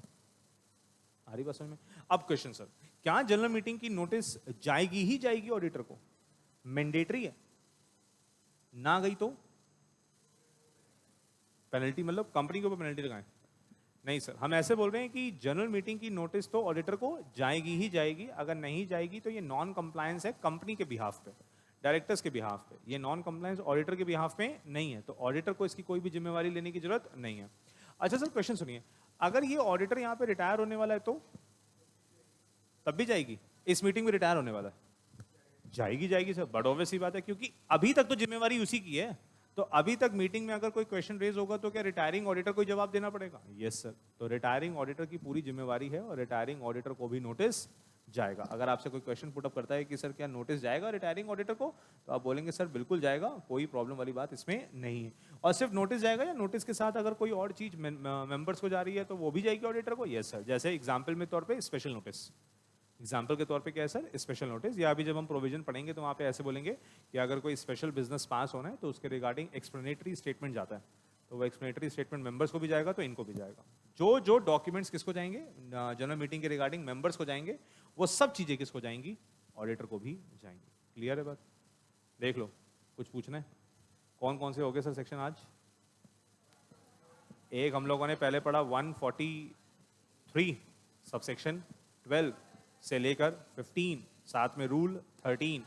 आ रही बात समझ में? अब क्वेश्चन सर, क्या जनरल मीटिंग की नोटिस जाएगी ही जाएगी ऑडिटर को? मैंडेटरी है, ना गई तो पेनल्टी, मतलब कंपनी के ऊपर पेनल्टी लगाएं? नहीं सर, हम ऐसे बोल रहे हैं कि जनरल मीटिंग की नोटिस तो ऑडिटर को जाएगी ही जाएगी, अगर नहीं जाएगी तो ये नॉन कंप्लायंस है कंपनी के बिहाफ पे, डायरेक्टर्स के बिहाफ पे, ये नॉन कंप्लायंस ऑडिटर के बिहाफ पे नहीं है, तो ऑडिटर को इसकी कोई भी जिम्मेवारी लेने की जरूरत नहीं है। अच्छा सर क्वेश्चन सुनिए, अगर ये ऑडिटर यहाँ पे रिटायर होने वाला है तो तब भी जाएगी? इस मीटिंग में रिटायर होने वाला है, जाएगी जाएगी सर, बड़ा ऑब्वियस सी बात है, क्योंकि अभी तक तो जिम्मेवारी उसी की है, तो अभी तक मीटिंग में अगर कोई क्वेश्चन रेज होगा तो क्या रिटायरिंग ऑडिटर को जवाब देना पड़ेगा? यस सर, तो रिटायरिंग ऑडिटर की पूरी जिम्मेवारी है और रिटायरिंग ऑडिटर को भी नोटिस जाएगा। अगर आपसे कोई क्वेश्चन पुटअप करता है कि सर क्या नोटिस जाएगा रिटायरिंग ऑडिटर को, तो आप बोलेंगे सर बिल्कुल जाएगा, कोई प्रॉब्लम वाली बात इसमें नहीं है। और सिर्फ नोटिस जाएगा या नोटिस के साथ अगर कोई और चीज मेंबर्स को जा रही है तो वो भी जाएगी ऑडिटर को? यस सर, जैसे एग्जाम्पल में तौर पर स्पेशल नोटिस, एग्जाम्पल के तौर पे क्या है सर, स्पेशल नोटिस, या अभी जब हम प्रोविजन पढ़ेंगे तो वहाँ पे ऐसे बोलेंगे कि अगर कोई स्पेशल बिजनेस पास होना है तो उसके रिगार्डिंग एक्सप्लेनेटरी स्टेटमेंट जाता है, तो वो एक्सप्लेनेटरी स्टेटमेंट मेंबर्स को भी जाएगा तो इनको भी जाएगा। जो जो डॉक्यूमेंट्स किसको जाएंगे जनरल मीटिंग के रिगार्डिंग मेंबर्स को जाएंगे, वो सब चीज़ें किसको जाएंगी? ऑडिटर को भी जाएंगी। क्लियर है बात? देख लो, कुछ पूछना है? कौन कौन से हो गए सर सेक्शन आज? एक हम लोगों ने पहले पढ़ा 143 सबसेक्शन 12 से लेकर 15, साथ में रूल 13,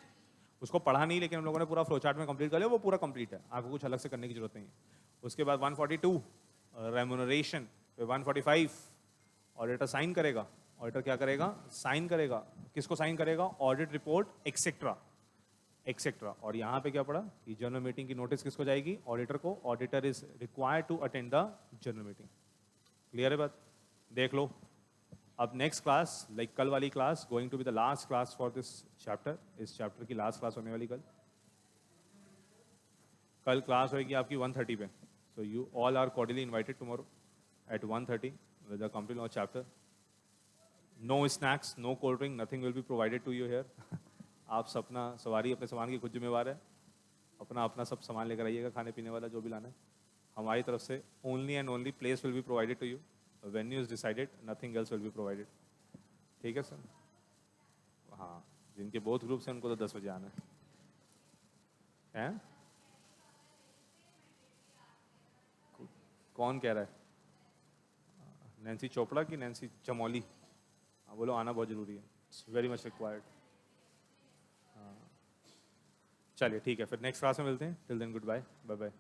उसको पढ़ा नहीं लेकिन हम लोगों ने पूरा फ्लो चार्ट में कंप्लीट कर लिया, वो पूरा कंप्लीट है, आपको कुछ अलग से करने की जरूरत नहीं है। उसके बाद 142 रेम्यूनरेशन, 145 ऑडिटर साइन करेगा, ऑडिटर क्या करेगा? साइन करेगा, किसको साइन करेगा? Audit report etcetera etcetera. और यहाँ पे क्या पढ़ा कि जनरल मीटिंग की नोटिस किसको जाएगी? ऑडिटर को, auditor is required to attend the general meeting. Clear है बात? देख लो, अब नेक्स्ट क्लास, लाइक कल वाली class, going to be the last class for this chapter, इस चैप्टर की लास्ट क्लास होने वाली कल क्लास होगी आपकी 1:30 पे, so you all are cordially invited tomorrow at 1:30 with the complete of chapter. No snacks, no cold drink, nothing will be provided to you here. आप अपना सवारी, अपने सामान की खुद जिम्मेवार है, अपना अपना सब सामान लेकर आइएगा, खाने पीने वाला जो भी लाना है हमारी तरफ से। Only and only place will be provided to you, venue is decided, nothing else will be provided. ठीक है सर? हाँ, जिनके बोथ ग्रुप्स हैं उनको तो 10 बजे आना है। कौन कह रहा है? नैन्सी चोपड़ा की नैन्सी चमोली? हाँ बोलो, आना बहुत जरूरी है, इट्स वेरी मच रिक्वायर्ड। हाँ चलिए ठीक है, फिर नेक्स्ट क्लास में मिलते हैं। Till then goodbye, bye bye.